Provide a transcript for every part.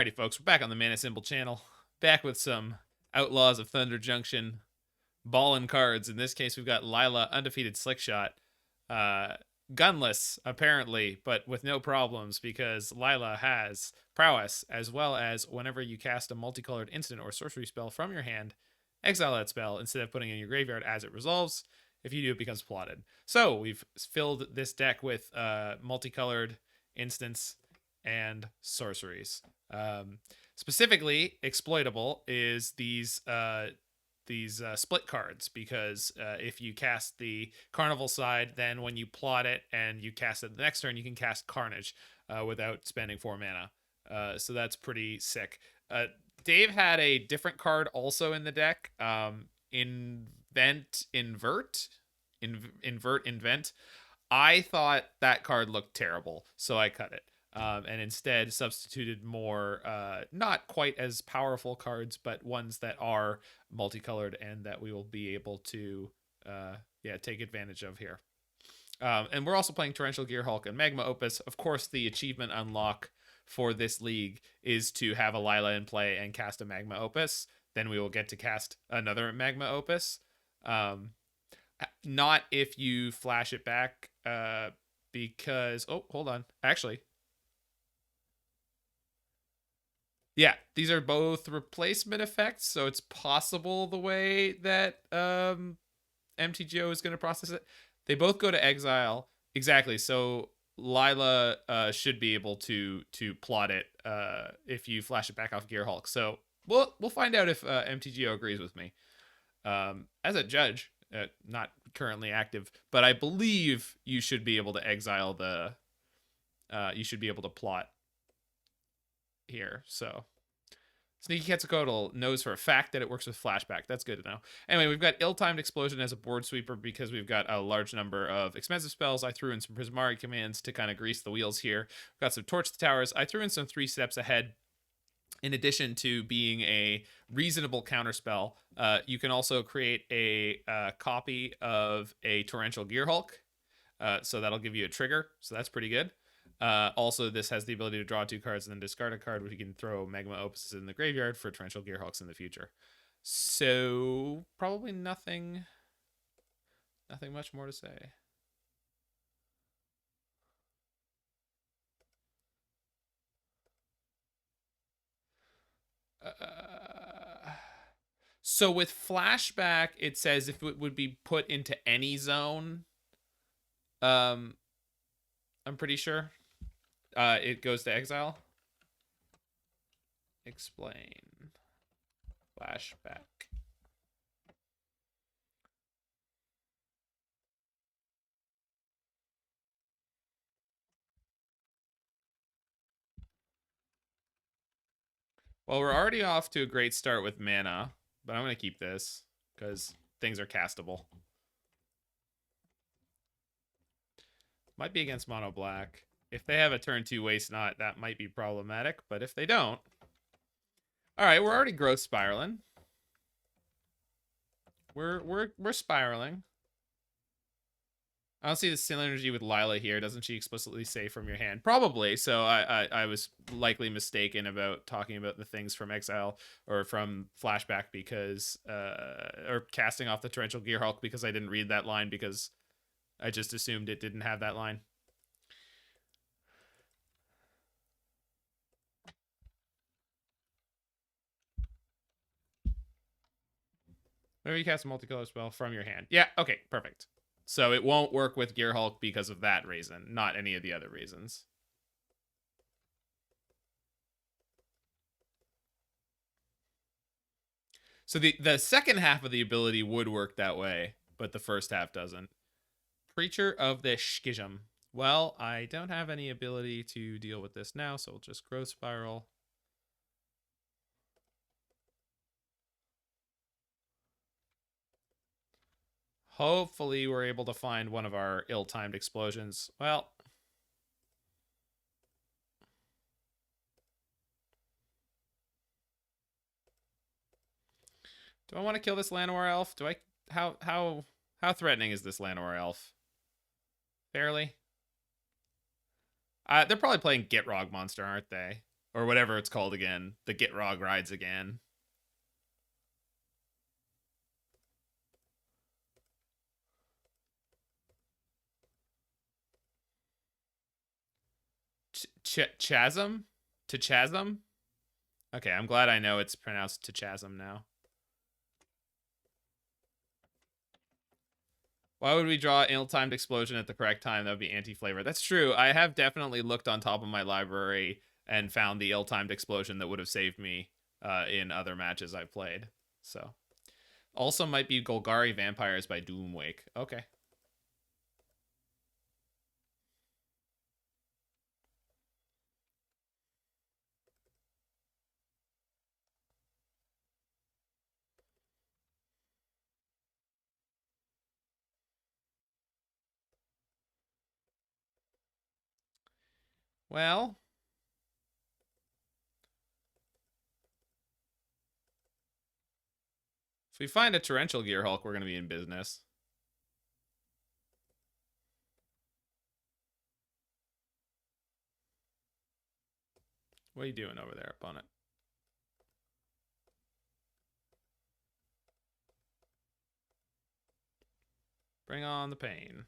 Alrighty, folks, we're back on the Mana Symbol channel. Back with some Outlaws of Thunder Junction ballin' cards. In this case, we've got Lilah, Undefeated Slickshot. Gunless, apparently, but with no problems because Lilah has prowess, as well as whenever you cast a multicolored instant or sorcery spell from your hand, exile that spell instead of putting it in your graveyard as it resolves. If you do, it becomes plotted. So we've filled this deck with multicolored instants and sorceries. Specifically exploitable is these split cards, because if you cast the Carnival side, then when you plot it and you cast it the next turn, you can cast Carnage without spending 4 mana. So that's pretty sick. Dave had a different card also in the deck, Invent. I thought that card looked terrible, so I cut it. And instead substituted more not quite as powerful cards, but ones that are multicolored and that we will be able to take advantage of here. And we're also playing Torrential Gearhulk and Magma Opus. Of course, the achievement unlock for this league is to have a Lilah in play and cast a Magma Opus. Then we will get to cast another Magma Opus. Not if you flash it back, because... Oh, hold on. Actually... Yeah, these are both replacement effects, so it's possible the way that MTGO is going to process it. They both go to exile. Exactly, so Lilah should be able to plot it if you flash it back off Gearhulk. So we'll find out if MTGO agrees with me. As a judge, not currently active, but I believe you should be able to exile the... you should be able to plot here. So Sneaky Quetzalcoatl knows for a fact that it works with flashback. That's good to know. Anyway, we've got Ill-Timed Explosion as a board sweeper because we've got a large number of expensive spells. I threw in some Prismari commands to kind of grease the wheels here. We've got some Torch the Towers. I threw in some 3 steps ahead. In addition to being a reasonable counterspell, you can also create a copy of a Torrential Gearhulk. So that'll give you a trigger. So that's pretty good. Also, this has the ability to draw 2 cards and then discard a card, which you can throw Magma Opuses in the graveyard for Torrential Gearhulks in the future. So probably nothing much more to say. So with flashback, it says if it would be put into any zone, I'm pretty sure. It goes to exile. Explain. Flashback. Well, we're already off to a great start with mana, but I'm going to keep this because things are castable. Might be against mono black. If they have a turn 2 Waste Not, that might be problematic, but if they don't... Alright, we're already growth spiraling. We're spiraling. I don't see the synergy with Lilah here. Doesn't she explicitly say from your hand? Probably, so I was likely mistaken about talking about the things from exile or from flashback because... or casting off the Torrential Gearhulk because I didn't read that line because I just assumed it didn't have that line. Whenever you cast a multicolor spell from your hand. Yeah, okay, perfect. So it won't work with Gearhulk because of that reason, not any of the other reasons. So the second half of the ability would work that way, but the first half doesn't. Preacher of the Schism. Well, I don't have any ability to deal with this now, so we'll just growth spiral. Hopefully we're able to find one of our ill-timed explosions. Well... Do I want to kill this Llanowar Elf? Do I... How threatening is this Llanowar Elf? Fairly? They're probably playing Gitrog Monster, aren't they? Or whatever it's called again. The Gitrog rides again. Chasm? To Chasm? Okay, I'm glad I know it's pronounced to Chasm now. Why would we draw ill-timed explosion at the correct time? That would be anti-flavor. That's true. I have definitely looked on top of my library and found the ill-timed explosion that would have saved me in other matches I've played. So, also might be Golgari Vampires by Doomwake. Okay. Well, if we find a Torrential Gearhulk, we're going to be in business. What are you doing over there, opponent? Bring on the pain.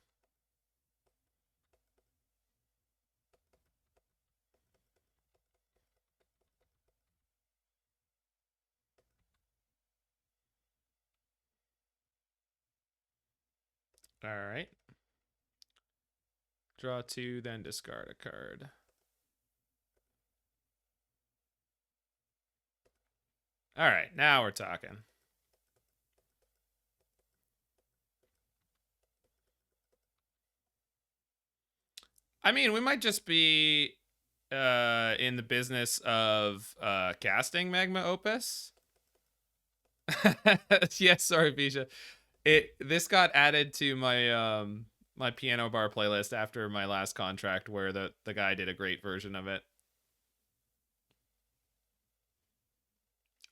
All right. Draw 2, then discard a card. All right, now we're talking. I mean, we might just be in the business of casting Magma Opus. Yes, sorry, Bisha. This got added to my my piano bar playlist after my last contract, where the guy did a great version of it.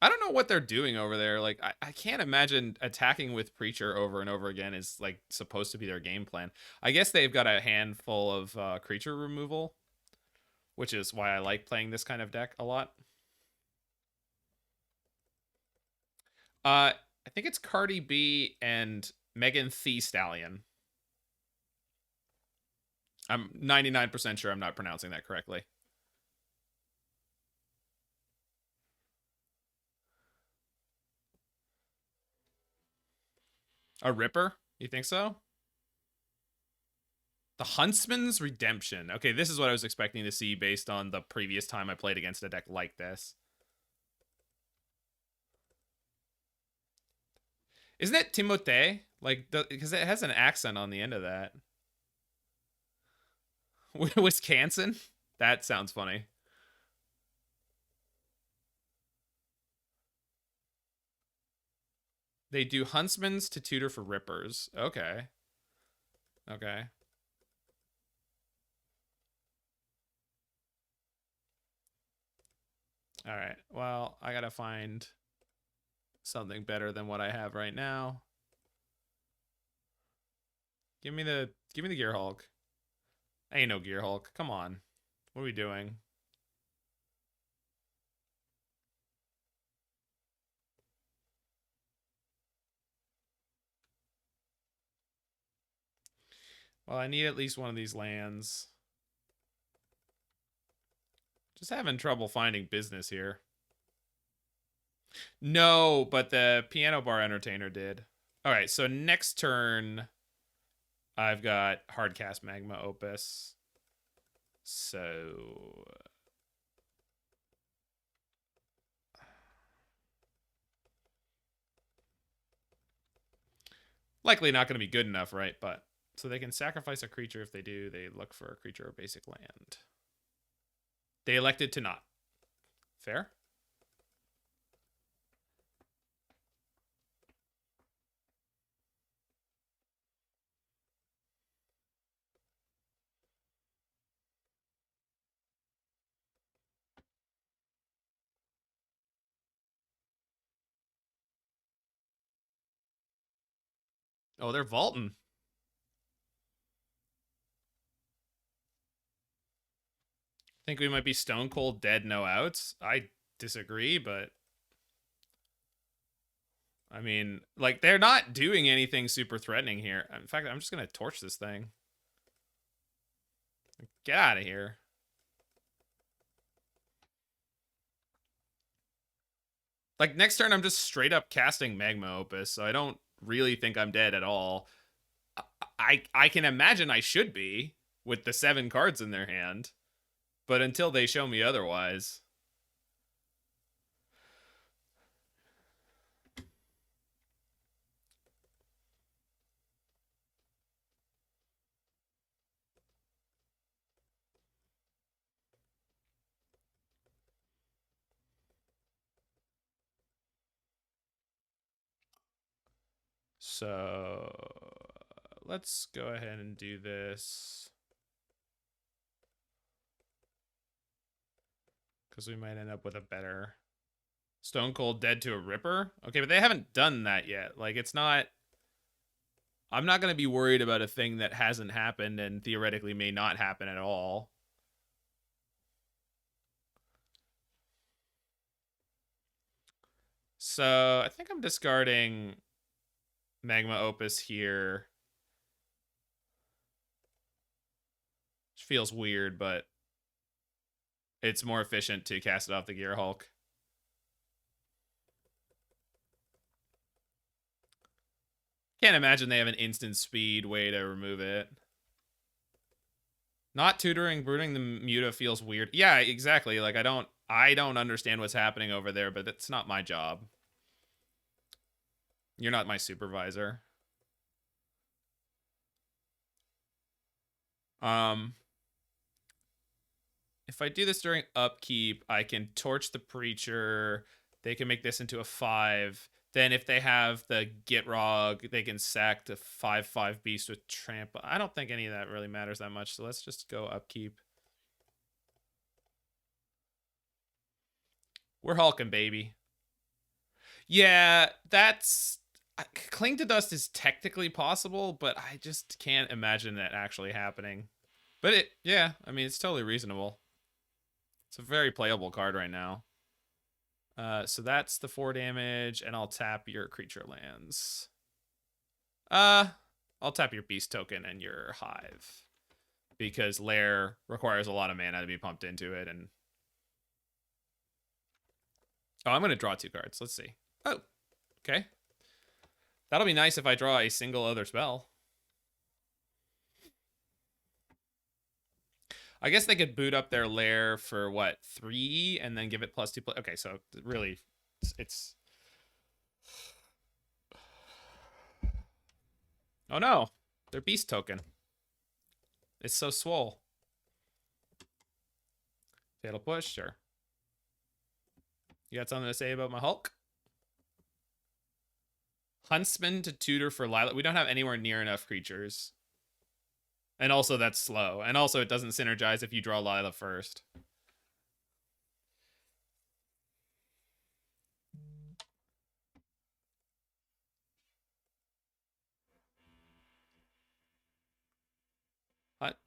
I don't know what they're doing over there. Like, I can't imagine attacking with Preacher over and over again is like supposed to be their game plan. I guess they've got a handful of creature removal, which is why I like playing this kind of deck a lot. I think it's Cardi B and Megan Thee Stallion. I'm 99% sure I'm not pronouncing that correctly. A Ripper? You think so? The Huntsman's Redemption. Okay, this is what I was expecting to see based on the previous time I played against a deck like this. Isn't it Timothée? Like, because it has an accent on the end of that. Wisconsin? That sounds funny. They do Huntsman's to tutor for Rippers. Okay. Okay. All right. Well, I gotta find something better than what I have right now. Give me the Gearhulk. Ain't no Gearhulk. Come on. What are we doing? Well, I need at least one of these lands. Just having trouble finding business here. No, but the Piano Bar Entertainer did. All right, so next turn, I've got Hardcast Magma Opus. So... likely not going to be good enough, right? But so they can sacrifice a creature. If they do, they look for a creature or basic land. They elected to not. Fair? Oh, they're vaulting. Think we might be stone cold dead, no outs? I disagree, but I mean, like, they're not doing anything super threatening here. In fact, I'm just gonna torch this thing. Get out of here. Like, next turn, I'm just straight up casting Magma Opus, so I don't really think I'm dead at all. I can imagine I should be, with the 7 cards in their hand. But until they show me otherwise. So let's go ahead and do this. Because we might end up with a better Stone Cold Dead to a Ripper. Okay, but they haven't done that yet. Like, it's not... I'm not going to be worried about a thing that hasn't happened and theoretically may not happen at all. So I think I'm discarding Magma Opus here. Which feels weird, but it's more efficient to cast it off the Gearhulk. Can't imagine they have an instant speed way to remove it. Not tutoring, brooding the Muta feels weird. Yeah, exactly. Like, I don't understand what's happening over there, but it's not my job. You're not my supervisor. If I do this during upkeep, I can torch the Preacher. They can make this into a 5. Then if they have the Gitrog, they can sack the 5/5 beast with Tramp. I don't think any of that really matters that much, so let's just go upkeep. We're hulking, baby. Yeah, that's... Cling to Dust is technically possible, but I just can't imagine that actually happening. But yeah, I mean, it's totally reasonable. It's a very playable card right now. So that's the 4 damage, and I'll tap your creature lands. I'll tap your beast token and your hive. Because Lair requires a lot of mana to be pumped into it, and... Oh, I'm going to draw 2 cards. Let's see. Oh, okay. That'll be nice if I draw a single other spell. I guess they could boot up their Lair for, what, 3? And then give it +2... Okay, so really, it's... Oh no, their beast token. It's so swole. Fatal Push, sure. You got something to say about my Hulk? Huntsman to tutor for Lilah. We don't have anywhere near enough creatures. And also that's slow. And also it doesn't synergize if you draw Lilah first.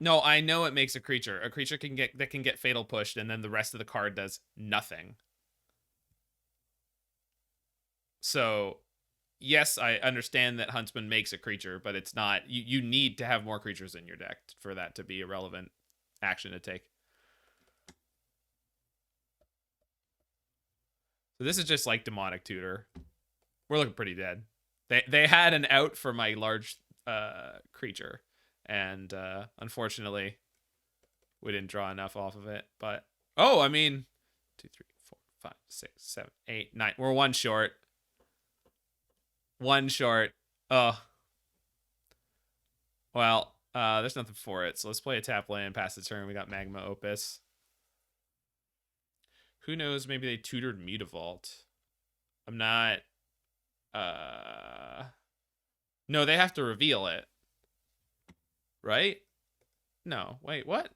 No, I know it makes a creature. A creature can get fatal pushed, and then the rest of the card does nothing. So, yes, I understand that Huntsman makes a creature, but it's not... You need to have more creatures in your deck for that to be a relevant action to take. So this is just like Demonic Tutor. We're looking pretty dead. They had an out for my large creature. And unfortunately, we didn't draw enough off of it. But, oh, I mean, 2, 3, 4, 5, 6, 7, 8, 9. We're 1 short. 1 short. Oh. Well, there's nothing for it. So let's play a tap land, pass the turn. We got Magma Opus. Who knows? Maybe they tutored Mutavault. I'm not... No, they have to reveal it. Right? No. Wait, what?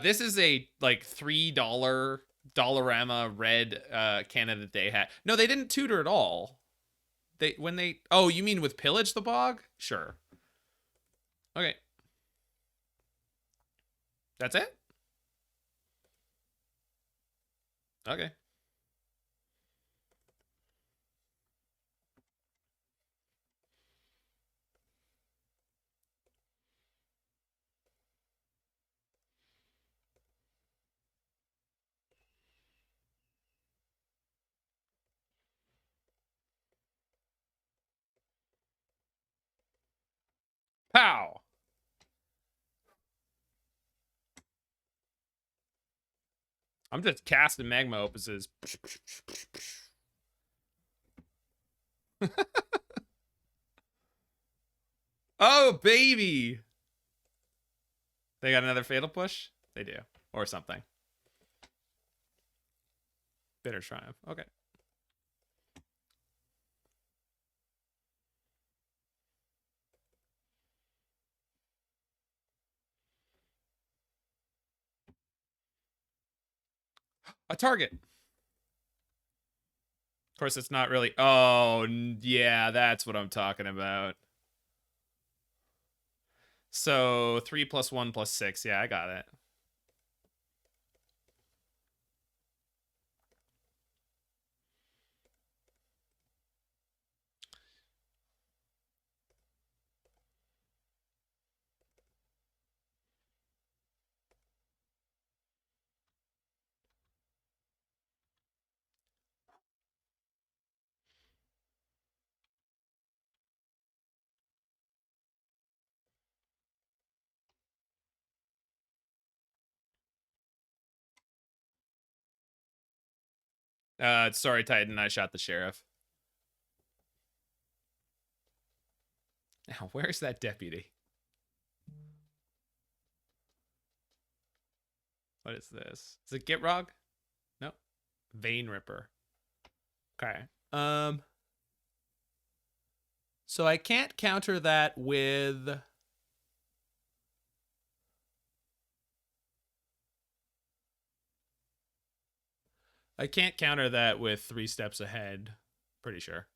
This is a, like, $3 Dollarama red cannon that they had. No, they didn't tutor at all. Oh, you mean with Pillage the Bog? Sure. Okay. That's it? Okay. Pow! I'm just casting Magma Opuses. Oh, baby! They got another Fatal Push? They do. Or something. Bitter Triumph. Okay. A target. Of course, it's not really... Oh, yeah, that's what I'm talking about. So 3 + 1 + 6. Yeah, I got it. Sorry, Titan. I shot the sheriff. Now, where's that deputy? What is this? Is it Gitrog? Nope. Vein Ripper. Okay. So I can't counter that with... I can't counter that with 3 steps ahead. Pretty sure.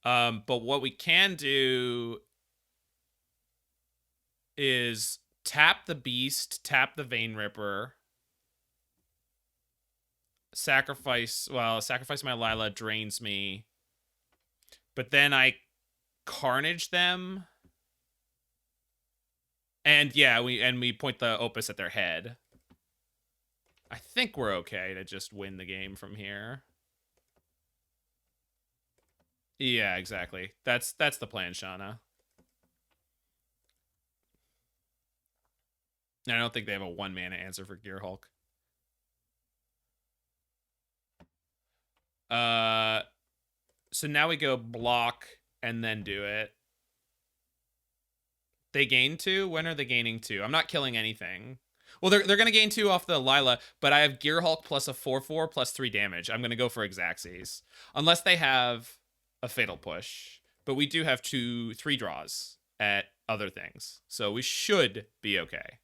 But what we can do is tap the beast, tap the Vein Ripper, sacrifice my Lilah, drains me, but then I Carnage them, and yeah, we point the Opus at their head. I think we're okay to just win the game from here. Yeah, exactly. That's the plan, Shauna. I don't think they have a 1-mana answer for Gearhulk. So now we go block and then do it. They gain 2? When are they gaining 2? I'm not killing anything. Well, they're going to gain 2 off the Lilah, but I have Gearhulk plus a 4/4 plus 3 damage. I'm going to go for Xaxes. Unless they have a Fatal Push. But we do have 3 draws at other things. So we should be okay.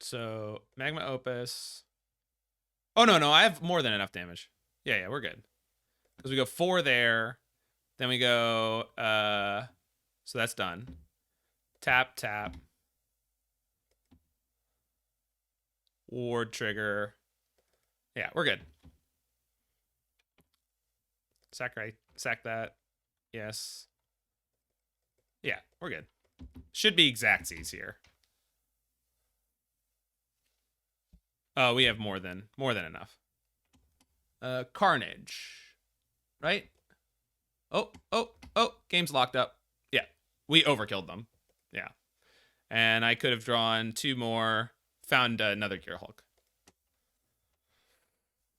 So, Magma Opus. Oh, no, I have more than enough damage. Yeah, we're good. Because we go 4 there. Then we go, so that's done. Tap, tap. Ward trigger. Yeah, we're good. Sack that. Yes. Yeah, we're good. Should be Xaxes here. Oh, we have more than enough. Carnage. Right? Oh, game's locked up. Yeah, we overkilled them. Yeah. And I could have drawn 2 more, found another Gearhulk.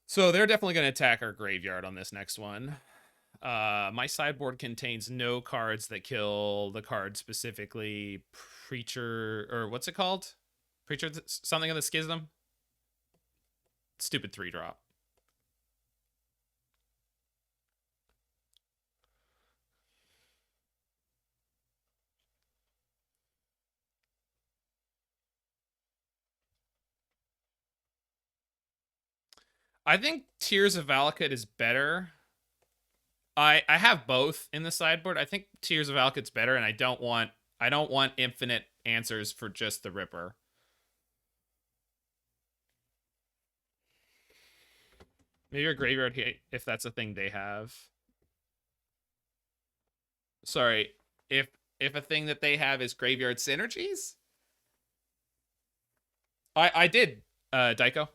So they're definitely going to attack our graveyard on this next one. My sideboard contains no cards that kill the card specifically Preacher, or what's it called? Preacher, something of the Schism? Stupid 3-drop. I think Tears of Valakut is better. I have both in the sideboard. I think Tears of Valakut's better, and I don't want infinite answers for just the Ripper. Maybe a graveyard hit if that's a thing they have. Sorry, if a thing that they have is graveyard synergies. I did, Daiko.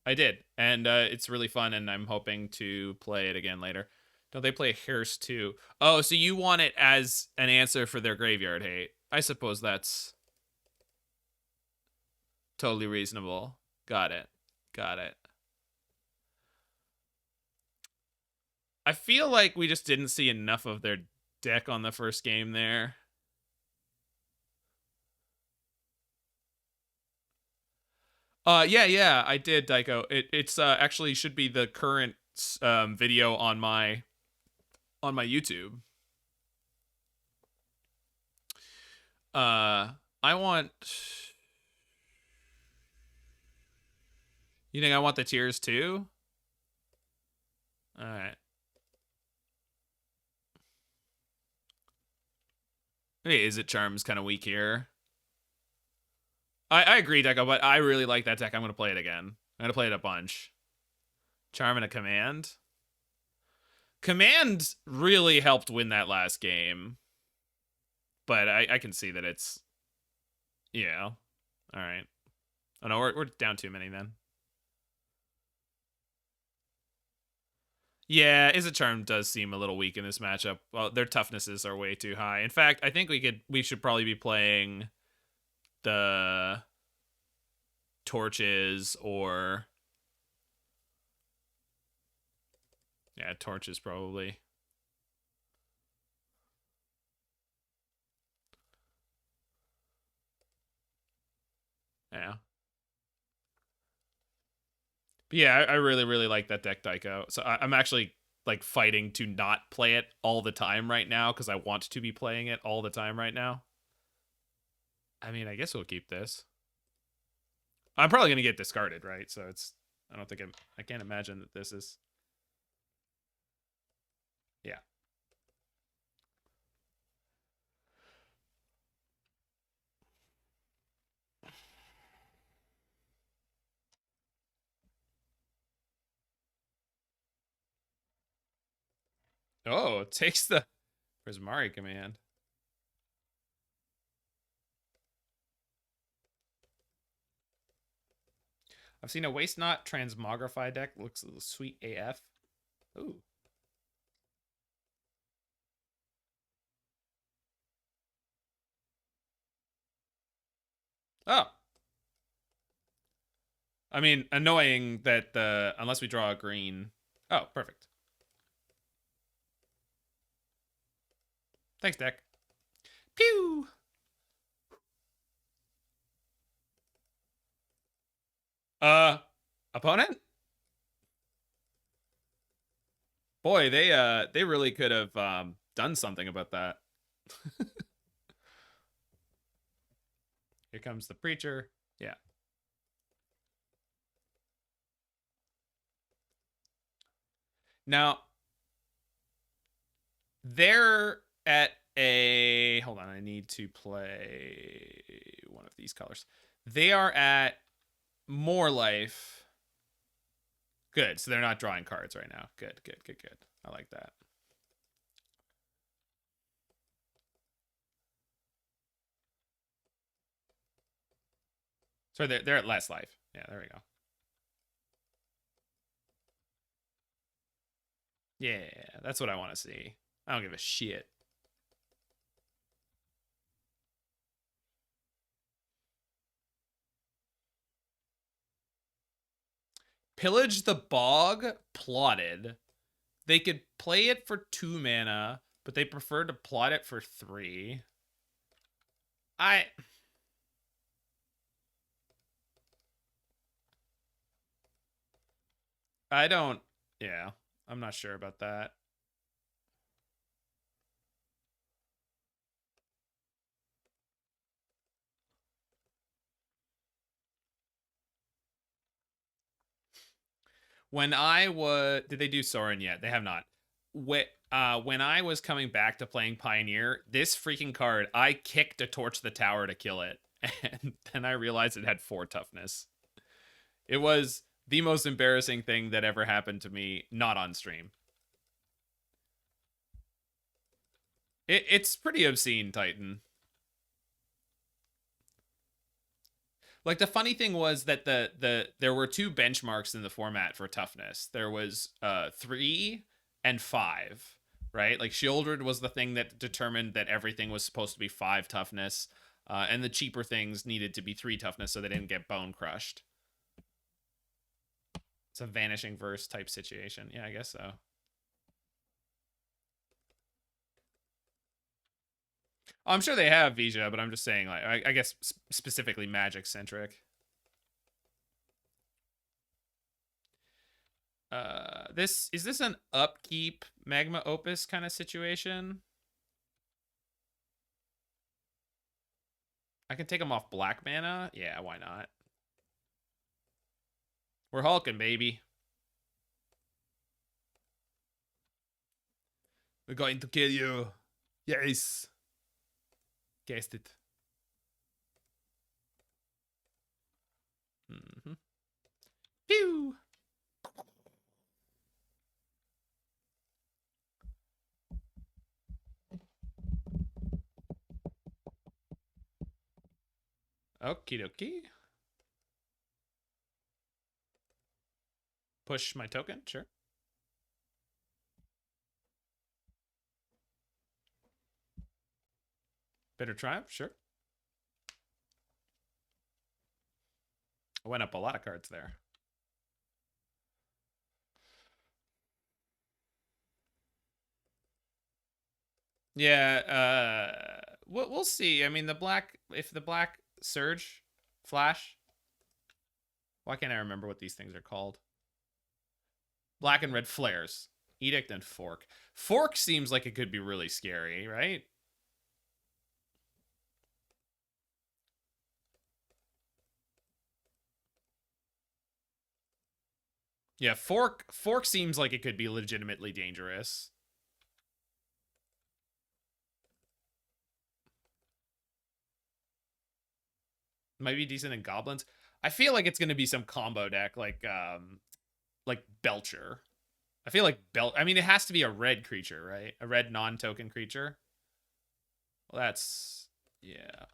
I did, and it's really fun, and I'm hoping to play it again later. Don't they play Hearse too? Oh, so you want it as an answer for their graveyard hate? I suppose that's totally reasonable. Got it. Got it. I feel like we just didn't see enough of their deck on the first game there. Yeah, I did, Daiko. It's actually should be the current video on my YouTube. I want. You think I want the Tears too? All right. Maybe Izzet Charm's kind of weak here. I agree, Deco, but I really like that deck. I'm going to play it again. I'm going to play it a bunch. Charm and a Command. Command really helped win that last game. But I can see that it's... Yeah. All right. Oh, no, we're down too many then. Yeah, Izzet Charm does seem a little weak in this matchup. Well, their toughnesses are way too high. In fact, I think we should probably be playing the Torches or... Yeah, Torches probably. Yeah. But yeah, I really, really like that deck, Daiko. So I'm actually like fighting to not play it all the time right now because I want to be playing it all the time right now. I mean, I guess we'll keep this. I'm probably going to get discarded, right? So it's... I don't think I can't imagine that this is... Yeah. Oh, it takes the Prismari Command. I've seen a Waste Not Transmogrify deck. Looks sweet AF. Ooh. Oh. I mean, annoying that unless we draw a green. Oh, perfect. Thanks, deck. Pew! Opponent? Boy, they really could have done something about that. Here comes the Preacher. Yeah. Now, they're at a... Hold on, I need to play one of these colors. They are at more life. Good, so they're not drawing cards right now. Good. I like that. So they're at less life. Yeah, there we go. Yeah, that's what I want to see. I don't give a shit. Pillage the Bog plotted. They could play it for 2 mana, but they prefer to plot it for 3. I don't... Yeah, I'm not sure about that. When I was, did they do Soaring yet? They have not. When I was coming back to playing Pioneer, this freaking card, I kicked a Torch the Tower to kill it, and then I realized it had 4 toughness. It was the most embarrassing thing that ever happened to me, not on stream. It's pretty obscene, Titan. Like, the funny thing was that there were 2 benchmarks in the format for toughness. There was 3 and 5, right? Like, Shieldred was the thing that determined that everything was supposed to be 5 toughness, and the cheaper things needed to be 3 toughness so they didn't get bone crushed. It's a Vanishing Verse type situation. Yeah, I guess so. I'm sure they have Vija, but I'm just saying, like, I guess specifically Magic centric. Is this an upkeep Magma Opus kind of situation? I can take them off black mana. Yeah, why not? We're hulking, baby. We're going to kill you. Yes. Guessed it. Mm-hmm. Pew! Okie dokie. Push my token, sure. Bitter Triumph, sure. I went up a lot of cards there. Yeah, we'll see. I mean, if the black surge, flash. Why can't I remember what these things are called? Black and red flares, edict and fork. Fork seems like it could be really scary, right? Yeah, fork seems like it could be legitimately dangerous. Might be decent in goblins. I feel like it's gonna be some combo deck like Belcher. I feel like I mean, it has to be a red creature, right? A red non-token creature. Well, that's yeah.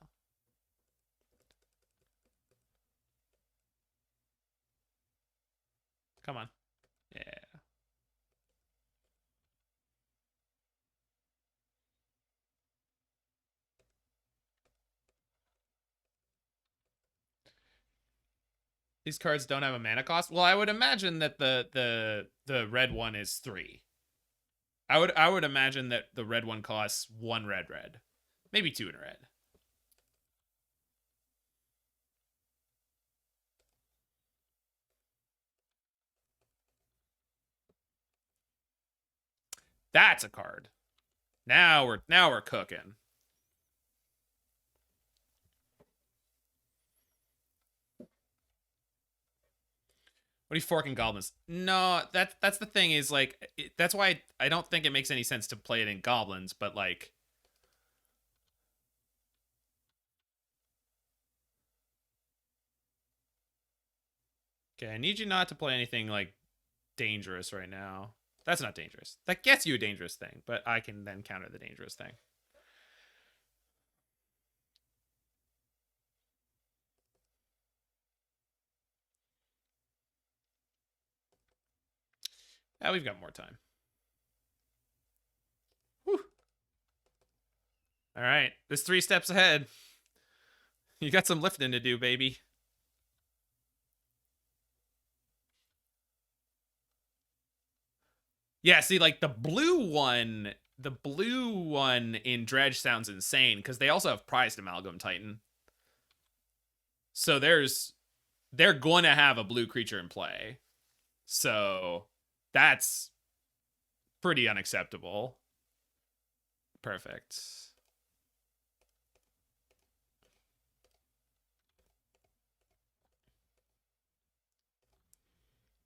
Come on. Yeah. These cards don't have a mana cost. Well, I would imagine that the red one is 3. I would imagine that the red one costs 1 red, maybe 2 in red. That's a card. Now we're cooking. What are you forking goblins? No, that's the thing is like that's why I don't think it makes any sense to play it in goblins, but like okay, I need you not to play anything like dangerous right now. That's not dangerous. That gets you a dangerous thing, but I can then counter the dangerous thing. Yeah, we've got more time. Whew. All right, there's 3 steps ahead. You got some lifting to do, baby. Yeah, see, like the blue one in Dredge sounds insane because they also have Prized Amalgam Titan. So they're going to have a blue creature in play. So that's pretty unacceptable. Perfect.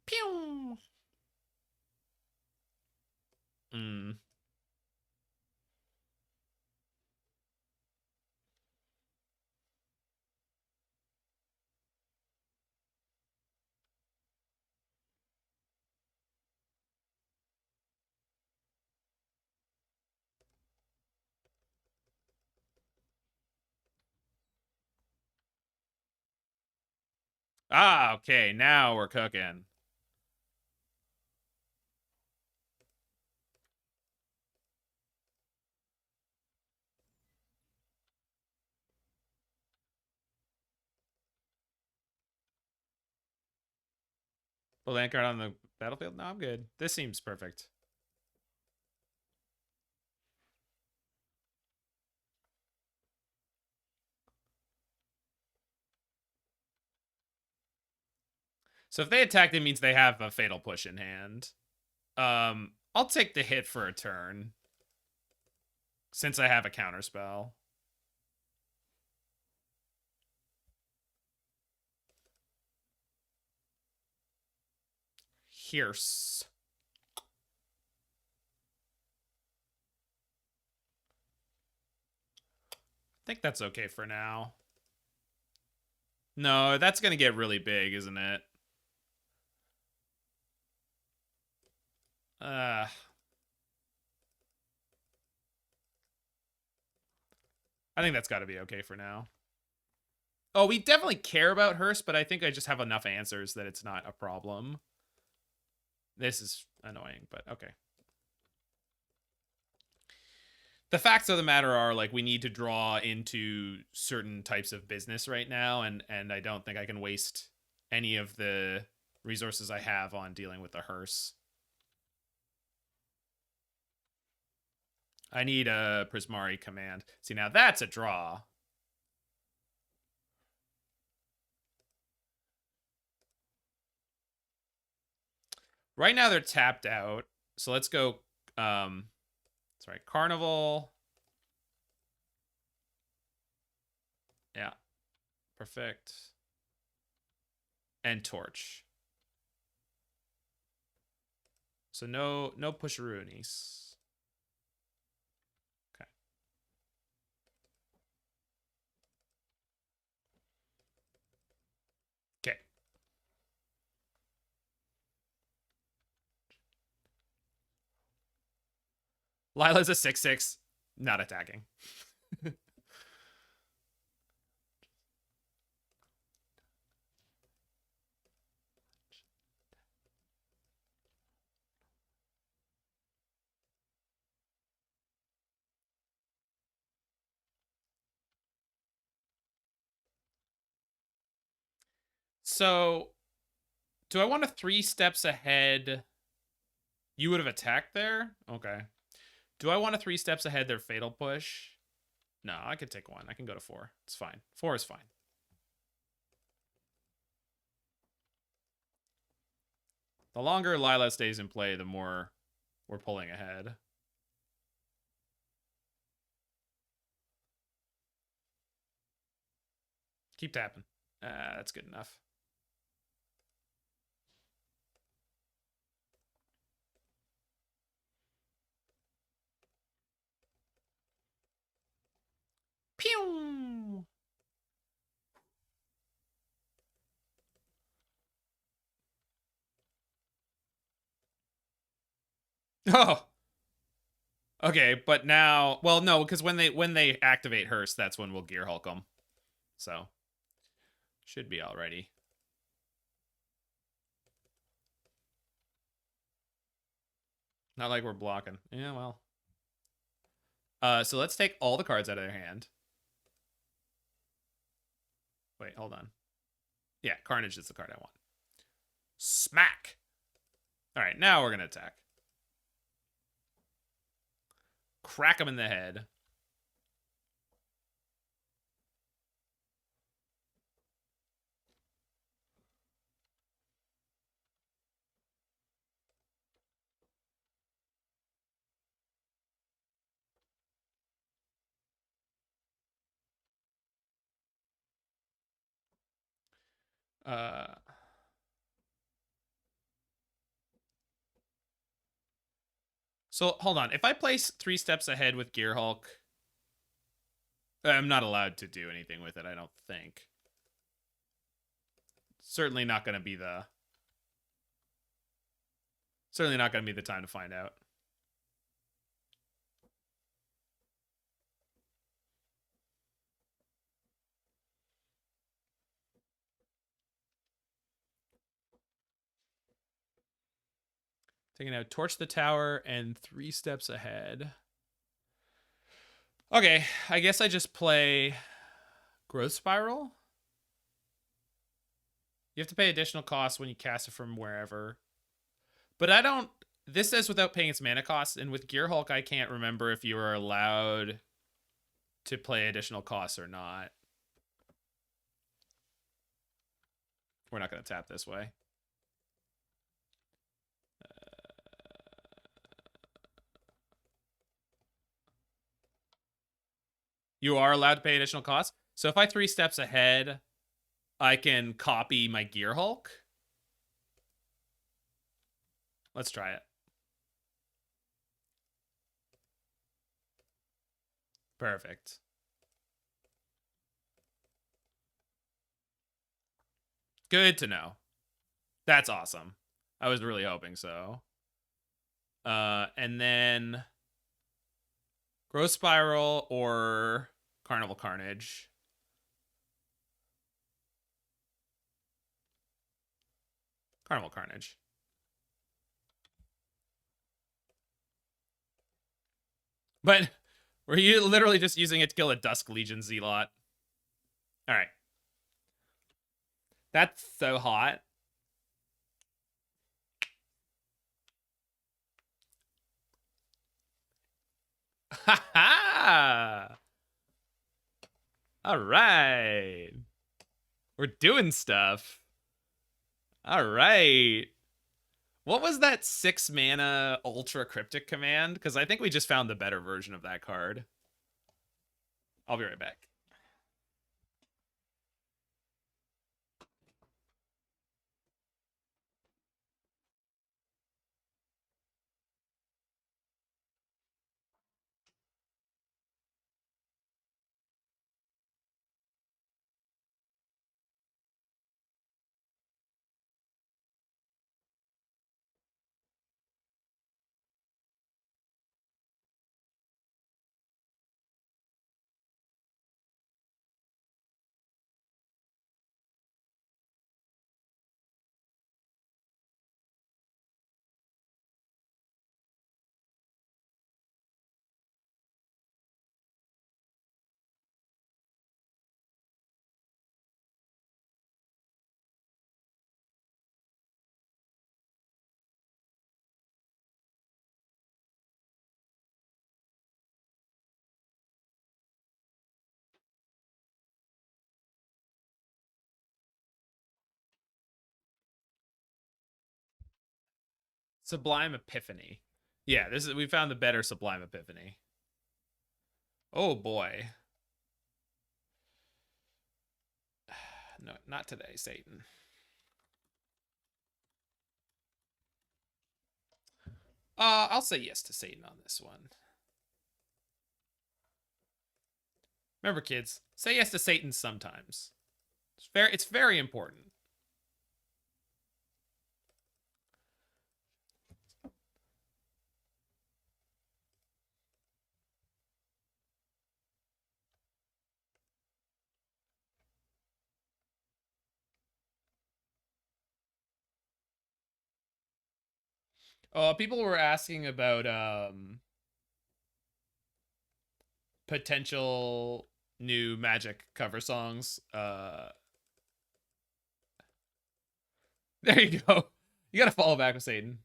Pew! Ah, okay, now we're cooking. Pull land card on the battlefield? No, I'm good. This seems perfect. So if they attack, it means they have a Fatal Push in hand. I'll take the hit for a turn. Since I have a counterspell. Here's. I think that's okay for now. No, that's going to get really big, isn't it? I think that's got to be okay for now. Oh, we definitely care about Hearst, but I think I just have enough answers that it's not a problem. This is annoying, but okay. The facts of the matter are, like, we need to draw into certain types of business right now, and I don't think I can waste any of the resources I have on dealing with the hearse. I need a Prismari Command. See, now that's a draw. Right now they're tapped out. So let's go, sorry, Carnival. Yeah, perfect. And Torch. So no pusheroonies. Okay. Okay. Lilah's a 6/6, not attacking. So, do I want to 3 steps ahead? You would have attacked there? Okay. Do I want to 3 steps ahead their Fatal Push? No, I could take 1. I can go to 4. It's fine. 4 is fine. The longer Lilah stays in play, the more we're pulling ahead. Keep tapping. That's good enough. Pew! Oh. Okay, but now, well, no, because when they activate Hearst, that's when we'll Gearhulk them. So should be already. Not like we're blocking. Yeah, well. So let's take all the cards out of their hand. Wait, hold on. Yeah, Carnage is the card I want. Smack! Alright, now we're gonna attack. Crack him in the head. So hold on. If I place 3 steps ahead with Gearhulk, I'm not allowed to do anything with it, I don't think. Certainly not gonna be the time to find out. Taking out Torch the Tower and 3 steps ahead. Okay, I guess I just play Growth Spiral. You have to pay additional costs when you cast it from wherever. But I don't... This says without paying its mana cost, and with Gearhulk, I can't remember if you are allowed to play additional costs or not. We're not going to tap this way. You are allowed to pay additional costs. So if I 3 steps ahead, I can copy my Gearhulk. Let's try it. Perfect. Good to know. That's awesome. I was really hoping so. And then Growth Spiral or Carnival Carnage. Carnival Carnage. But were you literally just using it to kill a Dusk Legion Zealot? All right. That's so hot. Ha ha! All right. We're doing stuff. All right. What was that 6 mana Ultra Cryptic command? Because I think we just found the better version of that card. I'll be right back. Sublime Epiphany. Yeah, we found the better Sublime Epiphany. Oh boy. No, not today, Satan. I'll say yes to Satan on this one. Remember, kids, say yes to Satan sometimes. It's very important. People were asking about potential new Magic cover songs. There you go. You gotta follow back with Satan.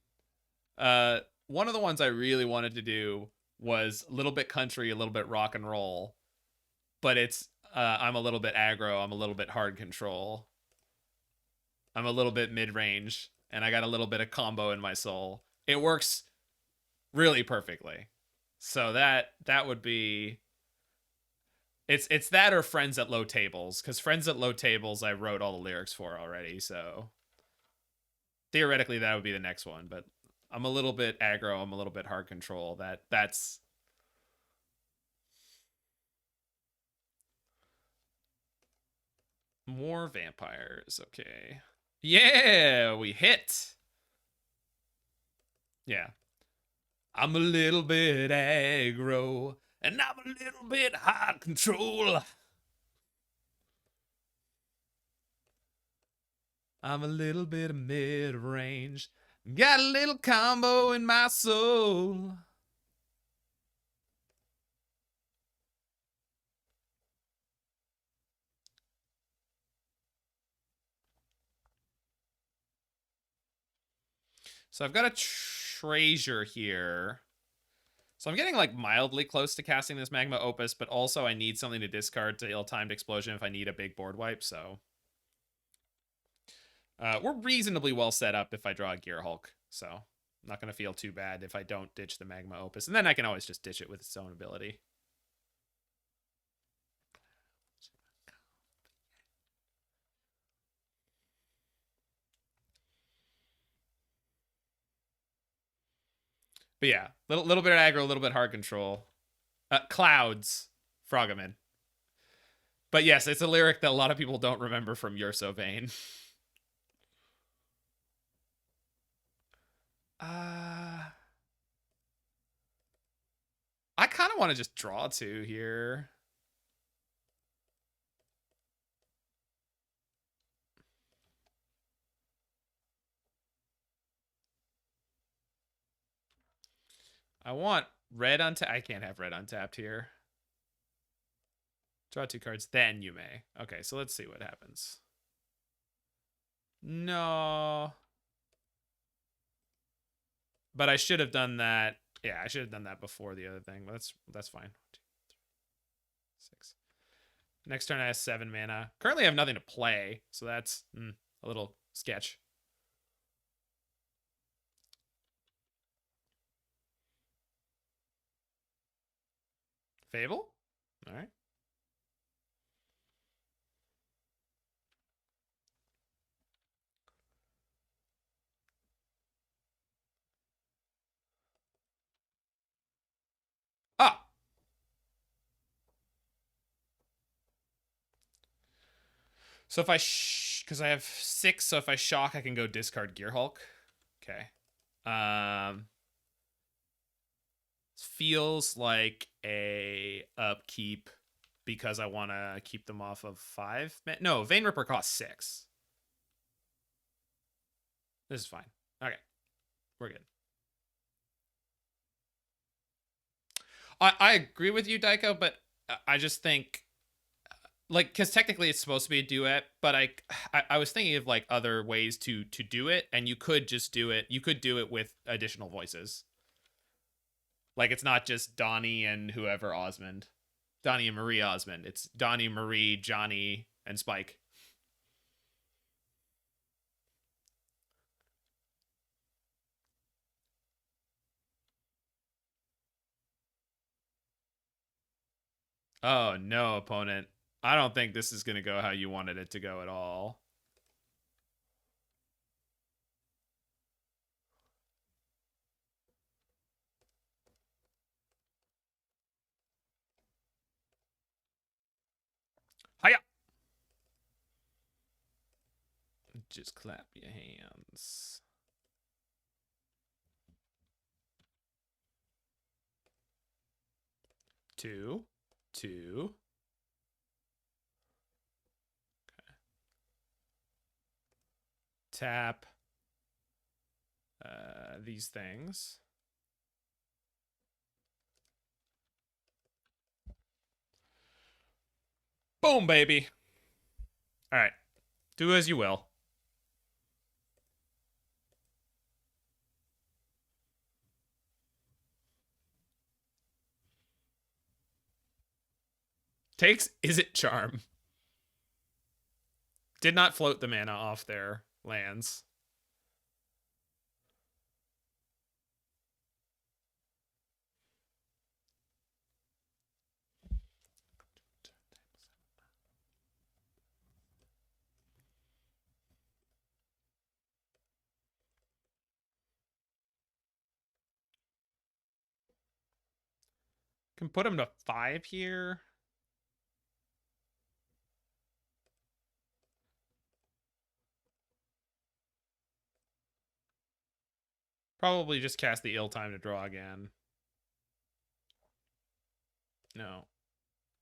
One of the ones I really wanted to do was a little bit country, a little bit rock and roll, but it's I'm a little bit aggro, I'm a little bit hard control, I'm a little bit mid-range, and I got a little bit of combo in my soul. It works really perfectly. So that would be... It's that or Friends at Low Tables, because Friends at Low Tables I wrote all the lyrics for already, so theoretically that would be the next one, but I'm a little bit aggro, I'm a little bit hard control. That's more vampires. Okay. Yeah, we hit. Yeah. I'm a little bit aggro, and I'm a little bit hard control. I'm a little bit mid-range, Got a little combo in my soul. So I've got a treasure here. So I'm getting like mildly close to casting this Magma Opus, but also I need something to discard to ill-timed explosion if I need a big board wipe, so. We're reasonably well set up if I draw a Gearhulk, so I'm not going to feel too bad if I don't ditch the Magma Opus. And then I can always just ditch it with its own ability. But yeah, little bit of aggro, a little bit hard control. Clouds, Froggerman. But yes, it's a lyric that a lot of people don't remember from You're So Vain. I kind of want to just draw two here. I want red untapped. I can't have red untapped here. Draw two cards, then you may. Okay, so let's see what happens. No. But I should have done that. Yeah, I should have done that before the other thing. But that's fine. 1, 2, 3, 6. Next turn I have 7 mana. Currently I have nothing to play, so that's a little sketch. Fable? All right. Ah! So if I because I have 6, so if I shock, I can go discard Gearhulk. Okay. Feels like a upkeep because I want to keep them off of 5. No, Vein Ripper costs 6. This is fine. Okay. We're good. I agree with you, Daiko, but I just think, like, because technically it's supposed to be a duet, but I was thinking of like other ways to do it, and you could just do it. You could do it with additional voices. Like, it's not just Donnie and whoever Osmond, Donnie and Marie Osmond. It's Donnie, Marie, Johnny, and Spike. Oh no, opponent. I don't think this is gonna go how you wanted it to go at all. Hiya! Just clap your hands. Two. Okay. Tap these things. Boom, baby. All right. Do as you will. Takes Izzet Charm. Did not float the mana off their lands. Can put him to 5 here. Probably just cast the ill time to draw again. No.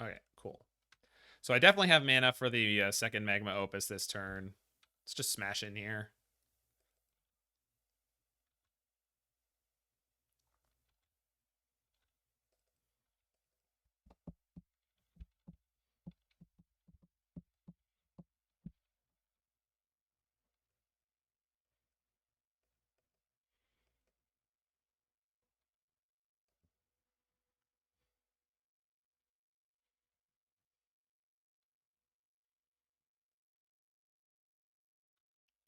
Okay, cool. So I definitely have mana for the second Magma Opus this turn. Let's just smash in here.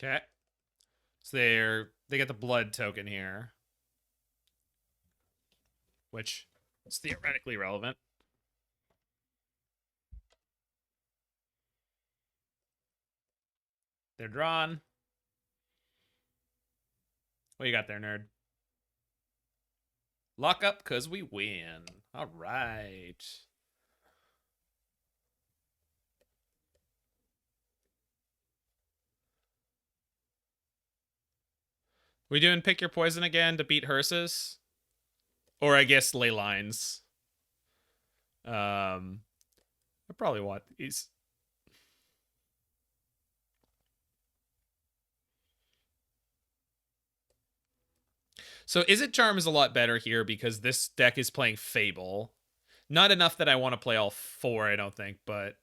Okay. So they get the blood token here, which is theoretically relevant. They're drawn. What you got there, nerd? Lock up because we win. All right. We doing pick your poison again to beat hearses? Or I guess ley lines. I probably want these. So Izzet Charm is a lot better here because this deck is playing Fable. Not enough that I want to play all four, I don't think, but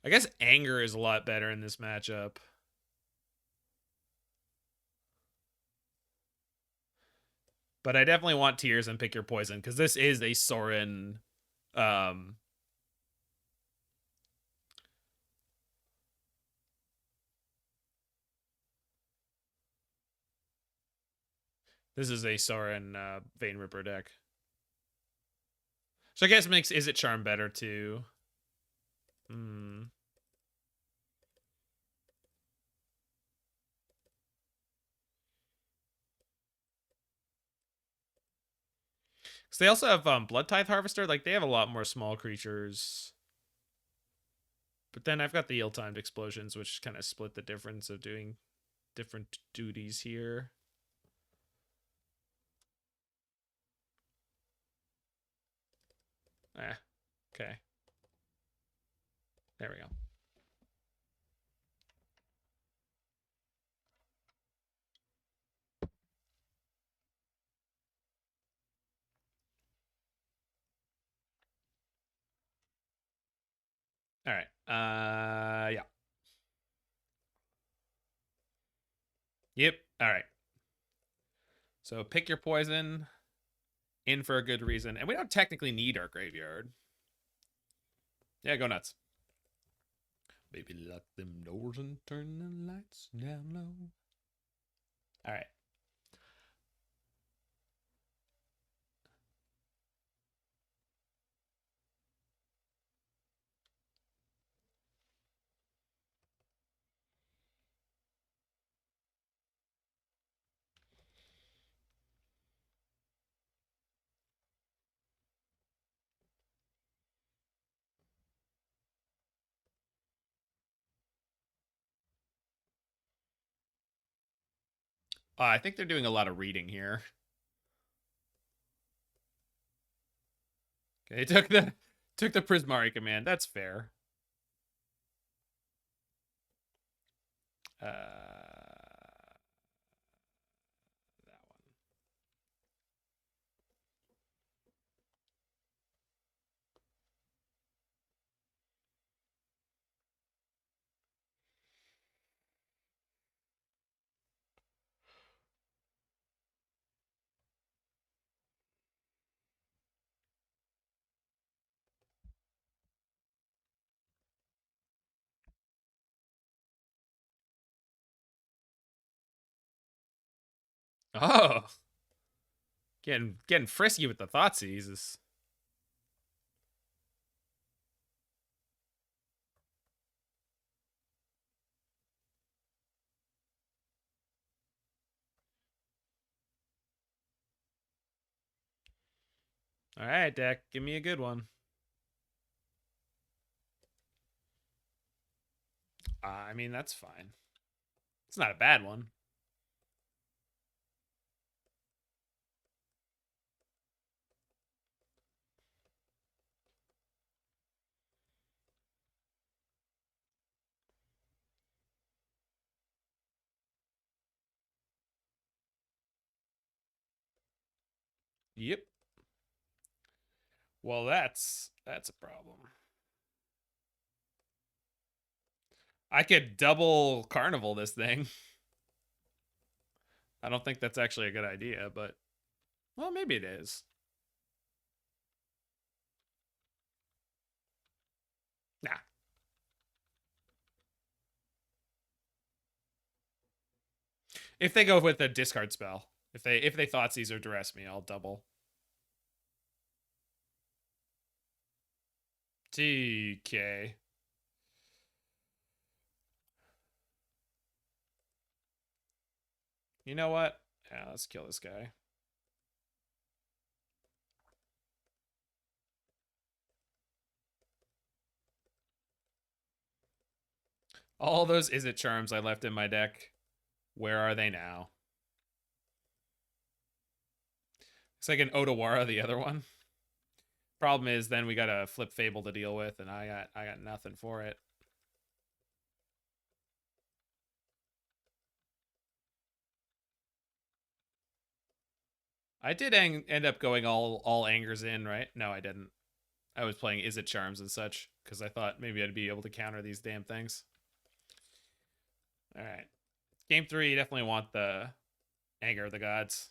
I guess Anger is a lot better in this matchup. But I definitely want Tears and pick your poison because this is a Soaring. This is a Soaring Vein Ripper deck. So I guess it makes Izzet Charm better too. So they also have Blood Tithe Harvester. Like, they have a lot more small creatures. But then I've got the ill-timed explosions, which kind of split the difference of doing different duties here. Okay. There we go. All right. Yeah. Yep. All right. So pick your poison in for a good reason. And we don't technically need our graveyard. Yeah, go nuts. Baby, lock them doors and turn the lights down low. All right. I think they're doing a lot of reading here. Okay, took the Prismari Command. That's fair. That one. Oh, getting frisky with the Thoughtseize. All right, deck, give me a good one. I mean, that's fine. It's not a bad one. Yep. Well, that's a problem. I could double Carnival this thing. I don't think that's actually a good idea, but well, maybe it is. Nah. If they go with a discard spell, if they Thoughtseize or Duress me, I'll double. TK. You know what? Yeah, let's kill this guy. All those Izzet Charms I left in my deck, where are they now? It's like an Otawara, the other one. Problem is, then we got a Flip Fable to deal with, and I got nothing for it. I did end up going all Angers in, right? No, I didn't. I was playing Izzet Charms and such because I thought maybe I'd be able to counter these damn things. All right, game 3. Definitely want the Anger of the Gods.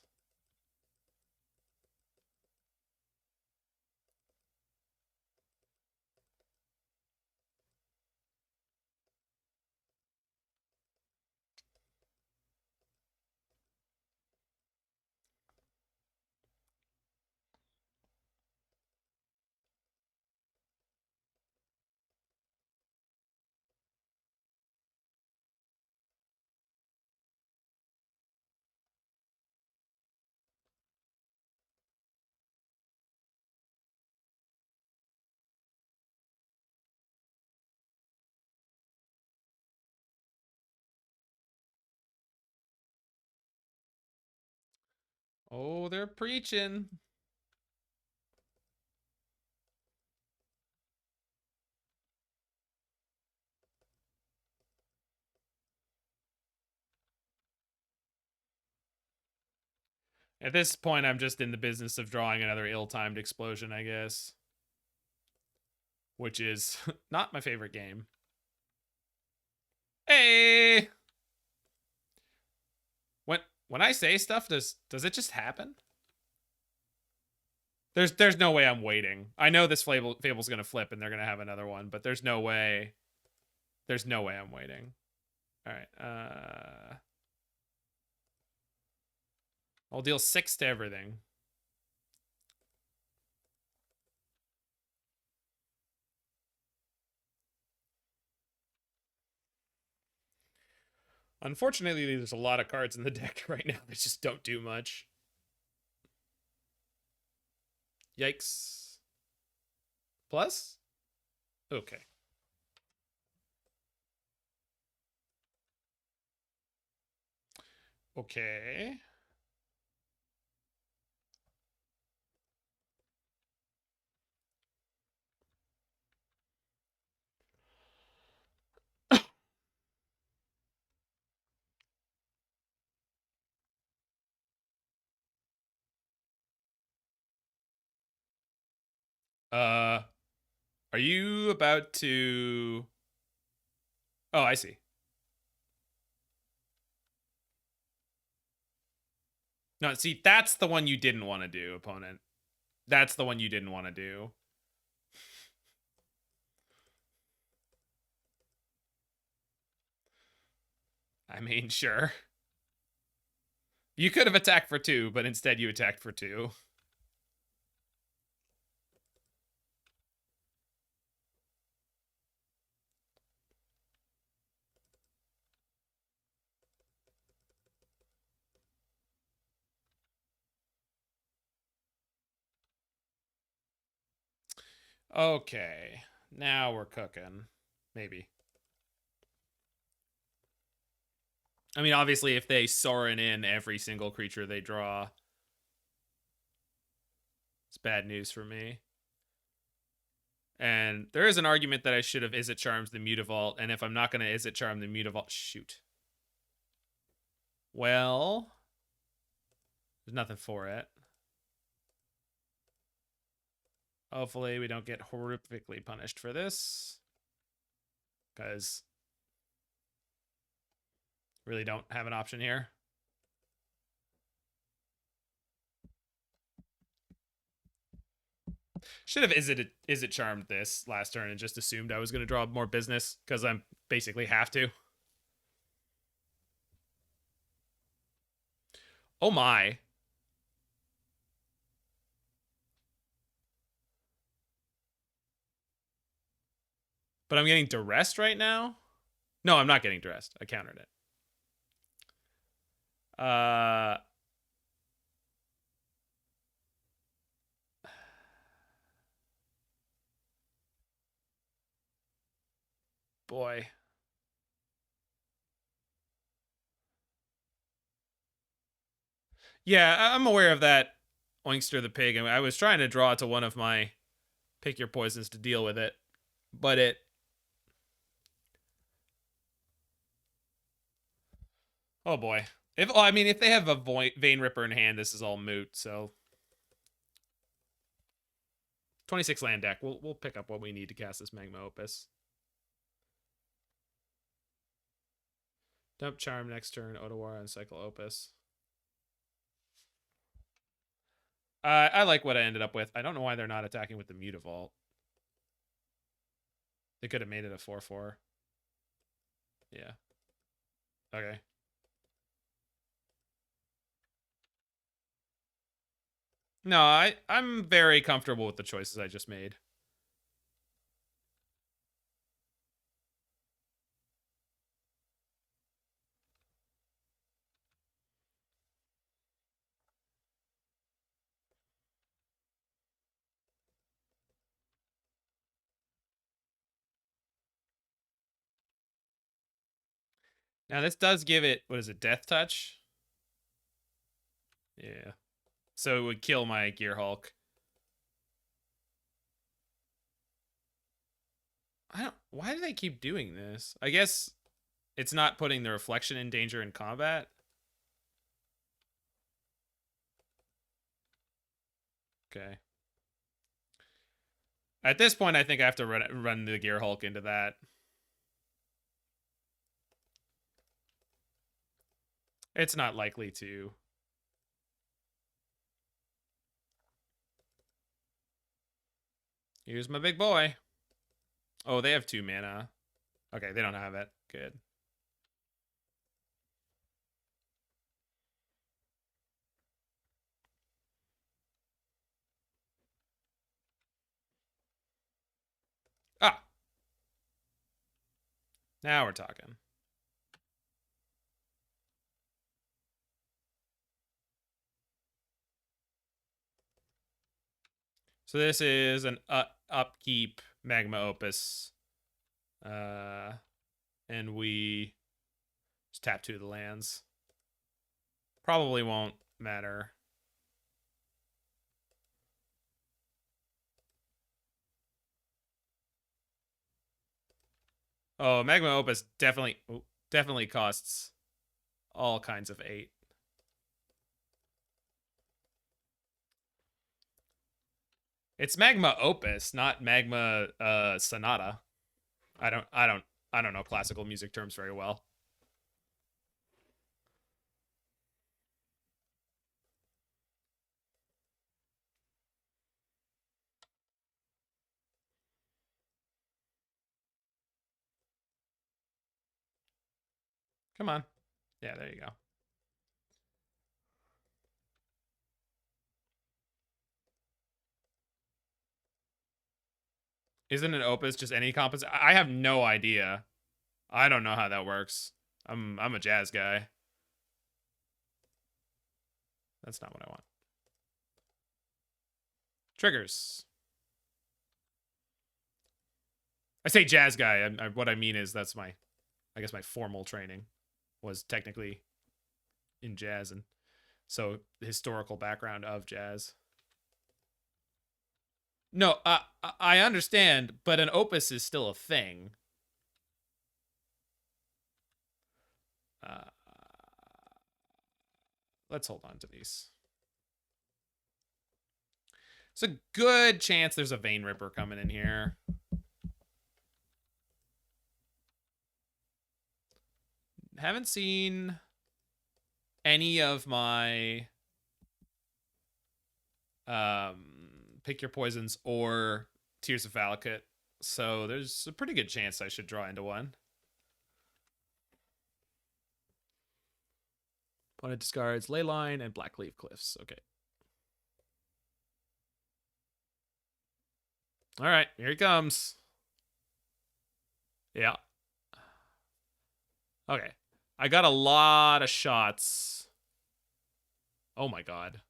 Oh, they're preaching. At this point, I'm just in the business of drawing another ill-timed explosion, I guess. Which is not my favorite game. Hey! When I say stuff, does it just happen? There's no way I'm waiting. I know this Fable's gonna flip and they're gonna have another one, but there's no way. There's no way I'm waiting. All right. I'll deal 6 to everything. Unfortunately, there's a lot of cards in the deck right now that just don't do much. Yikes. Plus? Okay. Okay. Are you about to... Oh, I see. No, see, that's the one you didn't want to do, opponent. That's the one you didn't want to do. I mean, sure. You could have attacked for 2, but instead you attacked for 2. Okay. Now we're cooking. Maybe. I mean, obviously, if they Soaring in every single creature they draw, it's bad news for me. And there is an argument that I should have Izzet Charms the Mutavault, and if I'm not going to Izzet Charm the Mutavault, shoot. Well, there's nothing for it. Hopefully we don't get horrifically punished for this. Because really don't have an option here. Should have Izzet Charmed this last turn and just assumed I was going to draw more business because I'm basically have to. Oh my. But I'm getting duressed right now? No, I'm not getting duressed. I countered it. Boy. Yeah, I'm aware of that, Oinkster the Pig. I mean, I was trying to draw to one of my pick your poisons to deal with it, but it... Oh boy. I mean, if they have a Vein Ripper in hand, this is all moot, so... 26 land deck. We'll pick up what we need to cast this Magma Opus. Dump Charm next turn, Otawara, and cycle Opus. I like what I ended up with. I don't know why they're not attacking with the Mutavault. They could have made it a 4/4. Yeah. Okay. No, I'm very comfortable with the choices I just made. Now this does give it, what is it, Death Touch? Yeah. So it would kill my Gearhulk. Why do they keep doing this? I guess it's not putting the reflection in danger in combat. Okay. At this point, I think I have to run the Gearhulk into that. It's not likely to. Here's my big boy. Oh, they have 2 mana. Okay, they don't have it. Good. Ah. Now we're talking. So this is an upkeep Magma Opus. And we just tap 2 of the lands. Probably won't matter. Oh, Magma Opus definitely costs all kinds of 8. It's Magma Opus, not Magma Sonata. I don't know classical music terms very well. Come on. Yeah, there you go. Isn't an Opus just any composite? I have no idea. I don't know how that works. I'm a jazz guy. That's not what I want. Triggers. I say jazz guy. What I mean is that's my, I guess my formal training was technically in jazz, and so the historical background of jazz. No, I understand, but an opus is still a thing. Let's hold on to these. It's a good chance there's a Vein Ripper coming in here. Haven't seen any of my Pick Your Poisons or Tears of Valakut, so there's a pretty good chance I should draw into one. Opponent discards Leyline and Blackleaf Cliffs. Okay. All right, here he comes. Yeah. Okay. I got a lot of shots. Oh my god.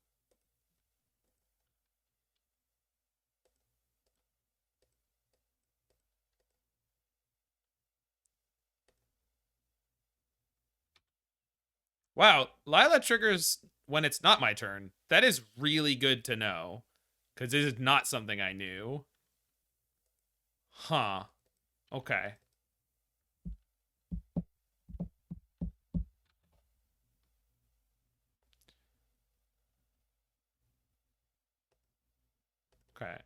Wow, Lilah triggers when it's not my turn. That is really good to know, because this is not something I knew. Huh. Okay. Okay.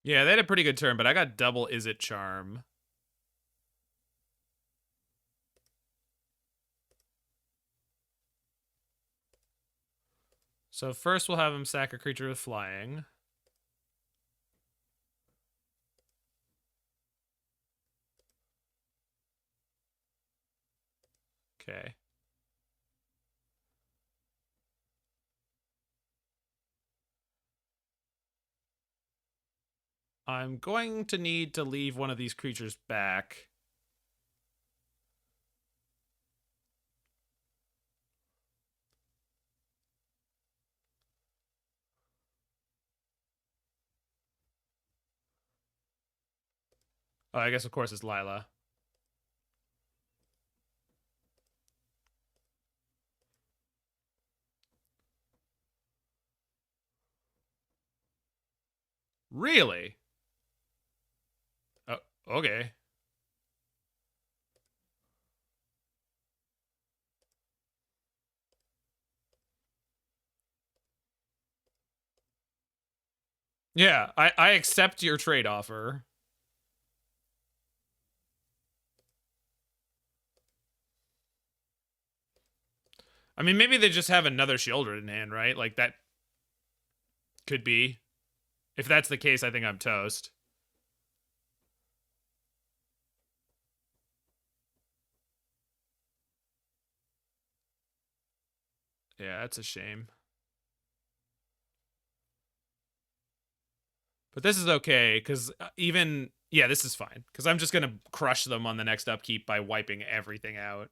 Yeah, they had a pretty good turn, but I got double Izzet Charm. So first we'll have him sack a creature with flying. Okay. I'm going to need to leave one of these creatures back. Oh, I guess of course it's Lilah. Really? Oh, okay. Yeah, I accept your trade offer. I mean, maybe they just have another Shieldred in hand, right? Like, that could be. If that's the case, I think I'm toast. Yeah, that's a shame. But this is okay, because even... Yeah, this is fine. Because I'm just going to crush them on the next upkeep by wiping everything out.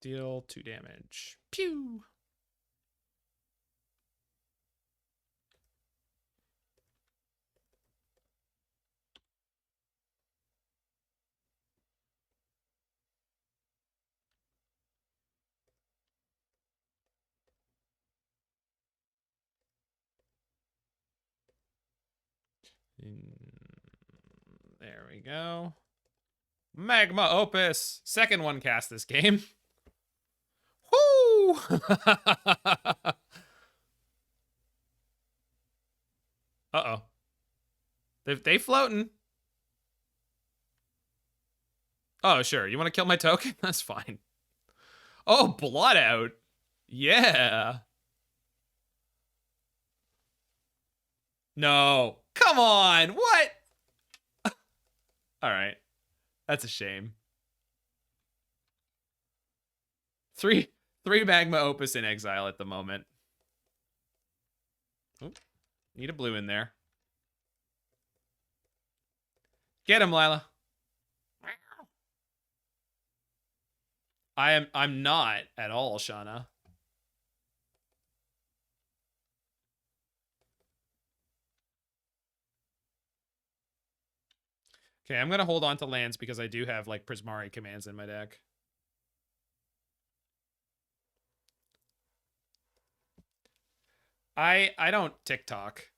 Deal 2 damage. Pew! There we go. Magma Opus! Second one cast this game. Woo! Uh-oh. They floating. Oh, sure. You want to kill my token? That's fine. Oh, Blot Out. Yeah. No. Come on. What? All right. That's a shame. Three Magma Opus in exile at the moment. Oop. Need a blue in there. Get him, Lilah. I'm not at all, Shauna. Okay, I'm gonna hold on to lands because I do have like Prismari commands in my deck. I don't TikTok.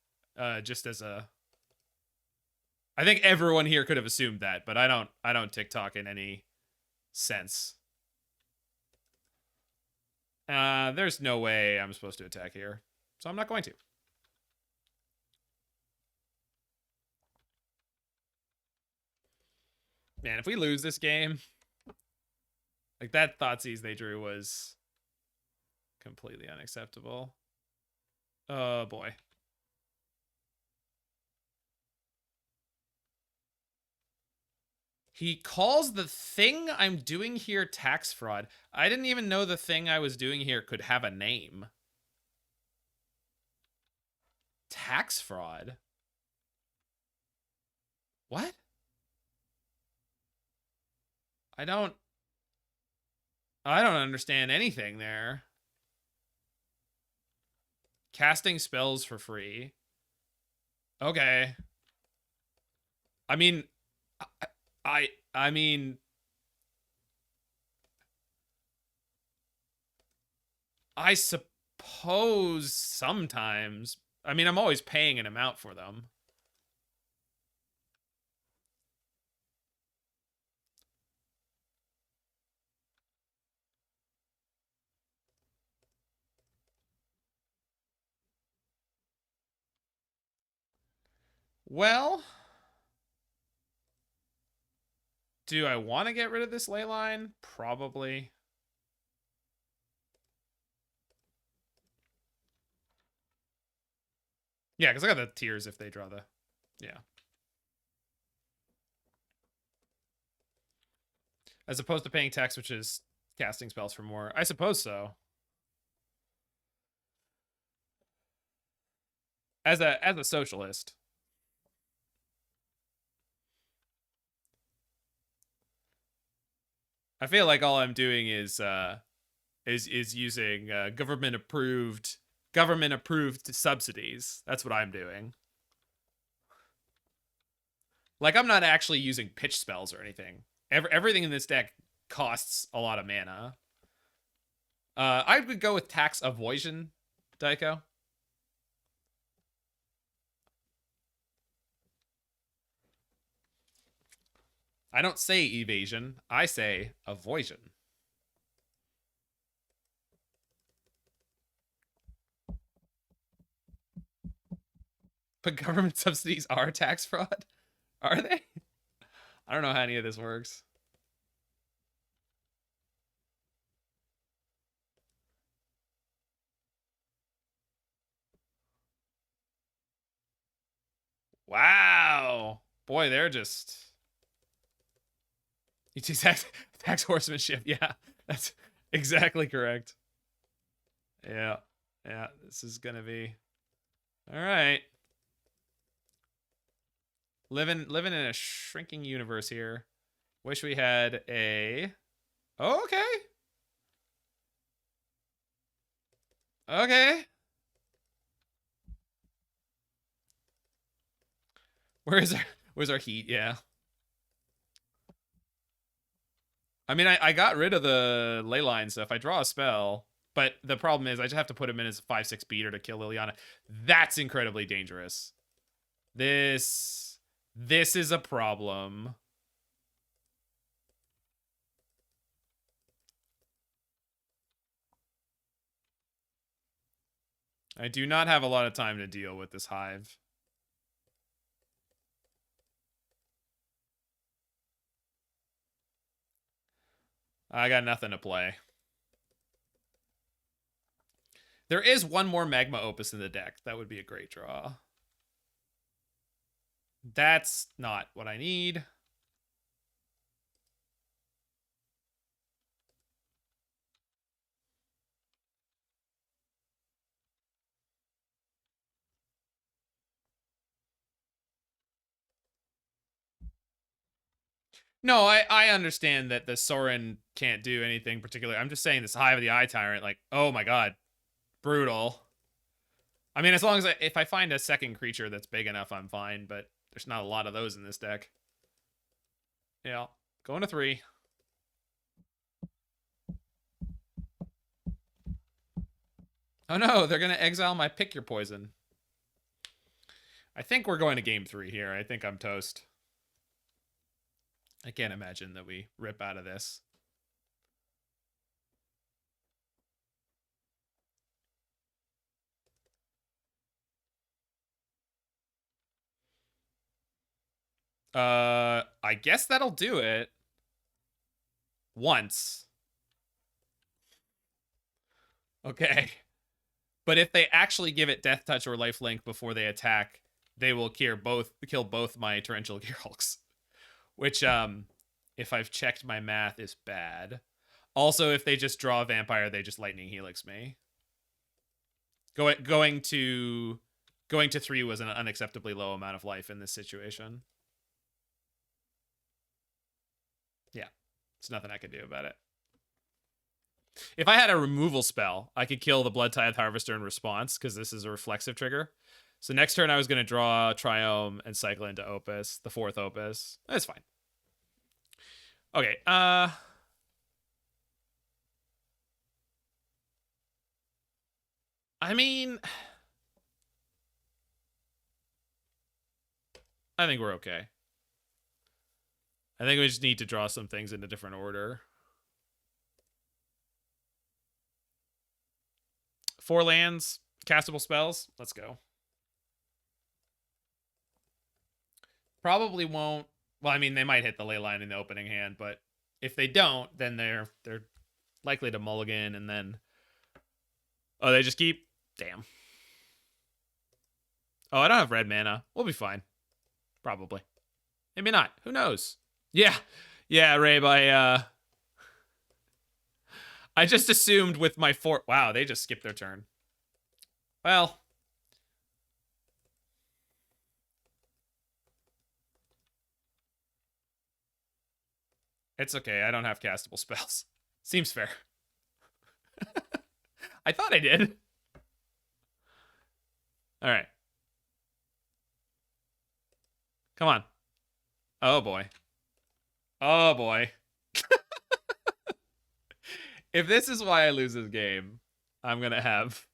Just as a I think everyone here could have assumed that, but I don't TikTok in any sense. There's no way I'm supposed to attack here, so I'm not going to. Man, if we lose this game, like that Thoughtseize they drew was completely unacceptable. Oh boy. He calls the thing I'm doing here tax fraud. I didn't even know the thing I was doing here could have a name. Tax fraud? What? I don't understand anything there. Casting spells for free. Okay. I mean, I mean, I suppose sometimes. I mean, I'm always paying an amount for them. Well, do I want to get rid of this ley line? Probably. Yeah, because I got the tears if they draw the... Yeah. As opposed to paying tax, which is casting spells for more. I suppose so. As a socialist. I feel like all I'm doing is using government approved subsidies. That's what I'm doing. Like, I'm not actually using pitch spells or anything. Everything in this deck costs a lot of mana. I would go with tax avoidance, Daiko. I don't say evasion. I say avoidance. But government subsidies are tax fraud? Are they? I don't know how any of this works. Wow. Boy, they're just... It's tax horsemanship. Yeah, that's exactly correct. Yeah. Yeah, this is going to be... All right. Living in a shrinking universe here. Wish we had a... Oh, okay. Okay. Where's our heat? Yeah. I mean, I got rid of the ley line stuff. I draw a spell, but the problem is I just have to put him in as a 5/6 beater to kill Liliana. That's incredibly dangerous. This is a problem. I do not have a lot of time to deal with this hive. I got nothing to play. There is one more Magma Opus in the deck. That would be a great draw. That's not what I need. No, I understand that the Soaring can't do anything particular. I'm just saying this Hive of the Eye Tyrant, like, oh my god, brutal. I mean, as long as if I find a second creature that's big enough, I'm fine, but there's not a lot of those in this deck. Yeah, going to 3. Oh no, they're gonna exile my Pick Your Poison. I think we're going to game 3 here. I think I'm toast. I can't imagine that we rip out of this. I guess that'll do it. Once. Okay. But if they actually give it Death Touch or Lifelink before they attack, they will kill both my Torrential Gearhulks. Which, if I've checked my math, is bad. Also, if they just draw a vampire, they just Lightning Helix me. Going to 3 was an unacceptably low amount of life in this situation. Yeah, there's nothing I could do about it. If I had a removal spell, I could kill the Blood Tithe Harvester in response, because this is a reflexive trigger. So next turn, I was going to draw Triome and cycle into Opus, the 4th Opus. That's fine. Okay, I mean, I think we're okay. I think we just need to draw some things in a different order. 4 lands, castable spells. Let's go. Probably won't. Well, I mean, they might hit the ley line in the opening hand, but if they don't, then they're likely to mulligan, and then oh, they just keep. Damn. Oh, I don't have red mana. We'll be fine. Probably. Maybe not. Who knows? Yeah. Yeah, Rabe, I just assumed with my 4... Wow, they just skipped their turn. Well. It's okay. I don't have castable spells. Seems fair. I thought I did. All right. Come on. Oh, boy. Oh, boy. If this is why I lose this game, I'm gonna have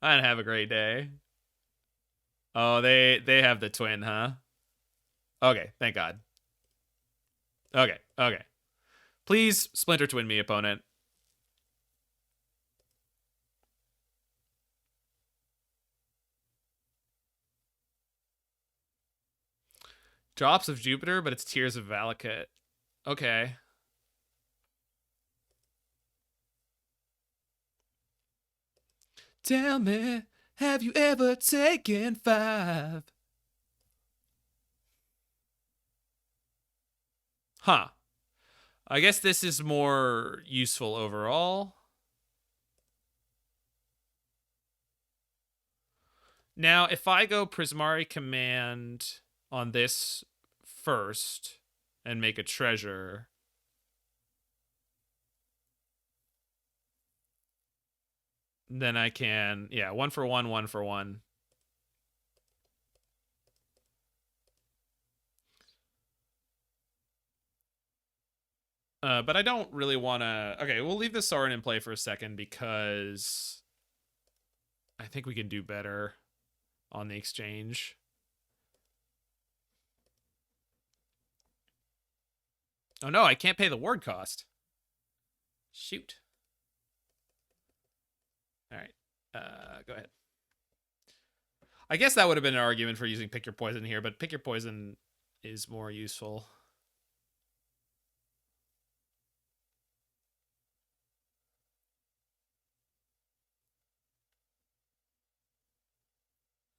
a great day. Oh, they have the twin, huh? Okay, thank God. Okay, okay. Please Splinter Twin me, opponent. Drops of Jupiter, but it's Tears of Valakut. Okay. Tell me, have you ever taken 5? Huh. I guess this is more useful overall. Now, if I go Prismari Command on this first and make a treasure, then I can, yeah, 1 for 1, 1 for 1. But I don't really want to... Okay, we'll leave the Soaring in play for a second because I think we can do better on the exchange. Oh no, I can't pay the ward cost. Shoot. All right, go ahead. I guess that would have been an argument for using Pick Your Poison here, but Pick Your Poison is more useful.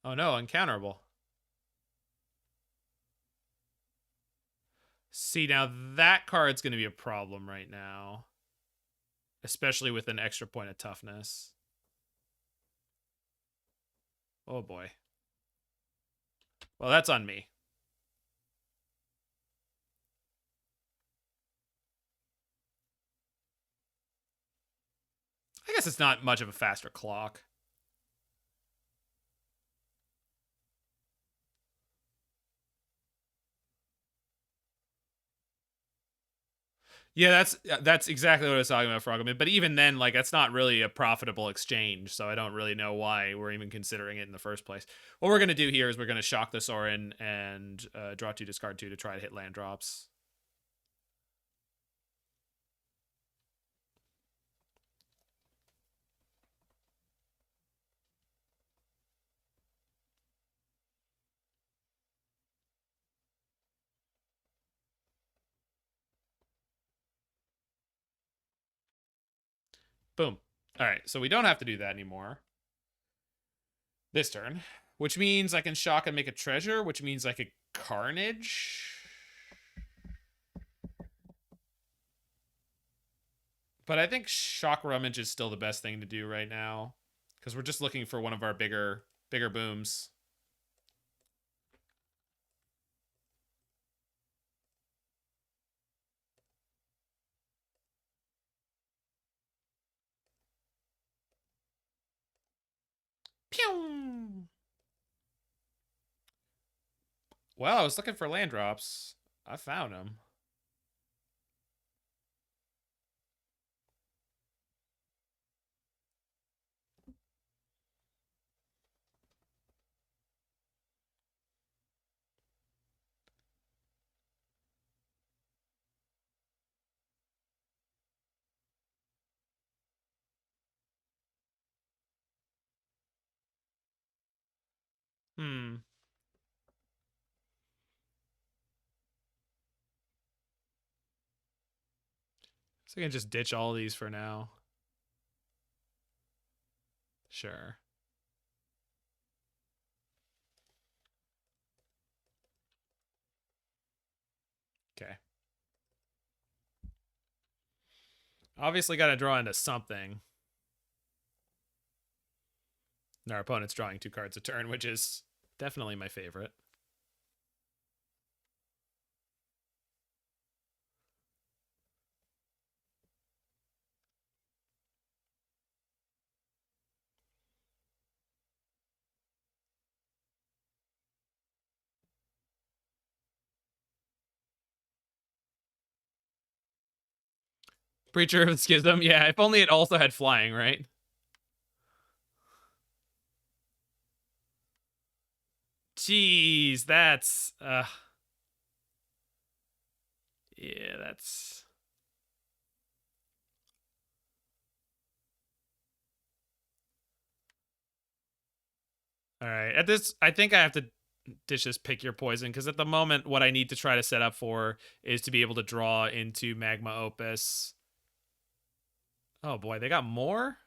Oh no, uncounterable. See, now that card's going to be a problem right now. Especially with an extra point of toughness. Oh boy. Well, that's on me. I guess it's not much of a faster clock. Yeah, that's exactly what I was talking about, Frogman. But even then, like, that's not really a profitable exchange, so I don't really know why we're even considering it in the first place. What we're gonna do here is we're gonna shock the Soaring and draw 2, discard 2 to try to hit land drops. Boom. All right, so we don't have to do that anymore this turn, which means I can shock and make a treasure, which means I could Carnage. But I think Shock Rummage is still the best thing to do right now, because we're just looking for one of our bigger booms. Pew! Well, I was looking for land drops. I found them. So I can just ditch all these for now. Sure. Okay. Obviously got to draw into something. And our opponent's drawing 2 cards a turn, which is definitely my favorite. Preacher of Schism. Yeah, if only it also had flying, right? Jeez, that's... yeah, that's... All right. At this, I think I have to just pick your poison, because at the moment, what I need to try to set up for is to be able to draw into Magma Opus. Oh boy, they got more?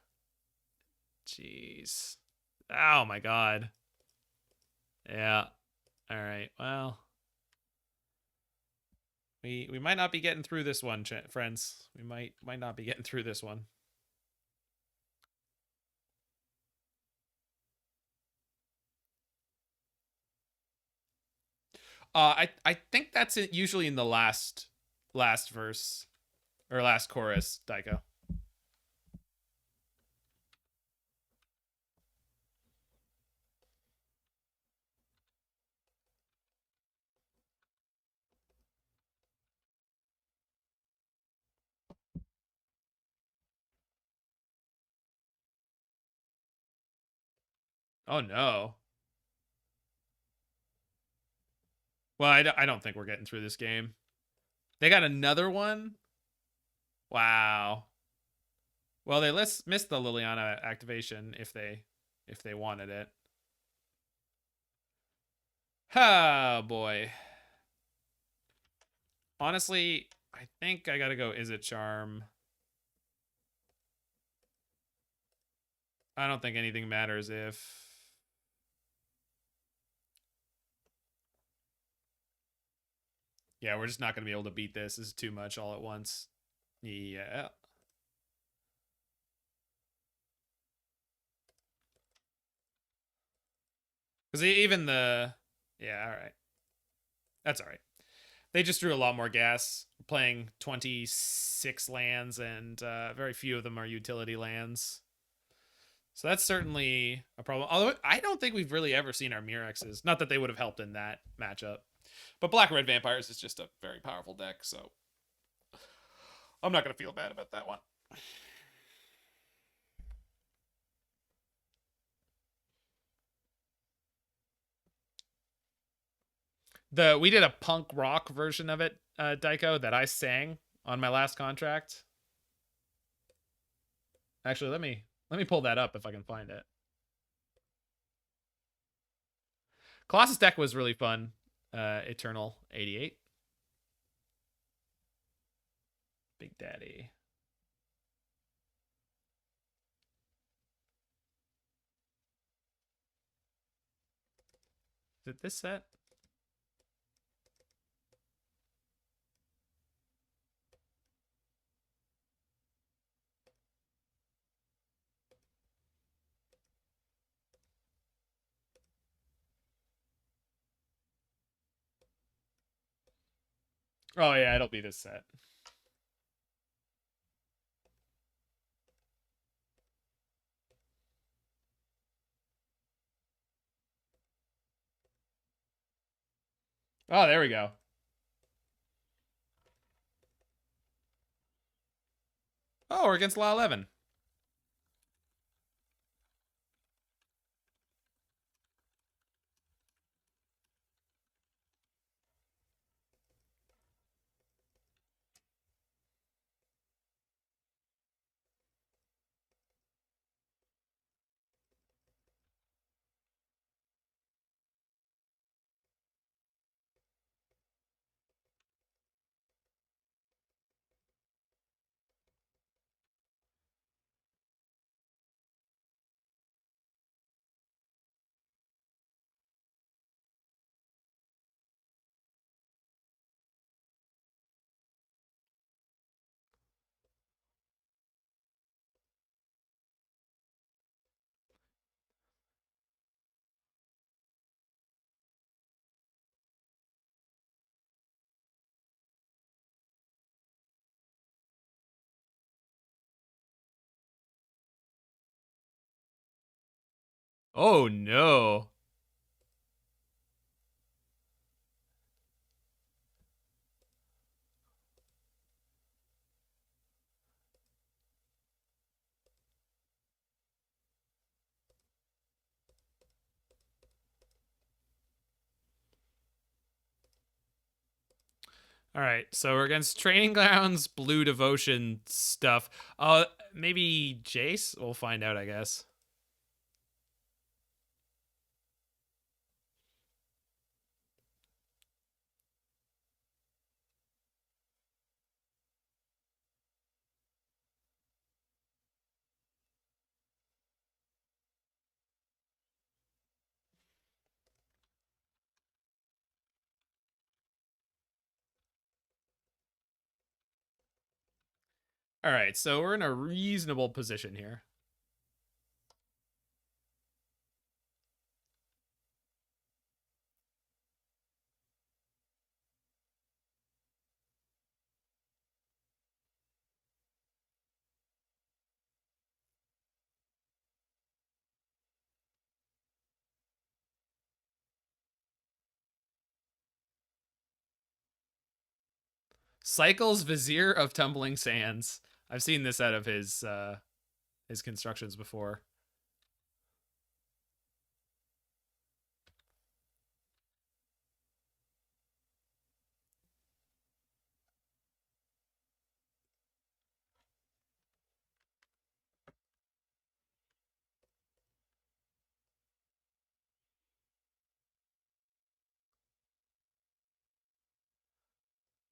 Jeez. Oh my god. Yeah. All right. Well, we might not be getting through this one, friends. We might not be getting through this one. I think that's it, usually in the last verse or last chorus, Daiko. Oh no. Well, I don't think we're getting through this game. They got another one? Wow. Well, they missed the Liliana activation if they wanted it. Oh boy. Honestly, I think I gotta go Izzet Charm. I don't think anything matters if... Yeah, we're just not going to be able to beat this. This is too much all at once. Yeah. Because even the... Yeah, all right. That's all right. They just drew a lot more gas. playing 26 lands, and very few of them are utility lands. So that's certainly a problem. Although I don't think we've really ever seen our Mirrexes. Not that they would have helped in that matchup. But Black-Red Vampires is just a very powerful deck, so I'm not going to feel bad about that one. We did a punk rock version of it, Daiko, that I sang on my last contract. Actually, let me pull that up if I can find it. Colossus deck was really fun. Eternal 88. Big Daddy. Is it this set? Oh yeah, it'll be this set. Oh, there we go. Oh, we're against Law 11. Oh no. All right, so we're against Training Grounds, Blue Devotion stuff. Maybe Jace? We'll find out, I guess. All right, so we're in a reasonable position here. Cycles Vizier of Tumbling Sands. I've seen this out of his constructions before.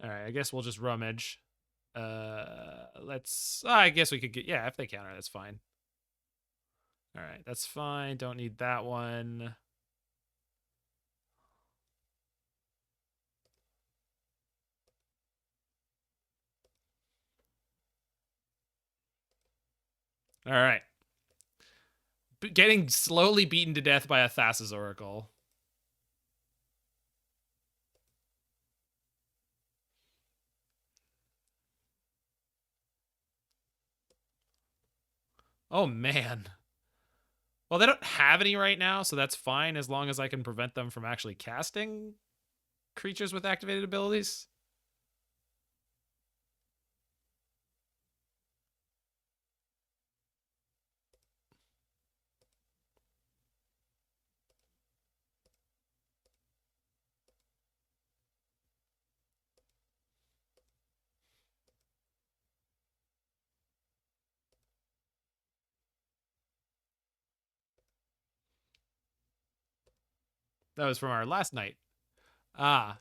All right, I guess we'll just rummage. Let's. I guess we could get. Yeah, if they counter, that's fine. All right, that's fine. Don't need that one. All right. Getting slowly beaten to death by a Thassa's Oracle. Oh, man. Well, they don't have any right now, so that's fine as long as I can prevent them from actually casting creatures with activated abilities. That was from our last night. Ah.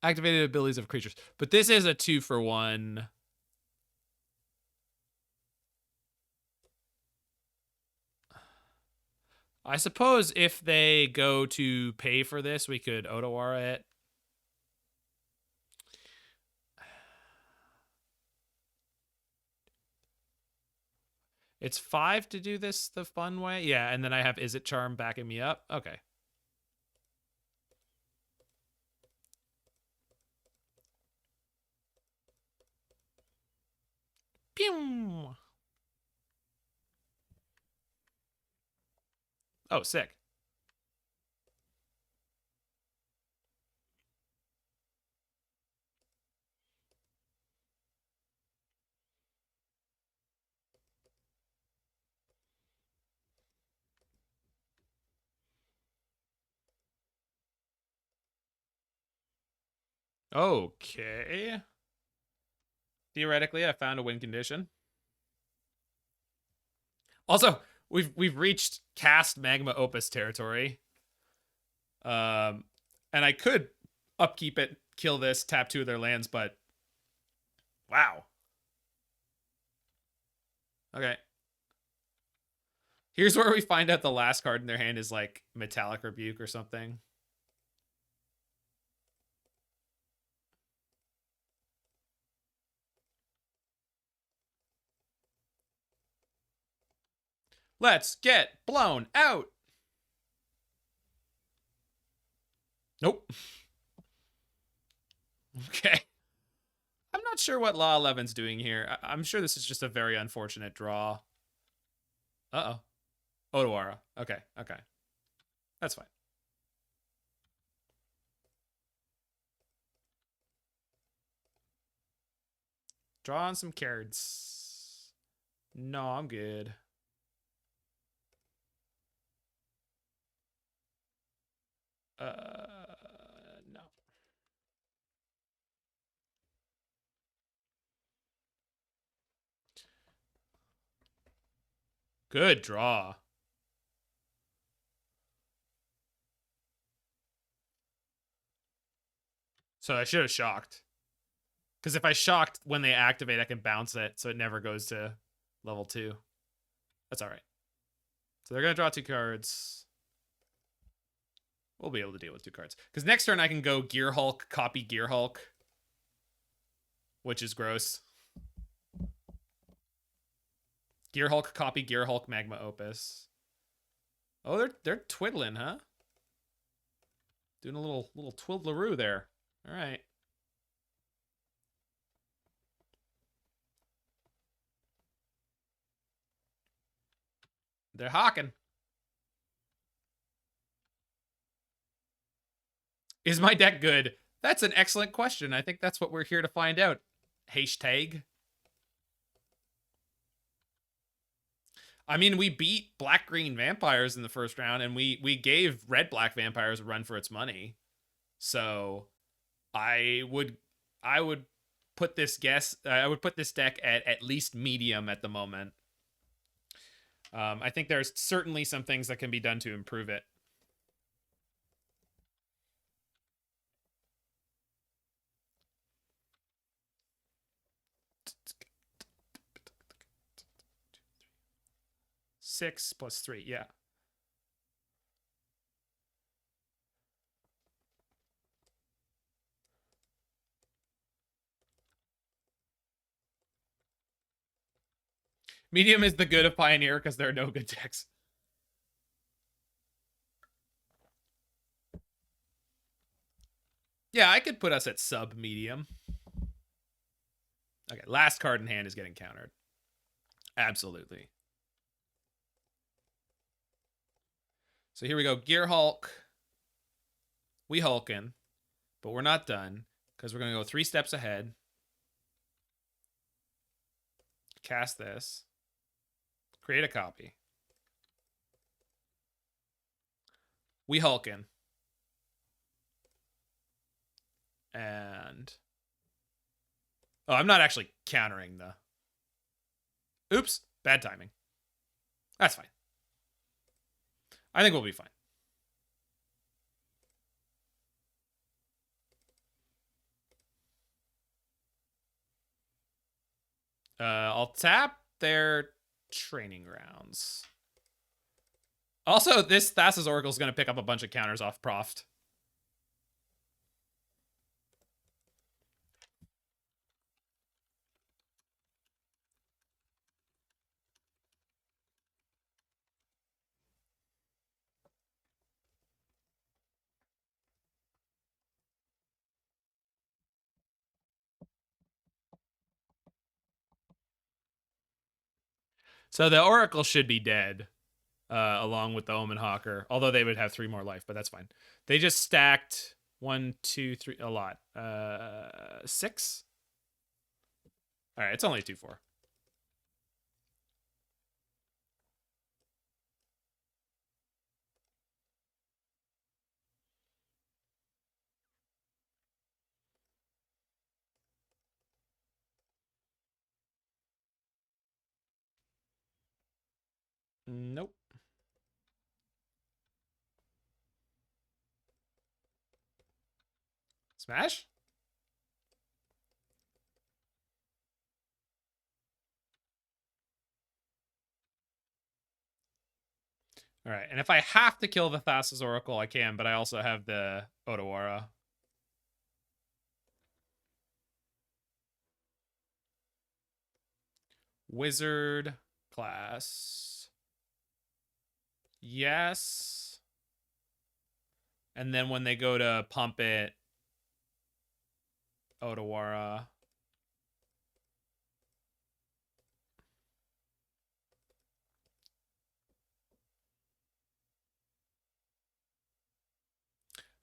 Activated abilities of creatures. But this is a 2-for-1. I suppose if they go to pay for this, we could Otawara it. It's 5 to do this the fun way. Yeah, and then I have Izzet Charm backing me up. Okay. Pew! Oh, sick. Okay. Theoretically, I found a win condition. Also, we've reached cast Magma Opus territory. And I could upkeep it, kill this, tap 2 of their lands, but wow. Okay. Here's where we find out the last card in their hand is like Metallic Rebuke or something. Let's get blown out. Nope. Okay. I'm not sure what Law 11's doing here. I'm sure this is just a very unfortunate draw. Uh-oh. Otawara. Okay, okay. That's fine. Draw on some cards. No, I'm good. No. Good draw. So I should have shocked. Because if I shocked when they activate, I can bounce it, so it never goes to level 2. That's all right. So they're going to draw 2 cards. We'll be able to deal with 2 cards. Because next turn I can go Gearhulk, copy Gearhulk. Which is gross. Gearhulk, copy Gearhulk, Magma Opus. Oh, they're twiddling, huh? Doing a little twiddleroo there. All right. They're hawking. Is my deck good? That's an excellent question. I think that's what we're here to find out. Hashtag. I mean, we beat black-green vampires in the first round, and we gave red-black vampires a run for its money. So I would put this deck at least medium at the moment. I think there's certainly some things that can be done to improve it. Six plus 3, yeah. Medium is the good of Pioneer because there are no good decks. Yeah, I could put us at sub-medium. Okay, last card in hand is getting countered. Absolutely. So here we go. Gearhulk. We Hulkin. But we're not done. Because we're going to go 3 steps ahead. Cast this. Create a copy. We Hulkin. And... oh, I'm not actually countering the... oops. Bad timing. That's fine. I think we'll be fine. I'll tap their training grounds. Also, this Thassa's Oracle is going to pick up a bunch of counters off Proft. So the Oracle should be dead, along with the Omen Hawker. Although they would have 3 more life, but that's fine. They just stacked 1, 2, 3, a lot. 6? All right, it's only 2/4. Nope. Smash? All right, and if I have to kill the Thassa's Oracle, I can, but I also have the Otawara. Wizard class. Yes. And then when they go to pump it, Otawara.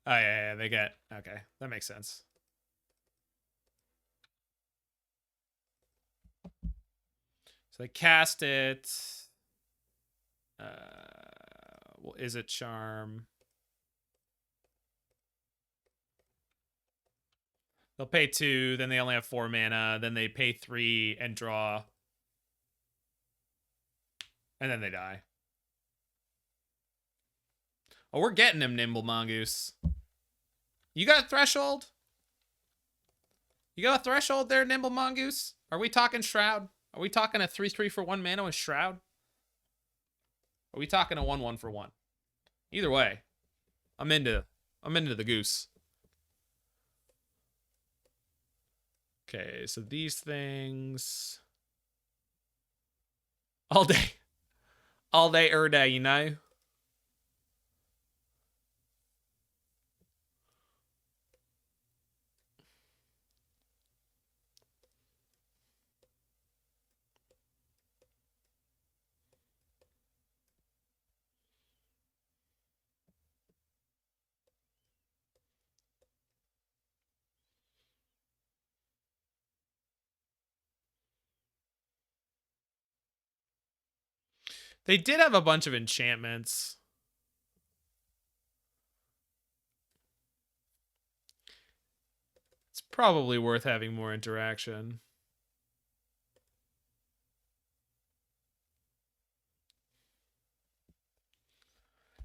Oh, yeah, they get... okay, that makes sense. So they cast it. Well, Izzet Charm. They'll pay 2, then they only have 4 mana, then they pay 3 and draw. And then they die. Oh, we're getting him, Nimble Mongoose. You got a threshold? You got a threshold there, Nimble Mongoose? Are we talking Shroud? Are we talking a 3/3 for 1 mana with Shroud? Are we talking a 1/1 for 1? Either way, I'm into the goose. Okay, so these things all day day, you know. They did have a bunch of enchantments. It's probably worth having more interaction.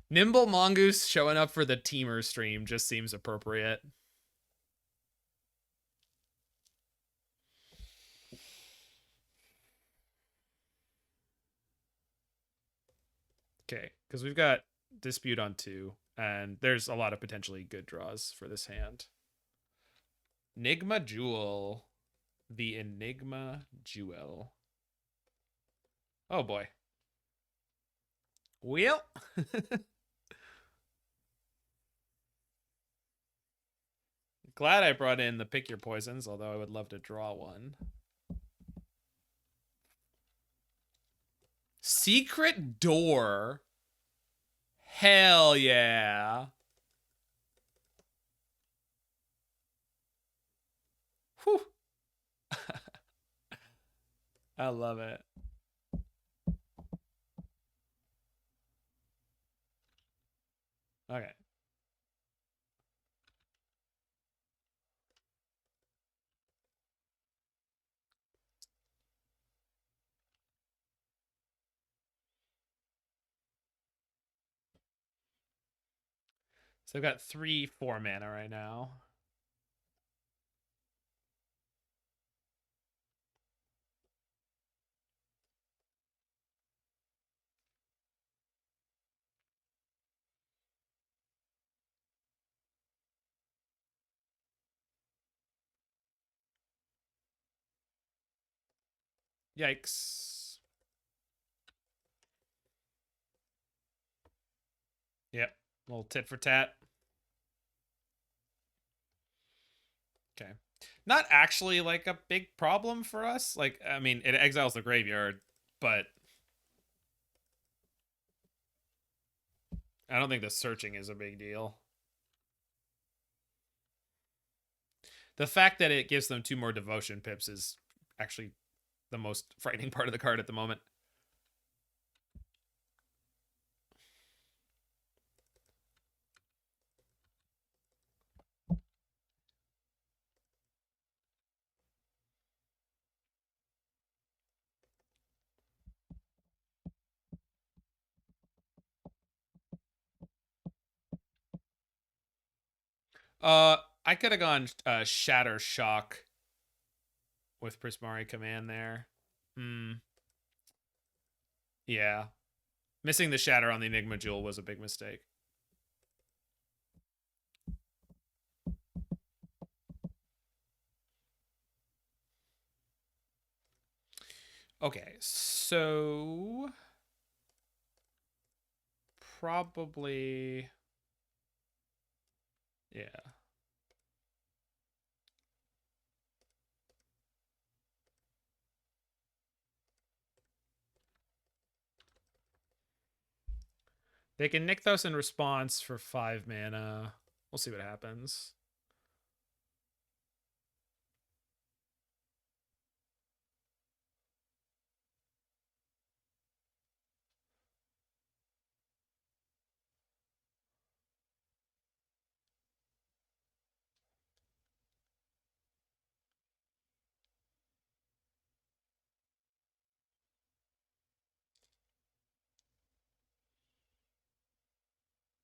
Nimble Mongoose showing up for the Temur stream just seems appropriate. Okay, because we've got Dispute on 2, and there's a lot of potentially good draws for this hand. Enigma Jewel. The Enigma Jewel. Oh boy. Well. Glad I brought in the Pick Your Poisons, although I would love to draw one. Secret Door. Hell yeah. Whew. I love it. Okay. So I've got 3/4 mana right now. Yikes. Yep. A little tit for tat. Okay. Not actually like a big problem for us. Like, I mean, it exiles the graveyard, but I don't think the searching is a big deal. The fact that it gives them 2 more devotion pips is actually the most frightening part of the card at the moment. I could have gone Shatter Shock with Prismari Command there. Yeah. Missing the Shatter on the Enigma Jewel was a big mistake. Okay, so probably, yeah. They can Nykthos in response for 5 mana. We'll see what happens.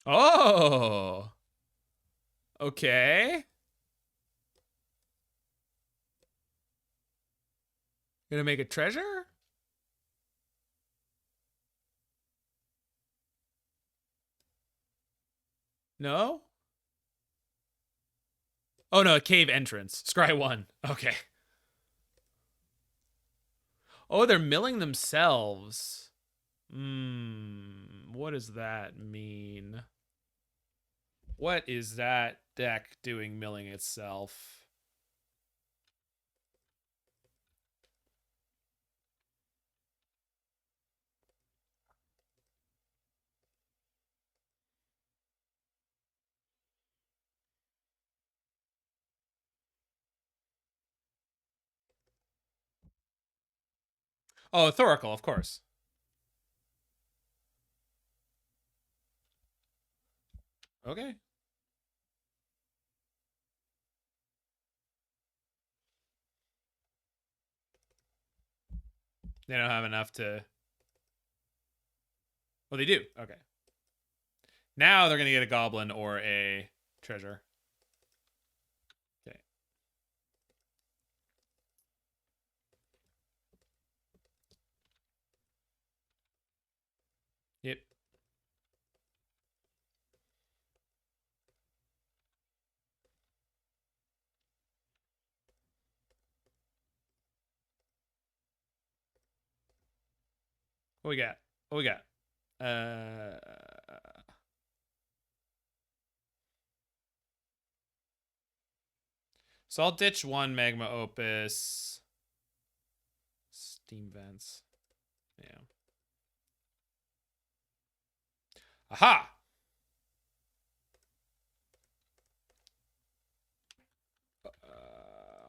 Oh! Okay. Gonna make a treasure? No? Oh no, a cave entrance. Scry 1. Okay. Oh, they're milling themselves. What does that mean? What is that deck doing milling itself? Oh, Thoracle, of course. Okay. They don't have enough to... Well, they do. Okay. Now they're going to get a goblin or a treasure. Okay. Yep. What we got? What we got? So I'll ditch 1 Magma Opus. Steam Vents. Yeah. Aha!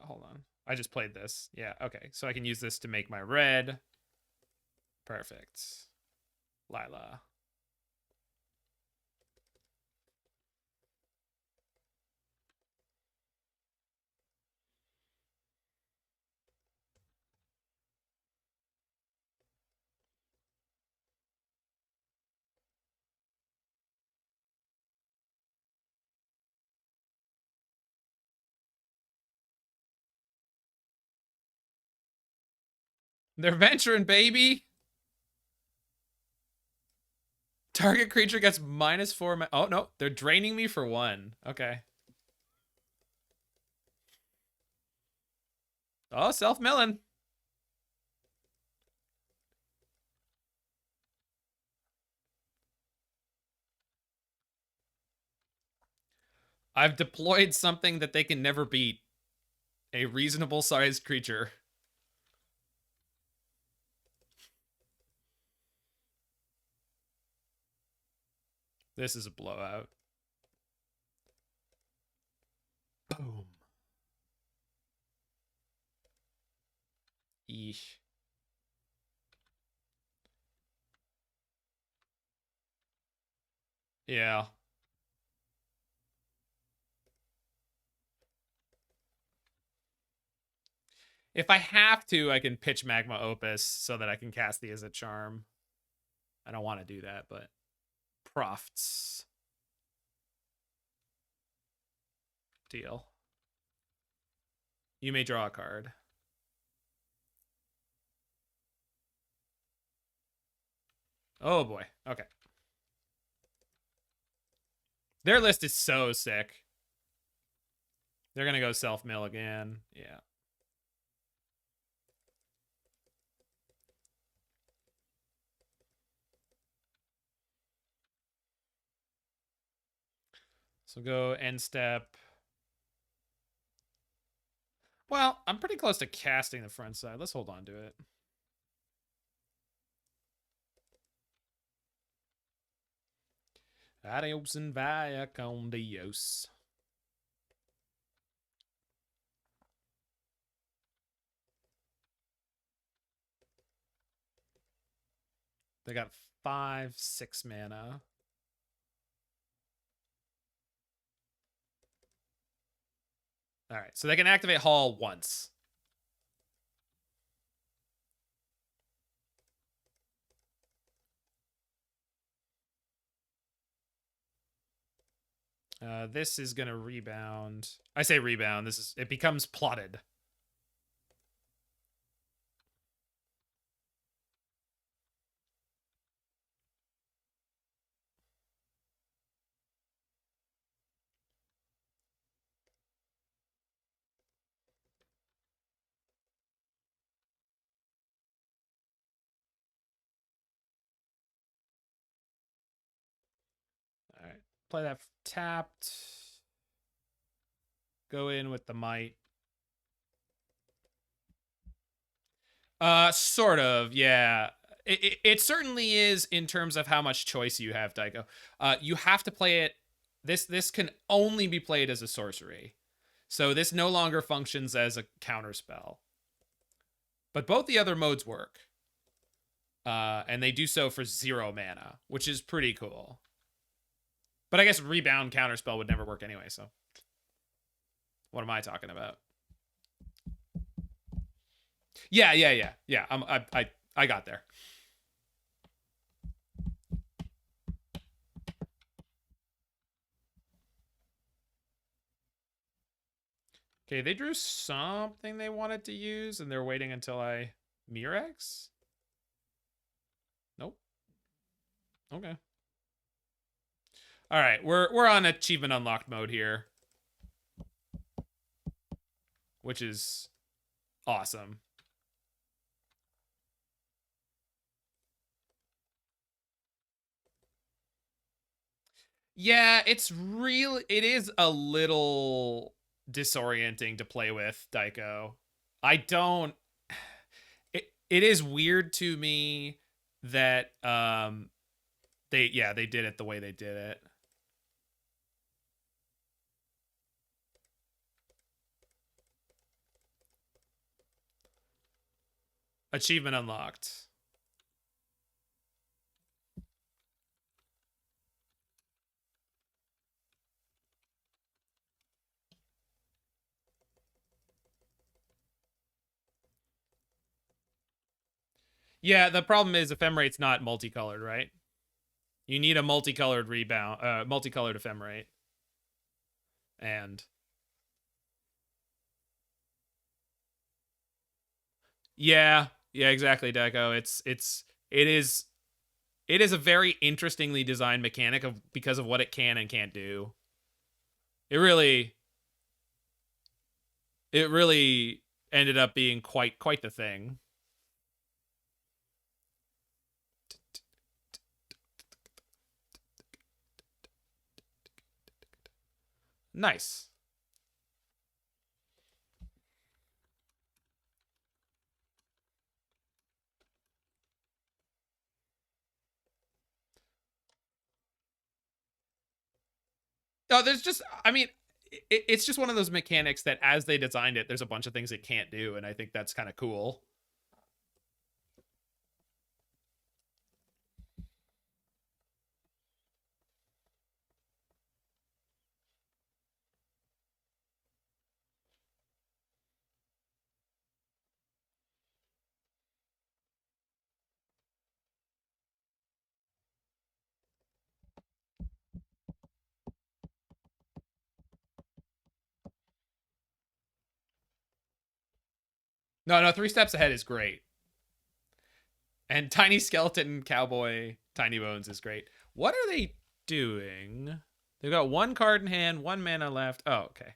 Hold on. I just played this. Yeah, okay. So I can use this to make my red. Perfect. Lilah. They're venturing, baby. Target creature gets -4. Oh, no. They're draining me for 1. Okay. Oh, self-milling. I've deployed something that they can never beat. A reasonable sized creature. This is a blowout. Boom. Eesh. Yeah. If I have to, I can pitch Magma Opus so that I can cast the Izzet Charm. I don't want to do that, but profts. Deal. You may draw a card. Oh boy. Okay. Their list is so sick. They're going to go self-mill again. Yeah. So go end step. Well, I'm pretty close to casting the front side. Let's hold on to it. Adios and via con Dios. They got 5, 6 mana. All right, so they can activate Hall once. This is gonna rebound. I say rebound. It becomes plotted. All right, play that tapped. Go in with the might. Sort of, yeah. It certainly is in terms of how much choice you have, Daiko. You have to play it. This can only be played as a sorcery, so this no longer functions as a counter spell. But both the other modes work, and they do so for 0 mana, which is pretty cool. But I guess rebound counterspell would never work anyway, so what am I talking about? Yeah. I got there. Okay, they drew something they wanted to use, and they're waiting until I Mirrex. Nope. Okay. All right, we're on achievement unlocked mode here, which is awesome. Yeah, it is a little disorienting to play with, Daiko. It is weird to me that they did it the way they did it. Achievement unlocked. Yeah, the problem is Ephemerate's not multicolored, right? You need a multicolored rebound, multicolored Ephemerate. And yeah, exactly, Deco. It is a very interestingly designed mechanic because of what it can and can't do. It really ended up being quite the thing. Nice. No, there's just, I mean, it's just one of those mechanics that as they designed it, there's a bunch of things it can't do, and I think that's kind of cool. No, 3 steps ahead is great. And Tiny Skeleton Cowboy Tiny Bones is great. What are they doing? They've got 1 card in hand, 1 mana left. Oh, okay.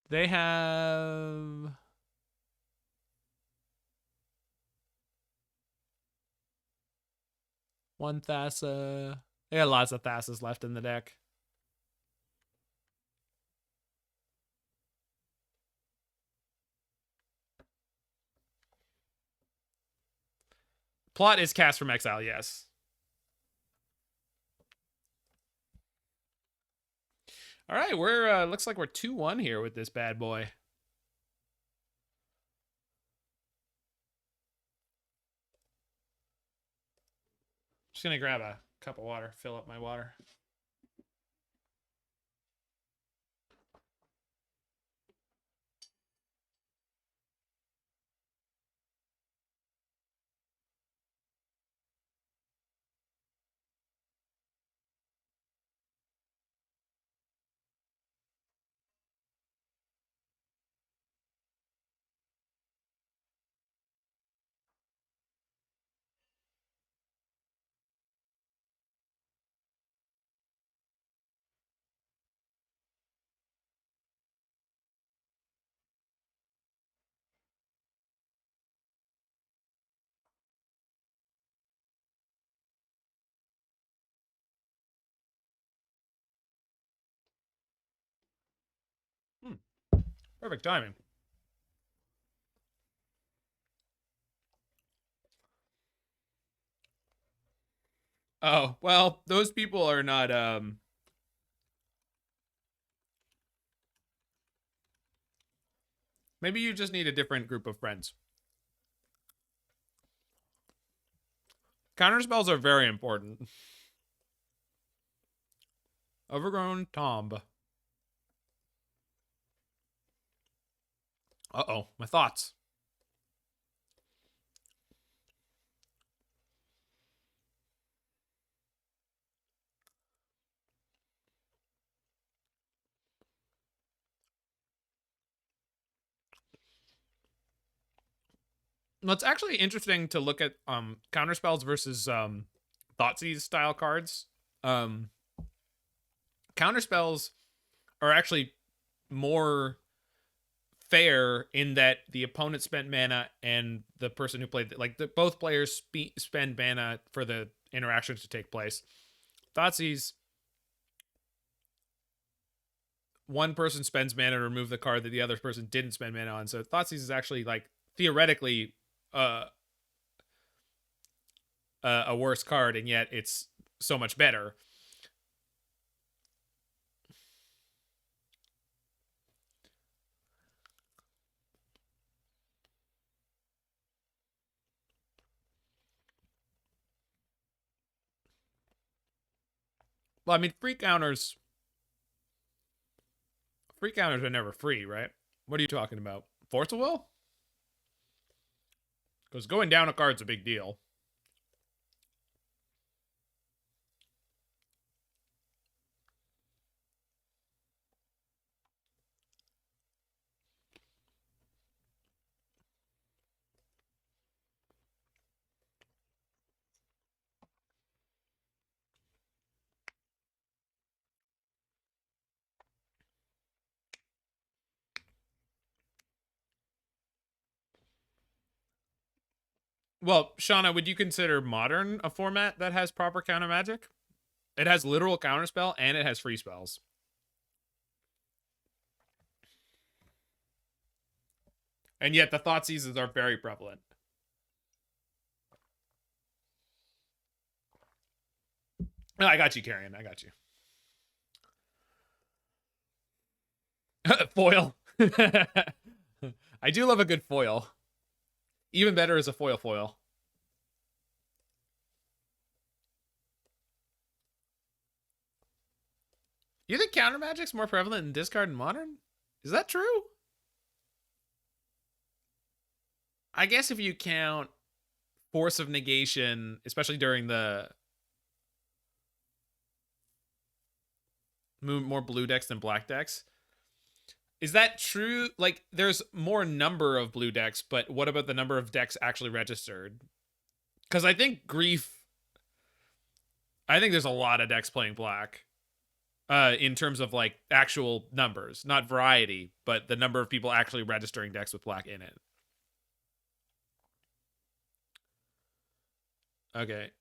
They have one Thassa. They got lots of Thassas left in the deck. Plot is cast from exile, yes. All right, we're looks like we're 2-1 here with this bad boy. Just gonna grab a cup of water, fill up my water. Perfect timing. Oh, well, those people are not maybe you just need a different group of friends. Counterspells are very important. Overgrown Tomb. Uh-oh, my thoughts. Well, it's actually interesting to look at counterspells versus Thoughtseize style cards. Counterspells are actually more fair in that the opponent spent mana and the person who played both players spend mana for the interactions to take place. Thoughtseize, one person spends mana to remove the card that the other person didn't spend mana on. So Thoughtseize is actually like theoretically a worse card, and yet it's so much better. Well, I mean, free counters are never free, right? What are you talking about? Force of Will? Because going down a card's a big deal. Well, Shauna, would you consider Modern a format that has proper counter magic? It has literal counterspell and it has free spells. And yet the Thoughtseizes are very prevalent. No, I got you, Carrion. I got you. Foil. I do love a good foil. Even better is a foil foil. You think counter magic's more prevalent in discard and modern? Is that true? I guess if you count Force of Negation, especially during the more blue decks than black decks. Is that true? Like, there's more number of blue decks, but what about the number of decks actually registered? Because I think there's a lot of decks playing black. In terms of like actual numbers, not variety, but the number of people actually registering decks with black in it. Okay.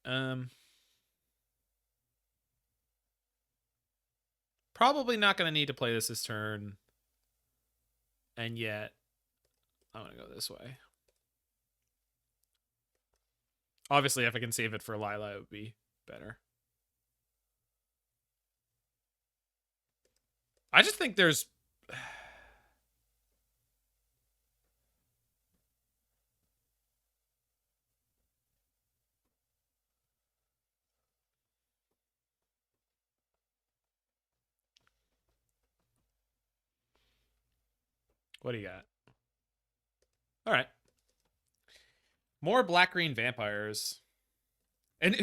Probably not going to need to play this turn. And yet, I'm going to go this way. Obviously, if I can save it for Lilah, it would be better. I just think there's... What do you got? All right. More black-green vampires. And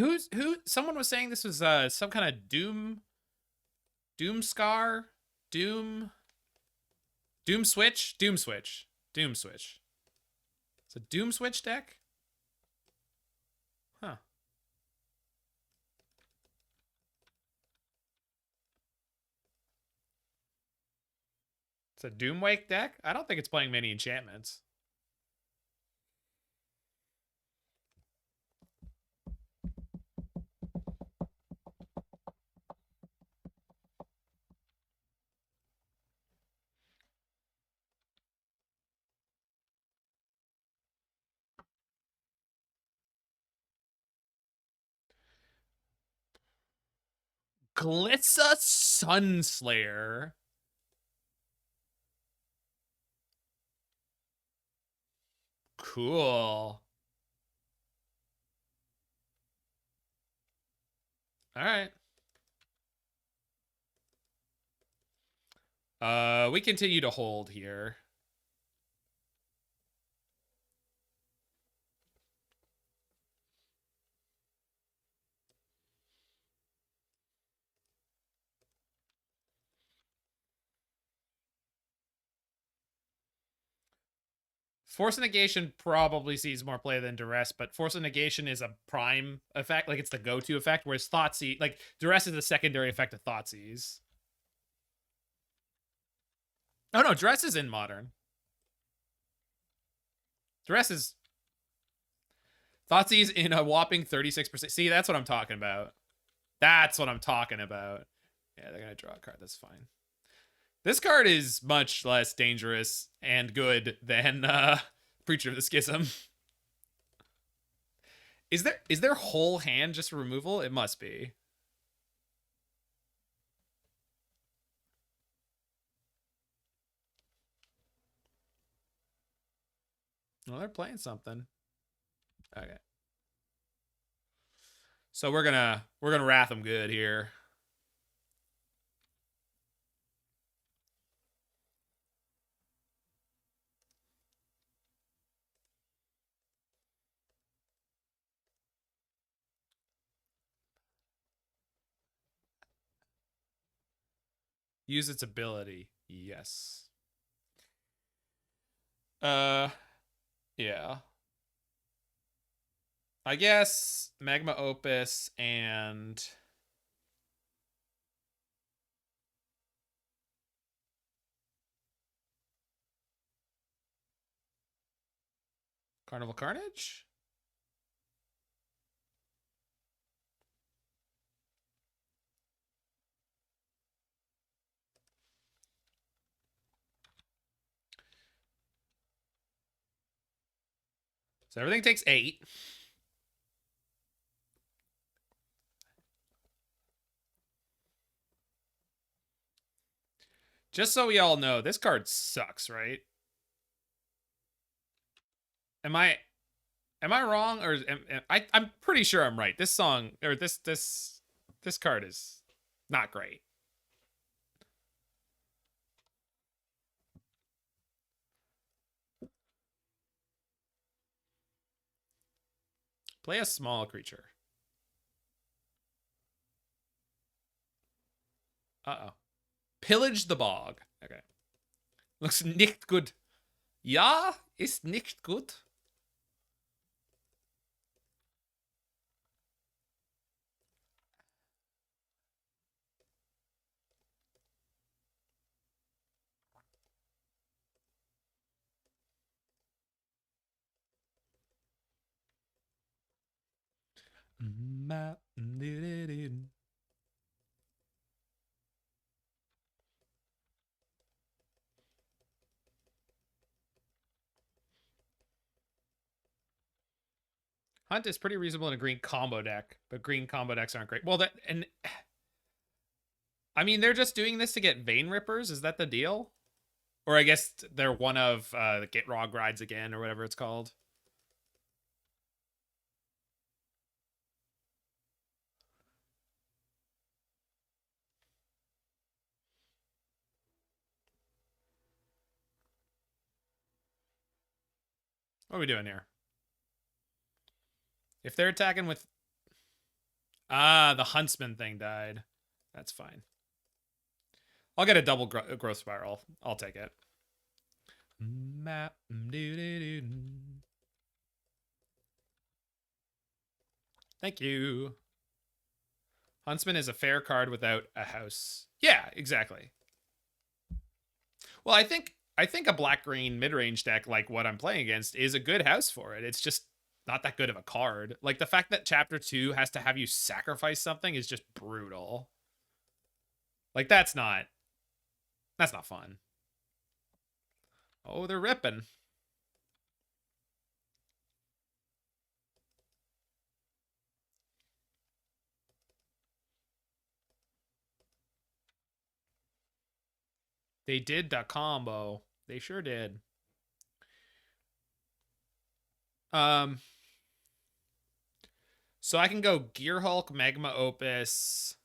someone was saying this was some kind of Doom Scar? Doom Switch? Doom Switch. It's a Doom Switch deck? Huh. It's a Doomwake deck? I don't think it's playing many enchantments. Glitza Sunslayer. Cool. All right. We continue to hold here. Force of Negation probably sees more play than Duress, but Force of Negation is a prime effect, like it's the go-to effect, whereas Thoughtseize, like Duress is a secondary effect of Thoughtseize. Oh no, Duress is in Modern. Duress is Thoughtseize in a whopping 36%. See, that's what I'm talking about. That's what I'm talking about. Yeah, they're gonna draw a card. That's fine. This card is much less dangerous and good than Preacher of the Schism. Is their whole hand just removal? It must be. Well, they're playing something. Okay. So we're gonna wrath them good here. Use its ability. Yes. Yeah. I guess Magma Opus and Carnival Carnage? So everything takes 8. Just so we all know, this card sucks, right? Am I wrong, or I'm pretty sure I'm right. This song or this card is not great. Play a small creature. Uh-oh. Pillage the bog. Okay. Looks nicht good. Ja, ist nicht gut. Hunt is pretty reasonable in a green combo deck, but green combo decks aren't great. Well, I mean, they're just doing this to get Vein Rippers. Is that the deal? Or I guess they're one of the Get Raw Grides again, or whatever it's called. What are we doing here? If they're attacking with... the Huntsman thing died. That's fine. I'll get a double growth spiral. I'll take it. Thank you. Huntsman is a fair card without a house. Yeah, exactly. Well, I think a black-green mid-range deck like what I'm playing against is a good house for it. It's just not that good of a card. Like, the fact that Chapter 2 has to have you sacrifice something is just brutal. Like, that's not fun. Oh, they're ripping. They did the combo. They sure did. So I can go Gearhulk, Magma Opus,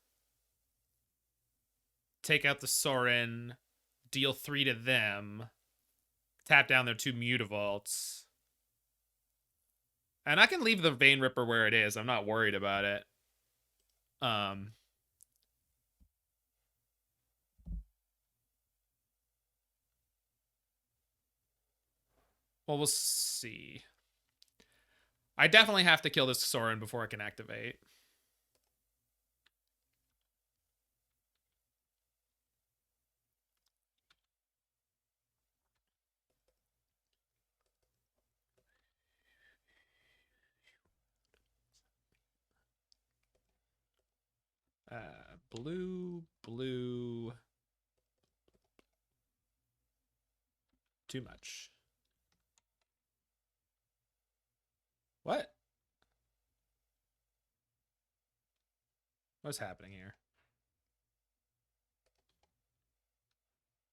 take out the Soaring, deal 3 to them, tap down their 2 Mutavaults. And I can leave the Vein Ripper where it is. I'm not worried about it. Well, we'll see. I definitely have to kill this Soaring before I can activate. Blue, blue. Too much. What? What's happening here?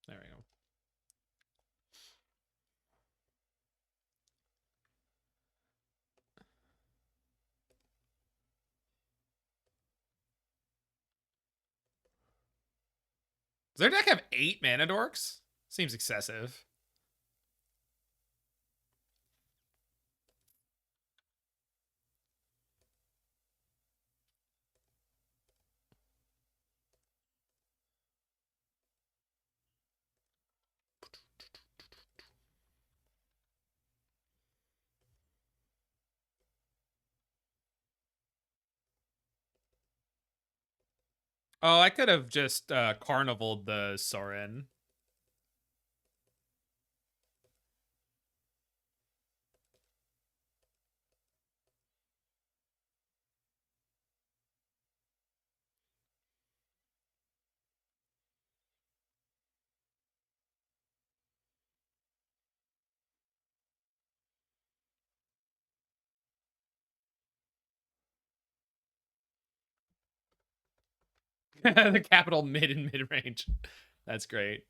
There we go. Does their deck have 8 mana dorks? Seems excessive. Oh, I could have just Carnivaled the Soaring. The capital mid and mid range. That's great.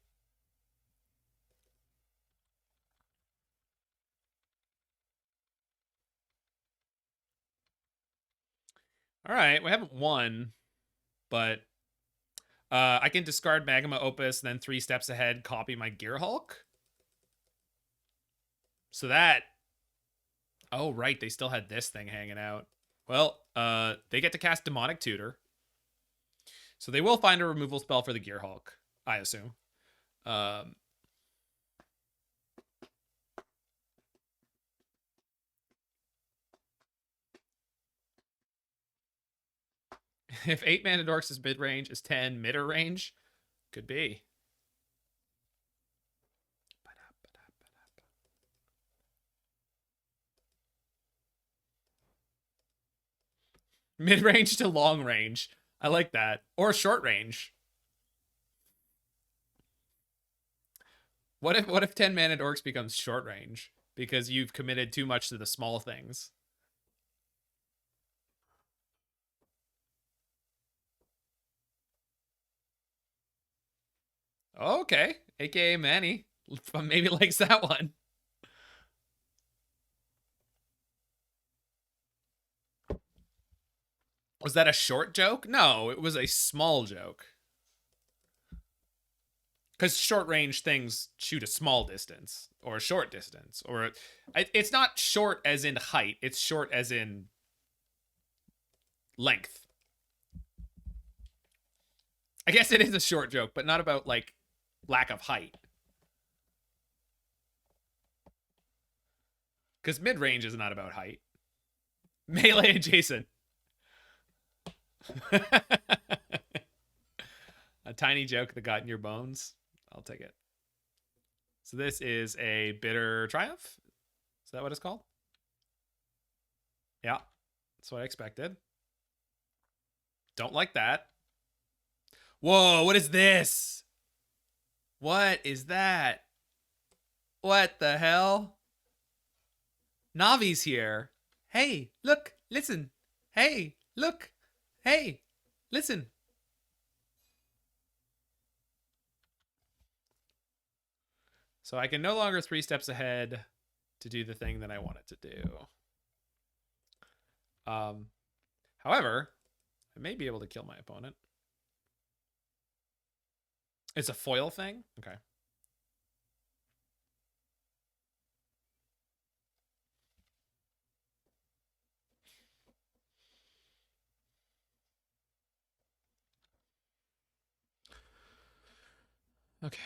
All right, we haven't won, but I can discard Magma Opus, then 3 steps ahead, copy my Gearhulk. So that... Oh, right, they still had this thing hanging out. Well, they get to cast Demonic Tutor. So they will find a removal spell for the Gearhulk, I assume. If 8 mana dorks is mid range, is 10 midder range? Could be. Mid range to long range. I like that. Or short range. What if 10 mana dorks becomes short range? Because you've committed too much to the small things. Okay. AKA Manny. Maybe likes that one. Was that a short joke? No, it was a small joke. Because short range things shoot a small distance or a short distance. Or it's not short as in height. It's short as in length. I guess it is a short joke, but not about, like, lack of height. Because mid-range is not about height. Melee adjacent. A tiny joke that got in your bones. I'll take it. So this is a Bitter Triumph. Is that what it's called? Yeah. That's what I expected. Don't like that. Whoa, what is this? What is that? What the hell? Navi's here. Hey, look, listen. Hey, look. Hey, listen. So I can no longer 3 steps ahead to do the thing that I want it to do. However, I may be able to kill my opponent. It's a foil thing? Okay. Okay.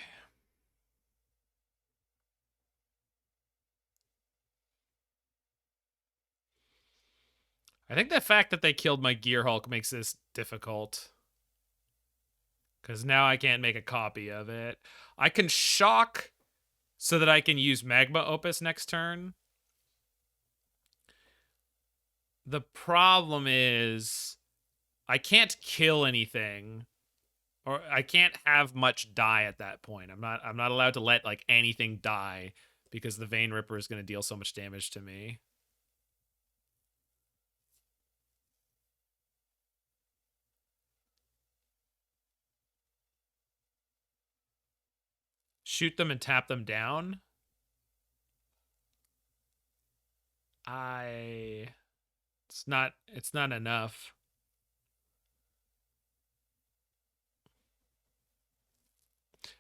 I think the fact that they killed my Gearhulk makes this difficult. Because now I can't make a copy of it. I can shock so that I can use Magma Opus next turn. The problem is I can't kill anything, or I can't have much die at that point. I'm not allowed to let like anything die because the Vein Ripper is going to deal so much damage to me. Shoot them and tap them down. It's not enough.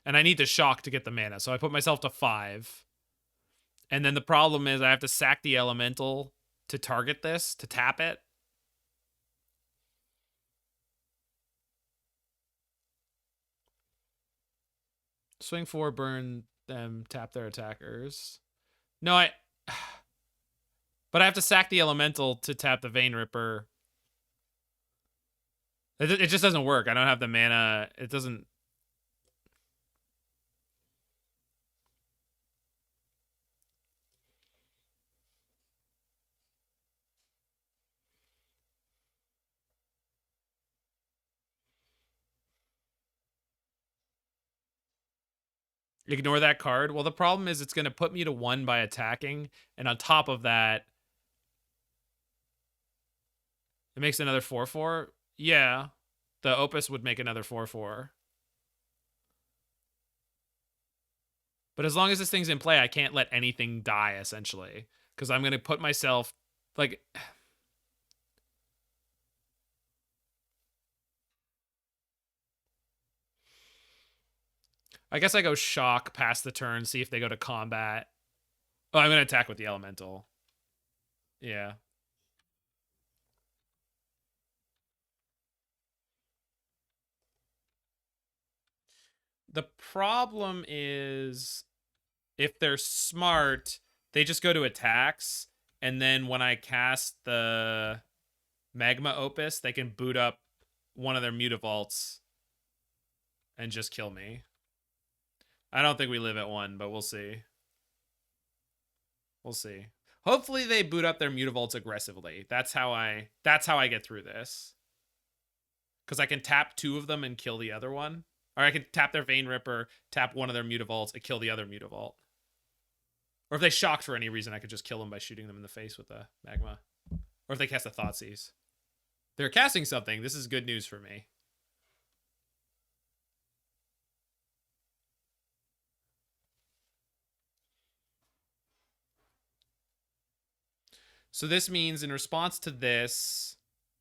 And I need to shock to get the mana, so I put myself to 5. And then the problem is I have to sack the elemental to target this, to tap it. Swing 4, burn them, tap their attackers. No, but I have to sack the elemental to tap the Vein Ripper. It just doesn't work. I don't have the mana. It doesn't. Ignore that card. Well, the problem is it's going to put me to 1 by attacking. And on top of that, it makes another 4/4. Yeah. The Opus would make another 4/4. But as long as this thing's in play, I can't let anything die, essentially. Because I'm going to put myself, like... I guess I go shock past the turn, see if they go to combat. Oh, I'm going to attack with the elemental. Yeah. The problem is, if they're smart, they just go to attacks, and then when I cast the Magma Opus, they can boot up one of their Mutavaults and just kill me. I don't think we live at 1, but we'll see. We'll see. Hopefully they boot up their Mutavaults aggressively. That's how I get through this. Because I can tap 2 of them and kill the other one. Or I can tap their Vein Ripper, tap one of their Mutavaults, and kill the other Mutavault. Or if they shock for any reason, I could just kill them by shooting them in the face with the Magma. Or if they cast a Thoughtseize. They're casting something. This is good news for me. So this means in response to this,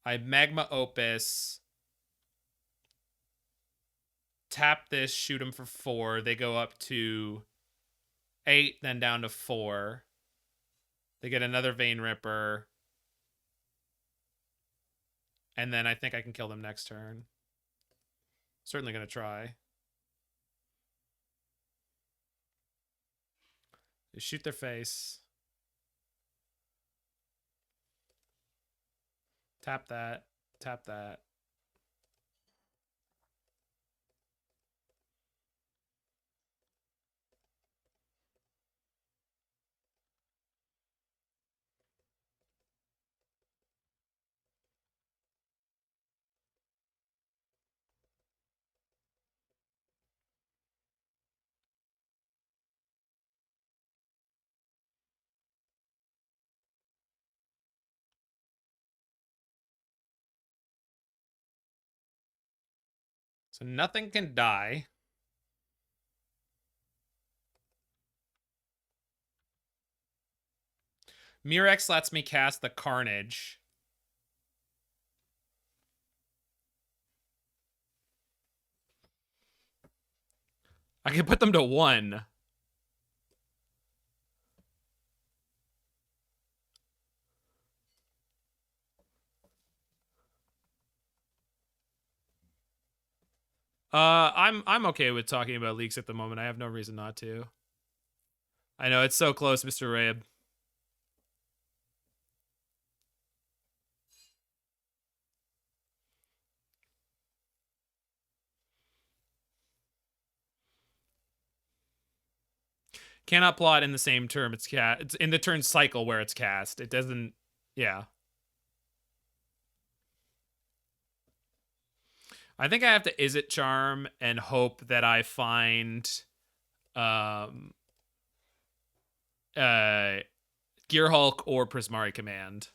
I Magma Opus, tap this, shoot them for 4. They go up to 8, then down to 4. They get another Vein Ripper. And then I think I can kill them next turn. Certainly going to try. They shoot their face. Tap that. Tap that. So nothing can die. Mirrex lets me cast the Carnage. I can put them to 1. I'm okay with talking about leaks at the moment. I have no reason not to. I know, it's so close, Mr. Raib. Cannot plot in the same term it's cast. It's in the turn cycle where it's cast. It doesn't... Yeah. I think I have to Izzet Charm and hope that I find Gearhulk or Prismari Command.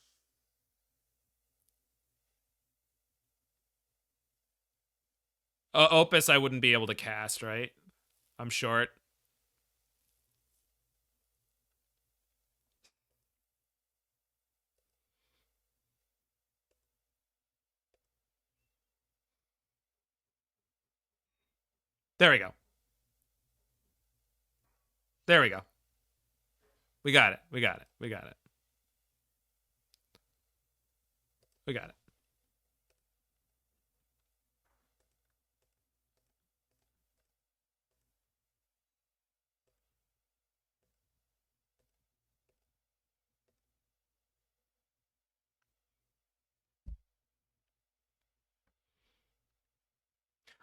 Opus I wouldn't be able to cast, right? I'm short. There we go. There we go. We got it. We got it. We got it. We got it.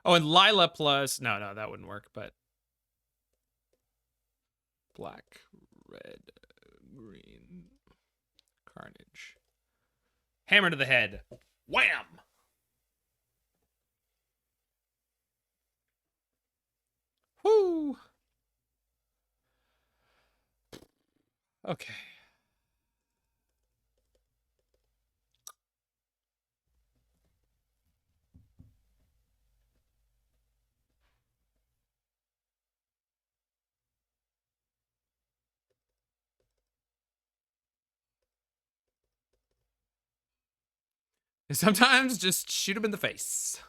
Oh, and Lilah plus... No, that wouldn't work, but... Black, red, green, Carnage. Hammer to the head. Wham! Whoo! Okay. Sometimes just shoot him in the face.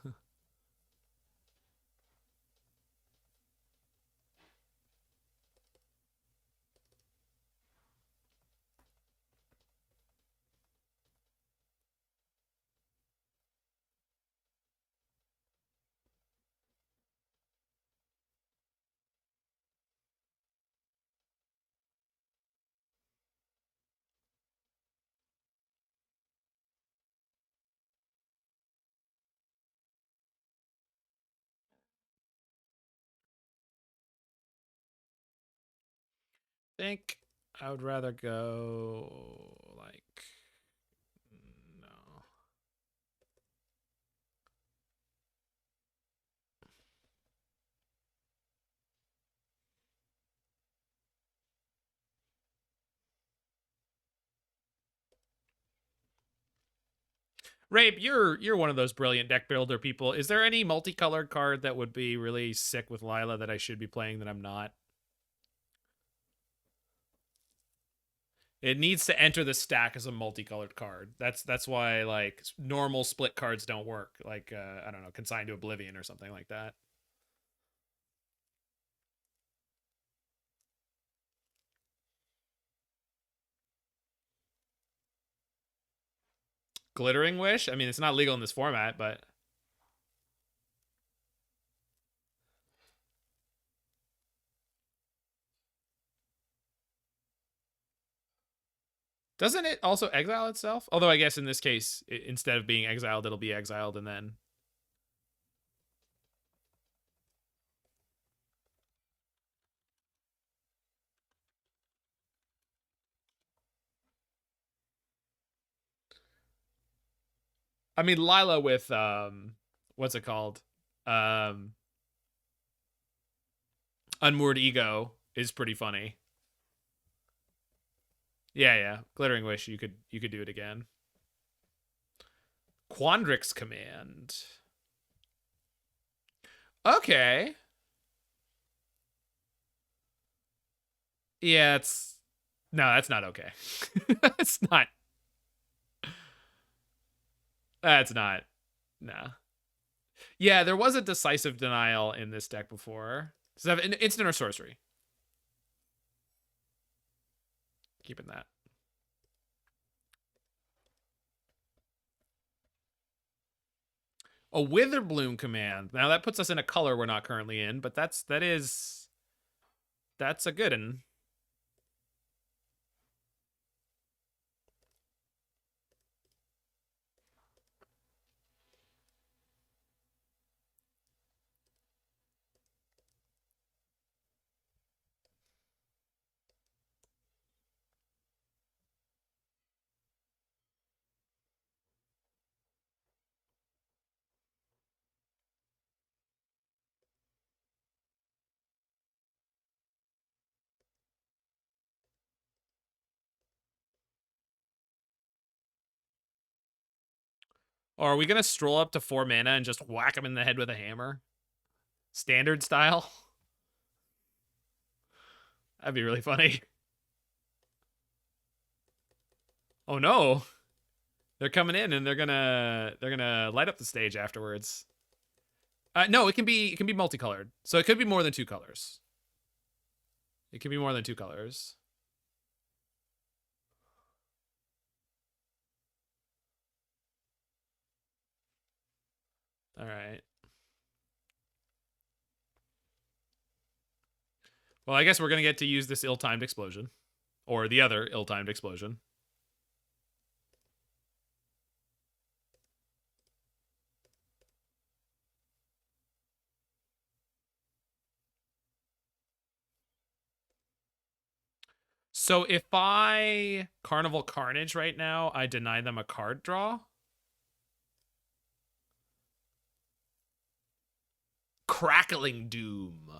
I think I would rather go like no. Rape, you're one of those brilliant deck builder people. Is there any multicolored card that would be really sick with Lilah that I should be playing that I'm not? It needs to enter the stack as a multicolored card. That's why like normal split cards don't work. Like I don't know, Consigned to Oblivion or something like that. Glittering Wish? I mean, it's not legal in this format, but doesn't it also exile itself? Although I guess in this case, instead of being exiled, it'll be exiled and then... I mean, Lilah with, what's it called? Unmoored Ego is pretty funny. Yeah. Glittering Wish, you could do it again. Quandrix Command. Okay. Yeah, it's... No, that's not okay. That's not... That's not... Nah. Yeah, there was a decisive denial in this deck before. Does it have an instant or sorcery? Keeping that. A Witherbloom Command. Now that puts us in a color we're not currently in, but that's a good one. Or are we gonna stroll up to 4 mana and just whack him in the head with a hammer? Standard style? That'd be really funny. Oh no. They're coming in and they're gonna light up the stage afterwards. No, it can be multicolored. So it could be more than 2 colors. It can be more than 2 colors. All right. Well, I guess we're going to get to use this ill-timed explosion. Or the other ill-timed explosion. So if I Carnival Carnage right now, I deny them a card draw. Crackling Doom.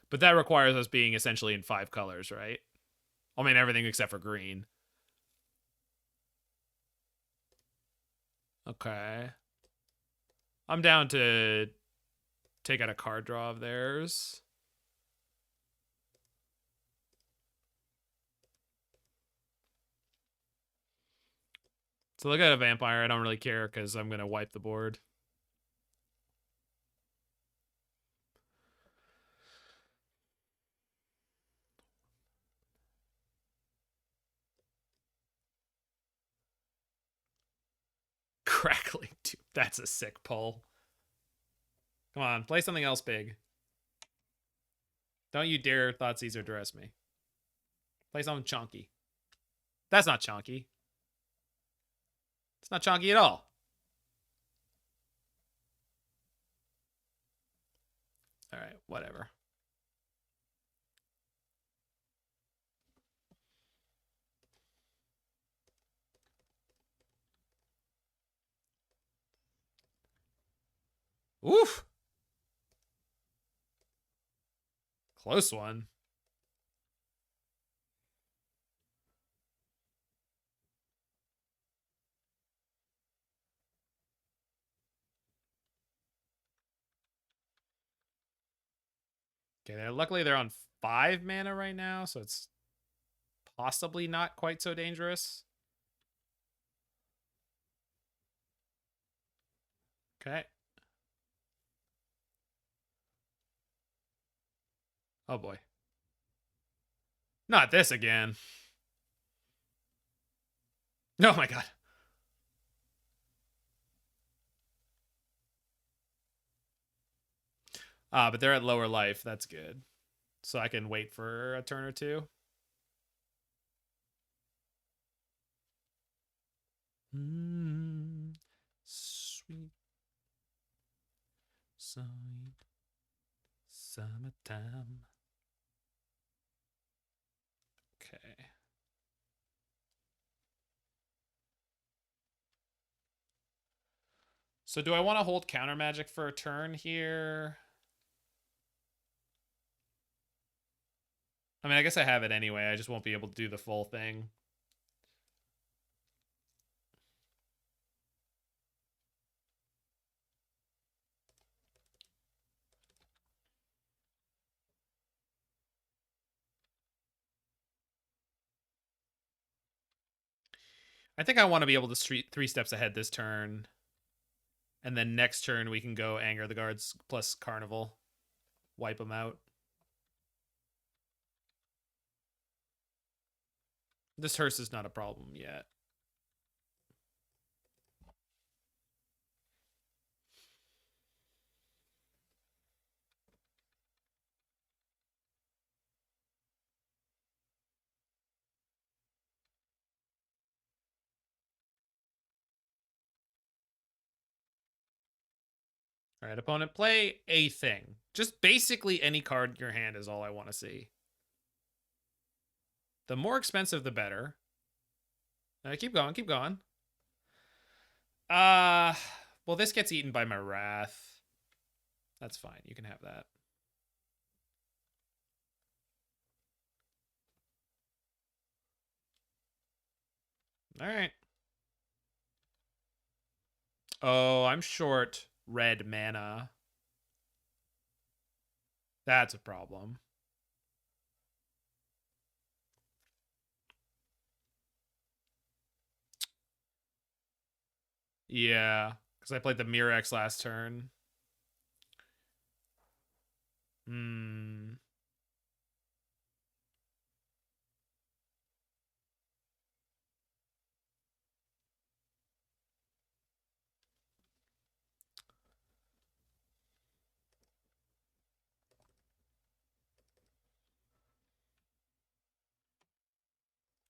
But that requires us being essentially in 5 colors, right? I mean, everything except for green. Okay. I'm down to take out a card draw of theirs. So look at a vampire. I don't really care because I'm going to wipe the board. Crackling Doom. That's a sick pull. Come on, play something else big. Don't you dare Thoughtseize or Duress me. Play something chonky. That's not chonky. It's not chonky at all. All right, whatever. Oof. Close one. Okay, luckily they're on 5 mana right now, so it's possibly not quite so dangerous. Okay. Oh boy. Not this again. Oh my god. But they're at lower life. That's good. So I can wait for a turn or two. Sweet. Sweet. Summertime. Okay. So do I want to hold counter magic for a turn here? I mean, I guess I have it anyway. I just won't be able to do the full thing. I think I want to be able to 3 steps ahead this turn. And then next turn we can go Anger the Guards plus Carnival. Wipe them out. This hearse is not a problem yet. All right, opponent, play a thing. Just basically any card in your hand is all I want to see. The more expensive, the better. Keep going, keep going. Well, this gets eaten by my Wrath. That's fine. You can have that. All right. Oh, I'm short red mana. That's a problem. Yeah, because I played the Mirrex last turn. Hmm.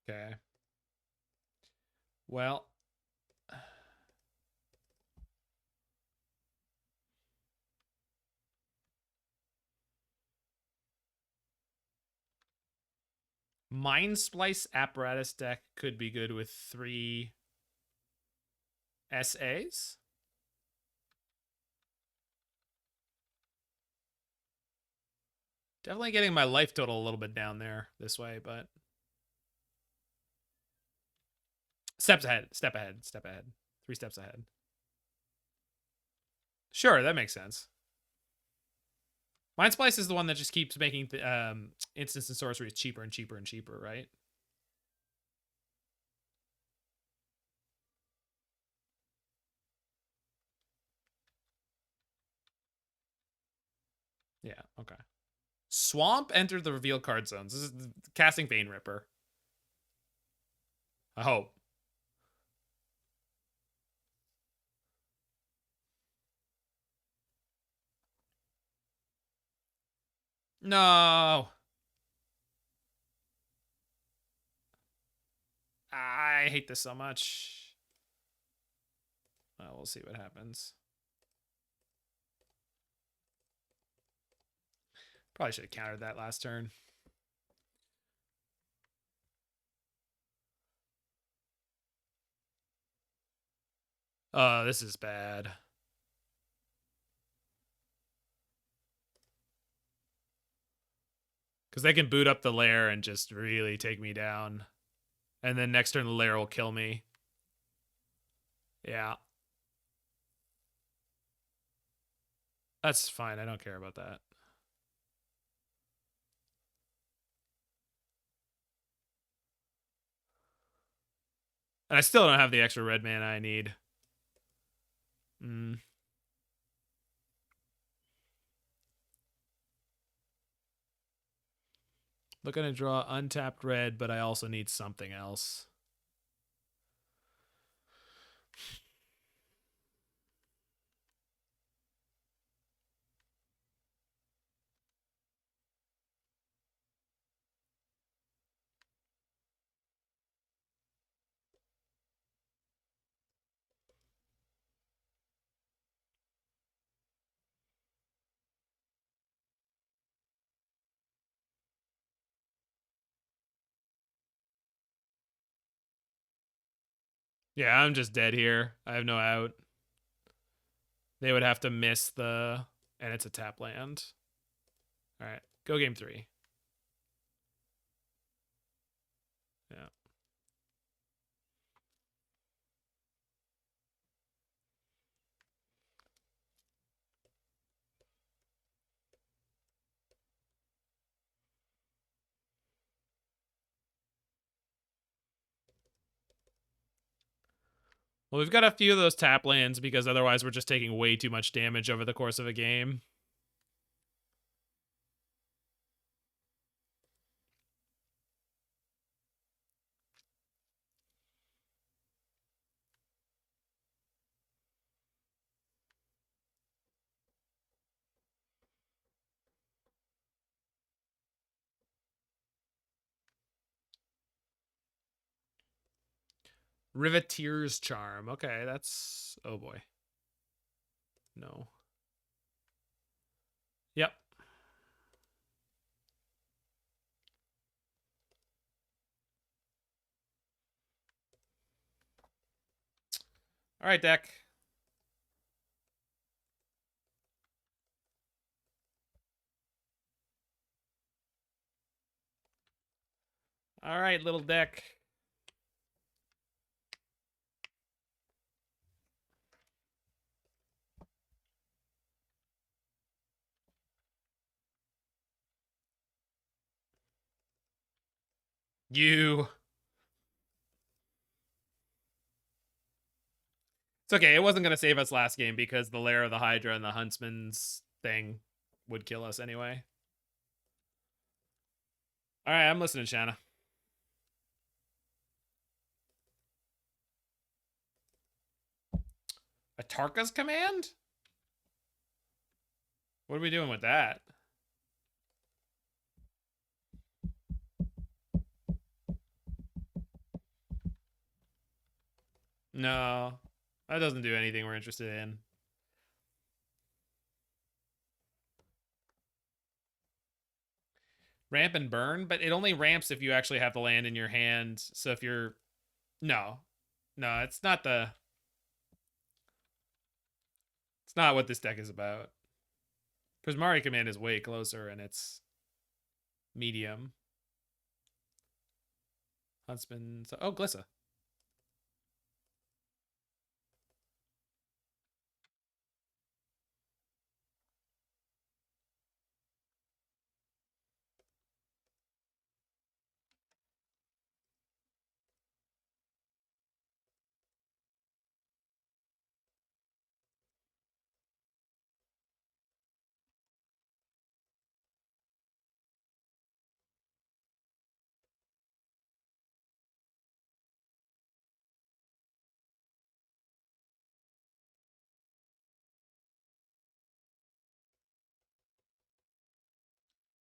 Okay. Well. Mind Splice Apparatus deck could be good with 3 SAs. Definitely getting my life total a little bit down there this way, but step ahead. 3 steps ahead. Sure, that makes sense. Mind Splice is the one that just keeps making instants and sorceries cheaper and cheaper and cheaper, right? Yeah, okay. Swamp entered the reveal card zones. This is casting Vein Ripper. I hope. No. I hate this so much. Well, we'll see what happens. Probably should have countered that last turn. Oh, this is bad. Because they can boot up the lair and just really take me down. And then next turn the lair will kill me. Yeah. That's fine. I don't care about that. And I still don't have the extra red mana I need. Looking to draw untapped red, but I also need something else. Yeah, I'm just dead here. I have no out. They would have to miss the... And it's a tap land. All right, go game 3. Yeah. Well, we've got a few of those tap lands because otherwise we're just taking way too much damage over the course of a game. Riveteer's Charm. Okay, that's... Oh, boy. No. Yep. All right, deck. All right, little deck. You. It's okay. It wasn't going to save us last game because the Lair of the Hydra and the Huntsman's thing would kill us anyway. All right, I'm listening, Shanna. A Tarka's Command? What are we doing with that? No, that doesn't do anything we're interested in. Ramp and burn, but it only ramps if you actually have the land in your hand. So if you're... No. No, it's not the... It's not what this deck is about. Prismari Command is way closer, and it's medium. Huntsman... Oh, Glissa.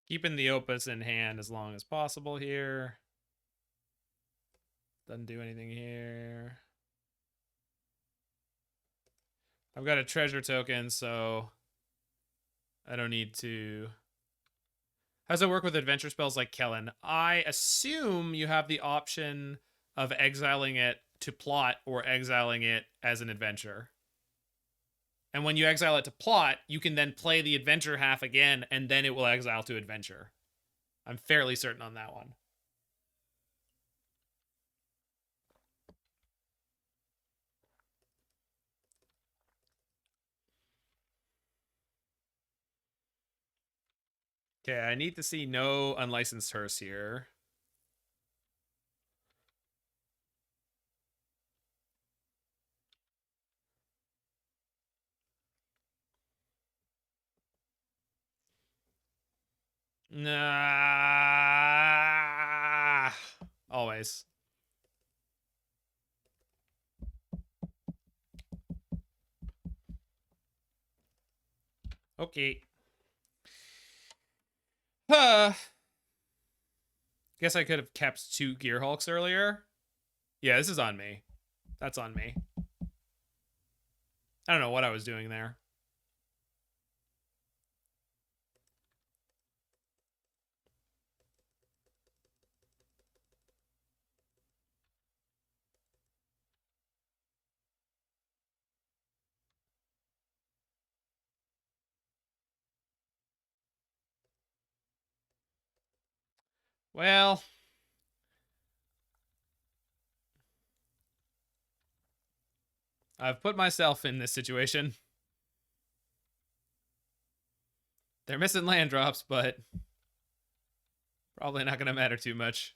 Keeping the Opus in hand as long as possible here. Doesn't do anything here. I've got a treasure token, so I don't need to... How does it work with adventure spells like Kellen? I assume you have the option of exiling it to plot or exiling it as an adventure. And when you exile it to plot, you can then play the adventure half again, and then it will exile to adventure. I'm fairly certain on that one. Okay, I need to see no unlicensed hearse here. Nah. Always. Okay. Guess I could have kept 2 Gearhulks earlier. Yeah, this is on me. That's on me. I don't know what I was doing there. Well, I've put myself in this situation. They're missing land drops, but probably not going to matter too much.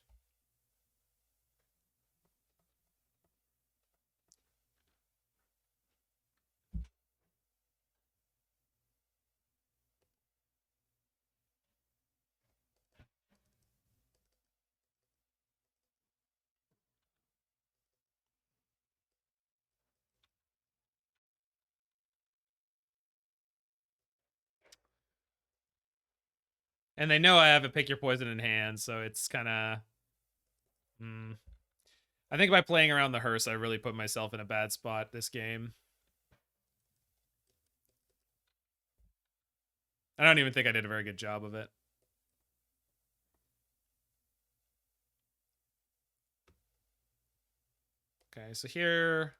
And they know I have a pick your poison in hand, so it's kind of... I think by playing around the hearse, I really put myself in a bad spot this game. I don't even think I did a very good job of it. Okay, so here...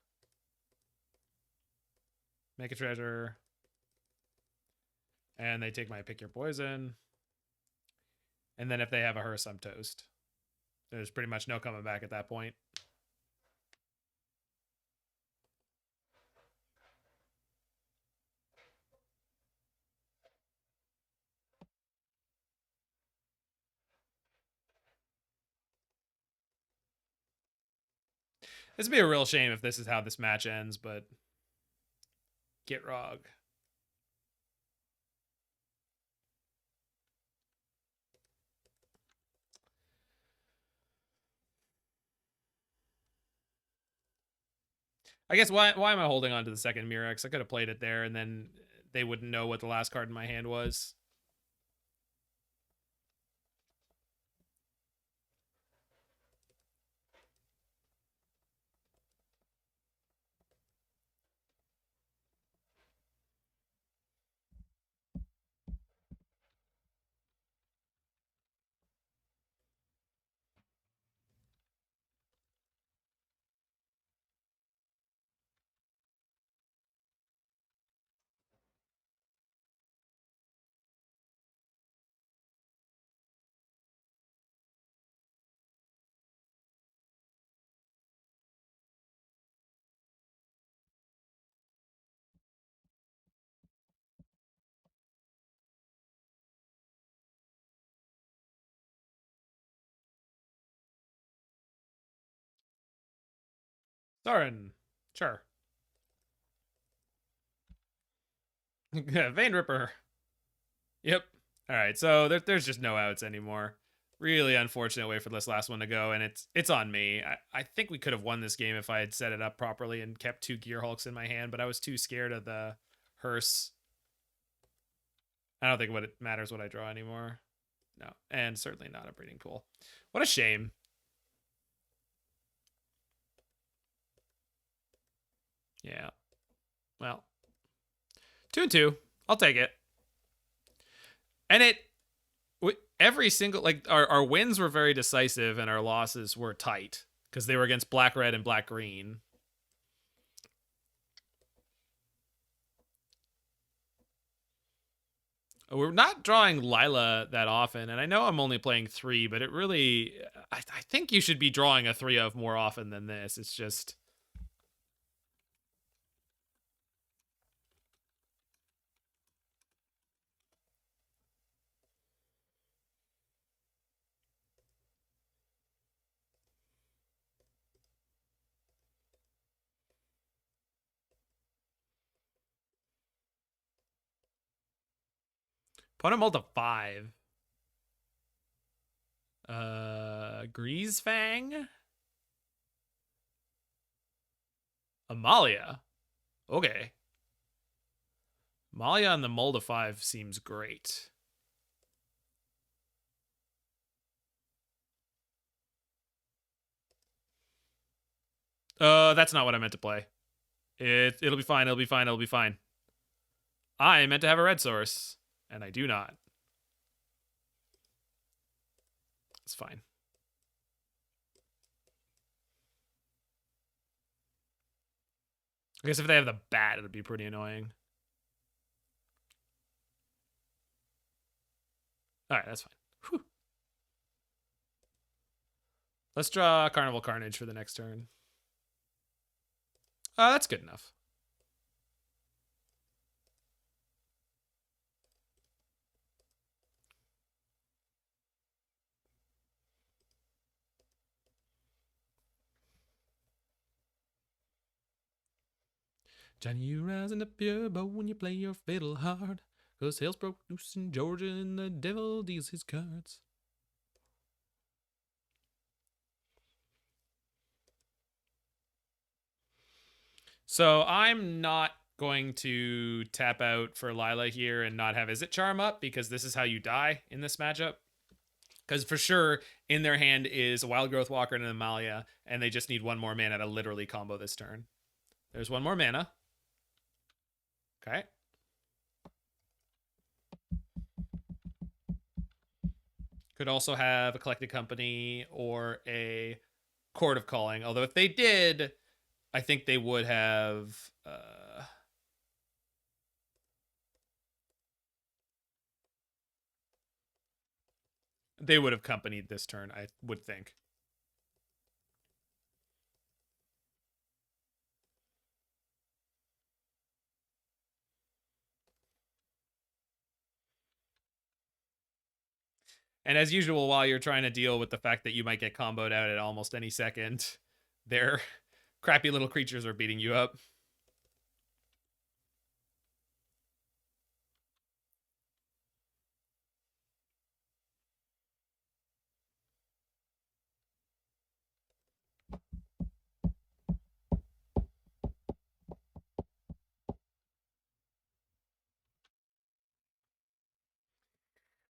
Make a treasure. And they take my pick your poison. And then if they have a hearse, I'm toast. There's pretty much no coming back at that point. This would be a real shame if this is how this match ends, but Gitrog. I guess why am I holding on to the second Mirrex? I could have played it there, and then they wouldn't know what the last card in my hand was. Soaring. Sure. Vein Ripper. Yep. All right, so there's just no outs anymore. Really unfortunate way for this last one to go, and it's on me. I think we could have won this game if I had set it up properly and kept 2 Gearhulks in my hand, but I was too scared of the hearse. I don't think it matters what I draw anymore. No, and certainly not a breeding pool. What a shame. Yeah. Well, 2-2. I'll take it. And every single, like, our wins were very decisive and our losses were tight because they were against black red and black green. We're not drawing Lilah that often, and I know I'm only playing 3, but it really, I think you should be drawing a 3 of more often than this. It's just... Opponent mulled to 5. Greasefang? Amalia. Okay. Amalia on the mull to 5 seems great. That's not what I meant to play. It'll be fine, it'll be fine, it'll be fine. I meant to have a red source, and I do not. It's fine. I guess if they have the bat, it would be pretty annoying. Alright, that's fine. Whew. Let's draw Carnival Carnage for the next turn. That's good enough. Johnny, you rising up your bow when you play your fiddle hard. 'Cause hell's broke loose in Georgia and the devil deals his cards. So I'm not going to tap out for Lilah here and not have Izzet Charm up because this is how you die in this matchup. Because for sure, in their hand is a Wild Growth Walker and an Amalia, and they just need 1 more mana to literally combo this turn. There's 1 more mana. Okay. Could also have a Collected Company or a Court of Calling. Although if they did, I think they would have... they would have companied this turn, I would think. And as usual, while you're trying to deal with the fact that you might get comboed out at almost any second, they're crappy little creatures are beating you up.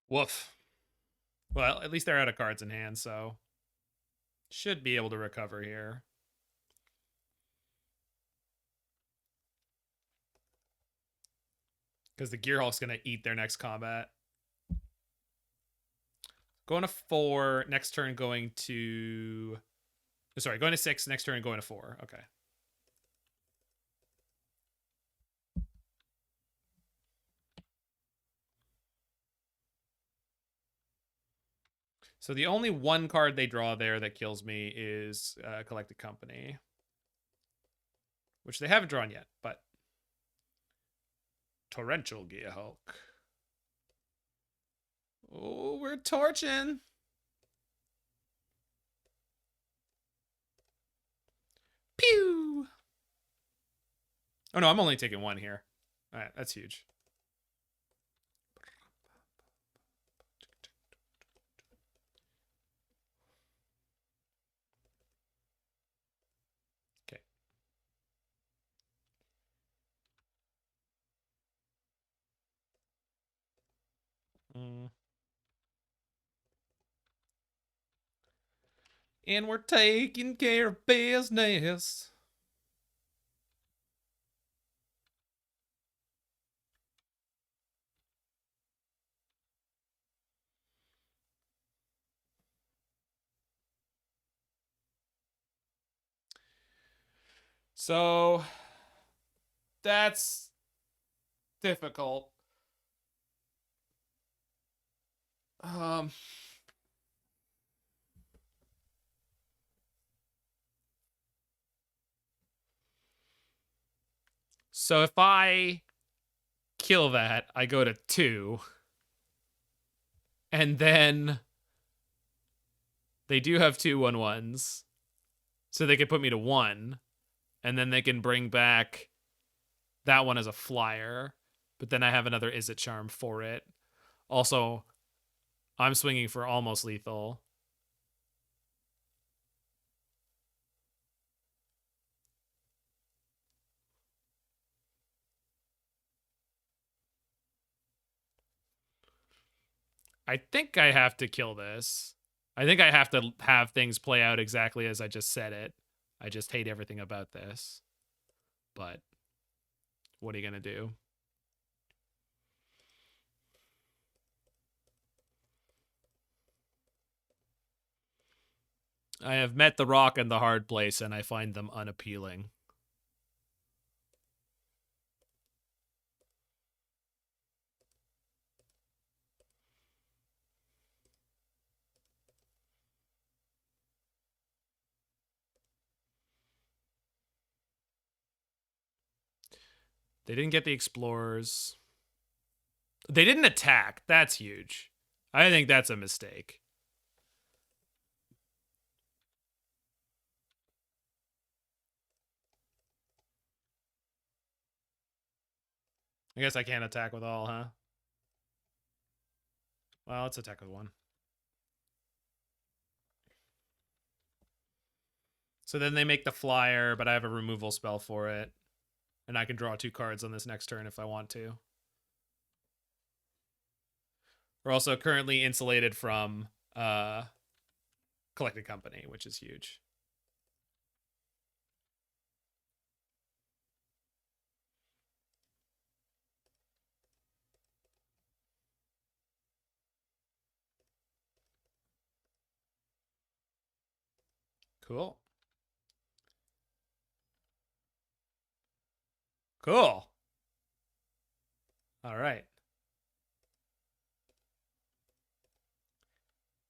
Woof. Well, at least they're out of cards in hand, so should be able to recover here. Because the Gearhulk's going to eat their next combat. Going to 4, next turn going to... Sorry, going to 6, next turn going to 4. Okay. So the only one card they draw there that kills me is Collected Company. Which they haven't drawn yet, but... Torrential Gearhulk. Oh, we're torching. Pew! Oh no, I'm only taking 1 here. Alright, that's huge. Okay. And we're taking care of business. So that's difficult. So if I kill that, I go to 2. And then they do have 2/1/1s. So they could put me to 1. And then they can bring back that one as a flyer. But then I have another Izzet Charm for it. Also, I'm swinging for almost lethal. I think I have to kill this. I think I have to have things play out exactly as I just said it. I just hate everything about this. But what are you going to do? I have met the rock and the hard place, and I find them unappealing. They didn't get the explorers. They didn't attack. That's huge. I think that's a mistake. I guess I can't attack with all, huh? Well, let's attack with 1. So then they make the flyer, but I have a removal spell for it. And I can draw 2 cards on this next turn if I want to. We're also currently insulated from Collected Company, which is huge. Cool. Cool. All right.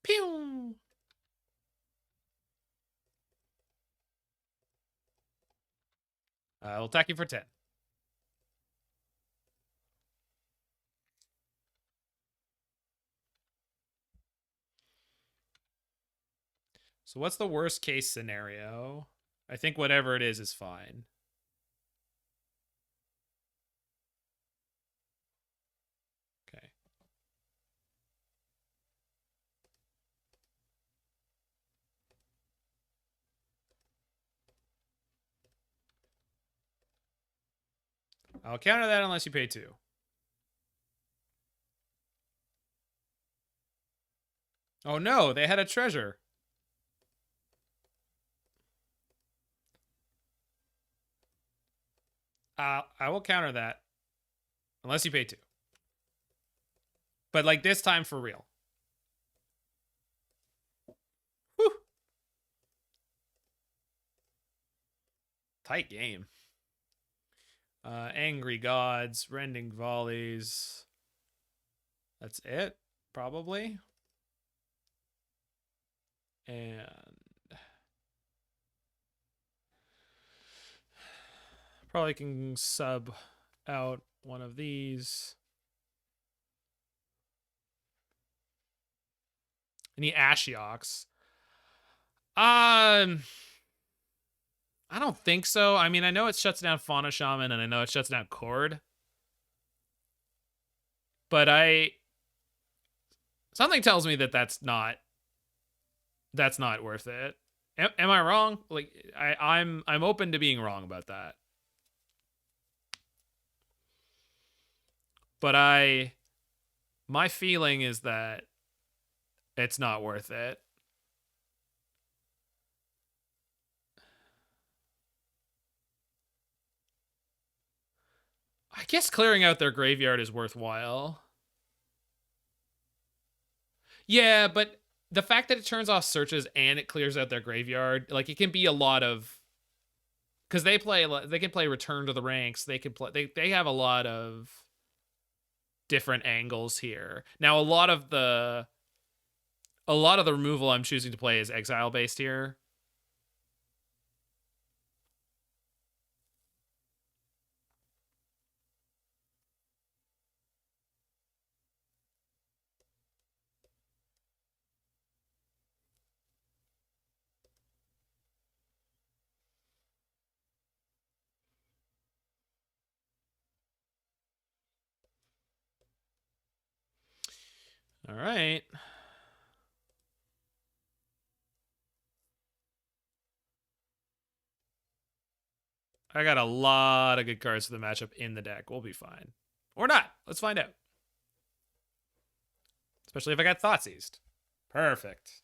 Pew! I'll attack you for 10. So what's the worst case scenario? I think whatever it is fine. Okay. I'll counter that unless you pay 2. Oh no, they had a treasure. I will counter that. Unless you pay 2. But like this time for real. Whew. Tight game. Angry Gods, Rending Volleys. That's it, probably. And probably can sub out one of these. Any Ashioks? I don't think so. I mean, I know it shuts down Fauna Shaman, and I know it shuts down Cord. But something tells me that that's not worth it. Am I wrong? Like, I'm open to being wrong about that. But my feeling is that it's not worth it. I guess clearing out their graveyard is worthwhile. Yeah, but the fact that it turns off searches and it clears out their graveyard, like, it can be a lot of, because they can play Return to the Ranks. They can play. They have a lot of different angles here. Now, a lot of the removal I'm choosing to play is exile based here. All right. I got a lot of good cards for the matchup in the deck. We'll be fine. Or not. Let's find out. Especially if I got Thoughtseized. Perfect.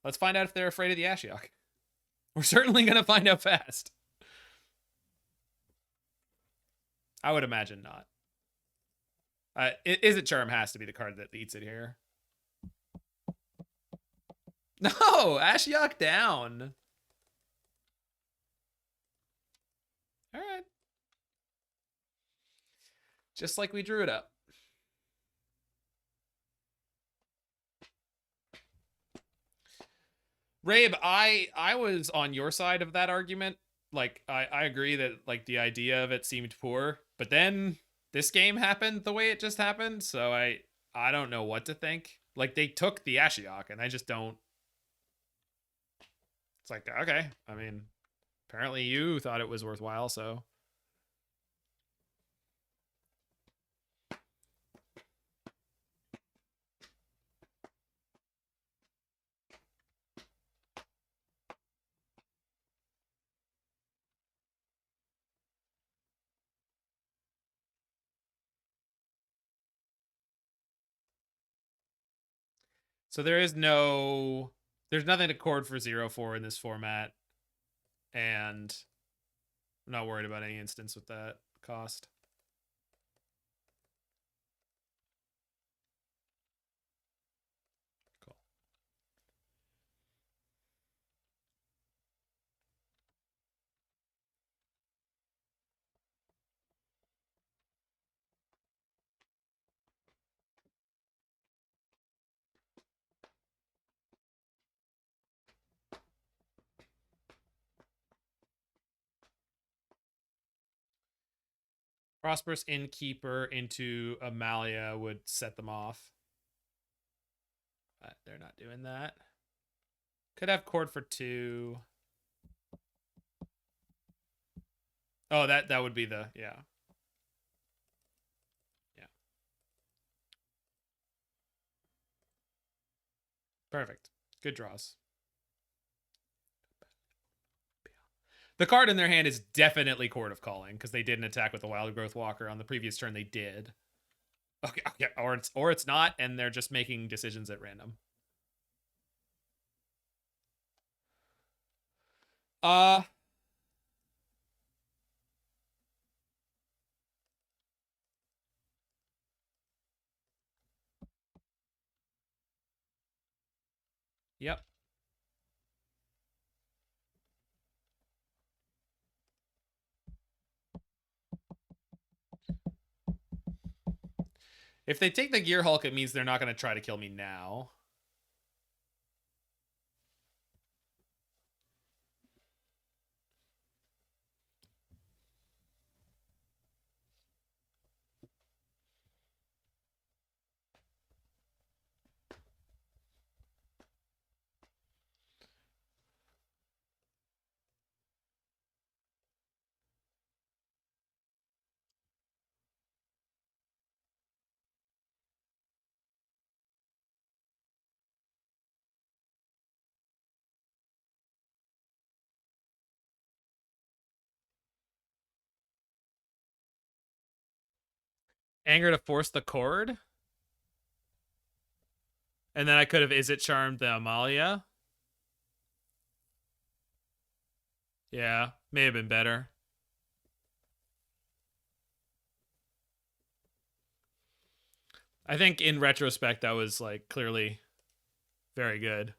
Let's find out if they're afraid of the Ashiok. We're certainly going to find out fast. I would imagine not. Izzet Charm has to be the card that beats it here. No! Ashiok down. All right. Just like we drew it up. Rabe, I was on your side of that argument. Like, I agree that, like, the idea of it seemed poor, but then this game happened the way it just happened, so I don't know what to think. Like, they took the Ashiok, and I just don't. It's like, okay, I mean, apparently you thought it was worthwhile, so. So there's nothing to cord for 0-4 in this format. And I'm not worried about any instance with that cost. Cool. Prosperous Innkeeper into Amalia would set them off. But they're not doing that. Could have cord for 2. Oh, that would be the, yeah. Yeah. Perfect. Good draws. The card in their hand is definitely Chord of Calling, because they didn't attack with the Wild Growth Walker on the previous turn. They did. Okay, or it's not, and they're just making decisions at random. Yep. If they take the Gearhulk, it means they're not going to try to kill me now. Anger to force the Chord. And then I could have Izzet Charmed the Amalia. Yeah, may have been better. I think in retrospect, that was like clearly very good.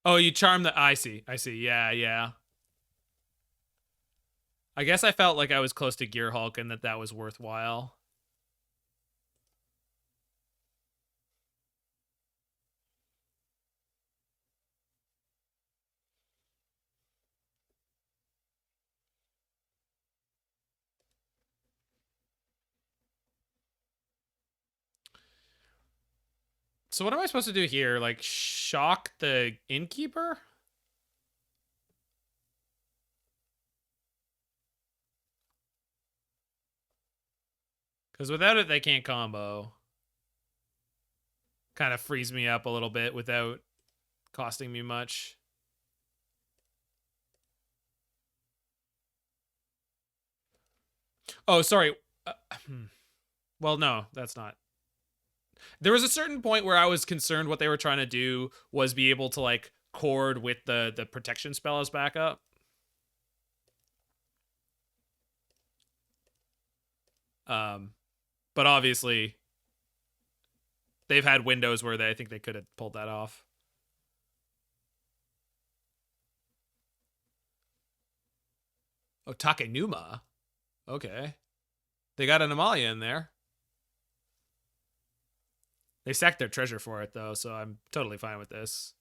Oh, you charm the... I see. Yeah, yeah. I guess I felt like I was close to Gearhulk and that was worthwhile. So what am I supposed to do here? Like, shock the Innkeeper? Because without it, they can't combo. Kind of frees me up a little bit without costing me much. Oh, sorry. Well, no, that's not. There was a certain point where I was concerned what they were trying to do was be able to like chord with the protection spell as backup. But obviously they've had windows where I think they could have pulled that off. Oh, Takenuma. Okay. They got an Amalia in there. They sacked their treasure for it, though, so I'm totally fine with this.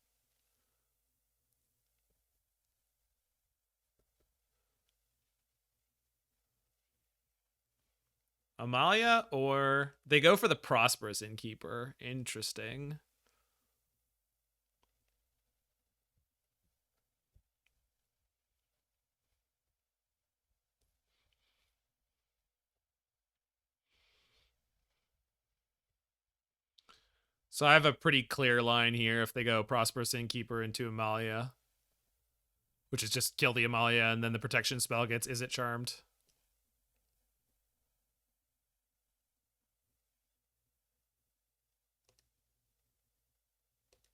Amalia, or they go for the Prosperous Innkeeper. Interesting. So I have a pretty clear line here if they go Prosperous Innkeeper into Amalia, which is just kill the Amalia and then the protection spell gets Izzet Charmed.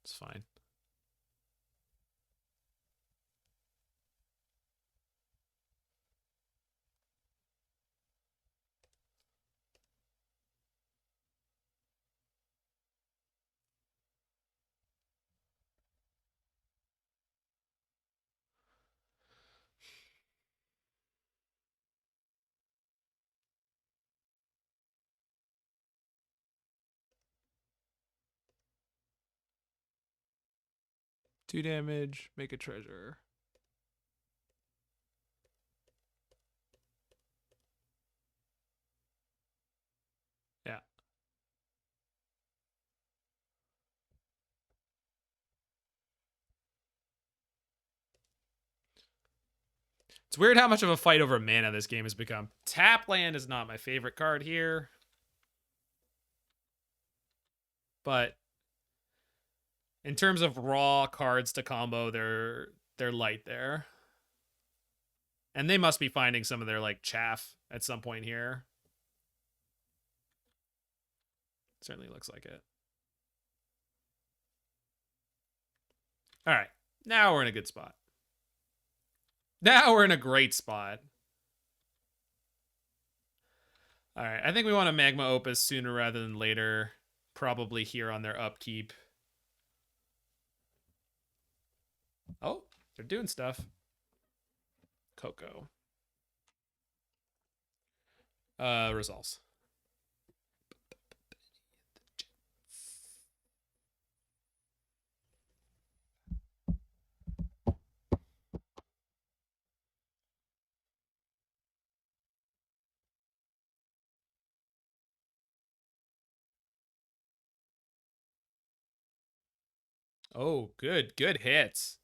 It's fine. Two damage, make a treasure. It's weird how much of a fight over mana this game has become. Tap land is not my favorite card here. But in terms of raw cards to combo, they're light there. And they must be finding some of their like chaff at some point here. Certainly looks like it. All right. Now we're in a good spot. Now we're in a great spot. All right. I think we want a Magma Opus sooner rather than later. Probably here on their upkeep. Oh, they're doing stuff. Coco. Resolves. Oh, good hits.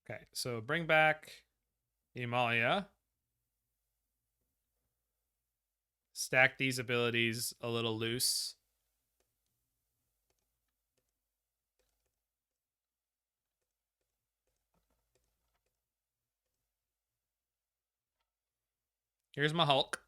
Okay, so bring back Himalaya. Stack these abilities a little loose. Here's my Hulk.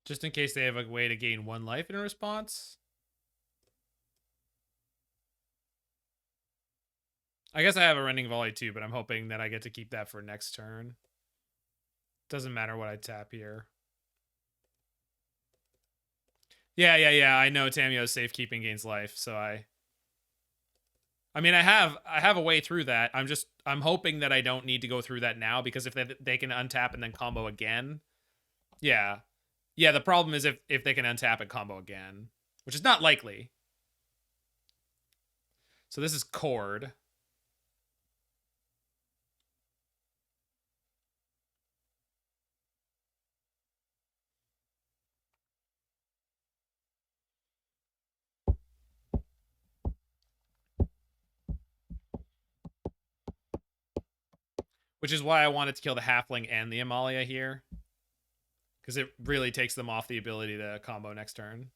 Just in case they have a way to gain 1 life in response. I guess I have a Rending Volley too, but I'm hoping that I get to keep that for next turn. Doesn't matter what I tap here. Yeah. I know Tamiyo's safekeeping gains life, so I mean, I have a way through that. I'm hoping that I don't need to go through that now, because if they can untap and then combo again. Yeah. Yeah, the problem is if they can untap and combo again, which is not likely. So this is Cord. Which is why I wanted to kill the Halfling and the Amalia here. Because it really takes them off the ability to combo next turn.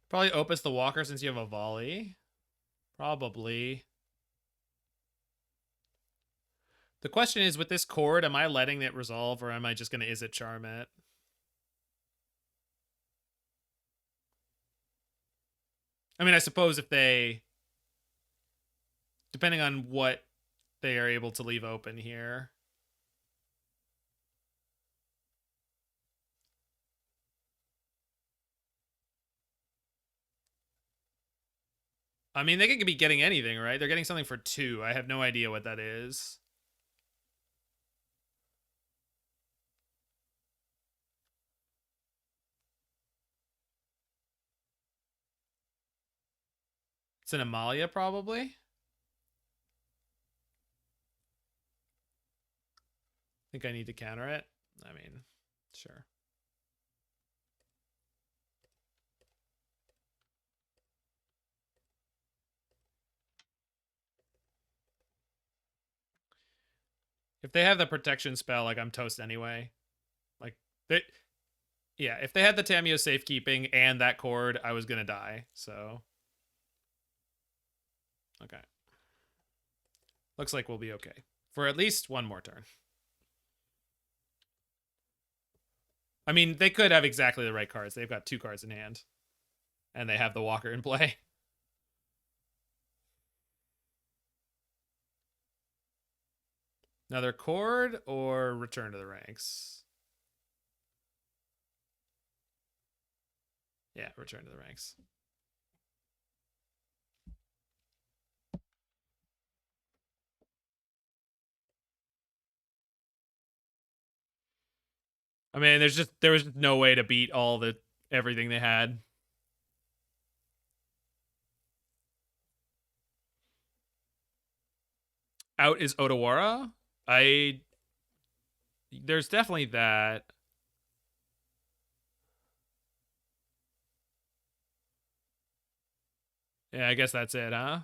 Probably Opus the Walker since you have a volley. Probably. The question is, with this Cord, am I letting it resolve, or am I just going to Izzet Charm it? I mean, I suppose if they... Depending on what they are able to leave open here. I mean, they could be getting anything, right? They're getting something for 2. I have no idea what that is. It's an Amalia, probably. I think I need to counter it. I mean, sure. If they have the protection spell, like, I'm toast anyway. Like, Yeah, if they had the Tamiyo safekeeping and that cord, I was gonna die. So, okay, looks like we'll be okay for at least one more turn. I mean, they could have exactly the right cards. They've got 2 cards in hand, and they have the Walker in play. Another cord or return to the ranks? Yeah, return to the ranks. I mean, there was no way to beat everything they had. Out is Otawara. There's definitely that. Yeah, I guess that's it, huh?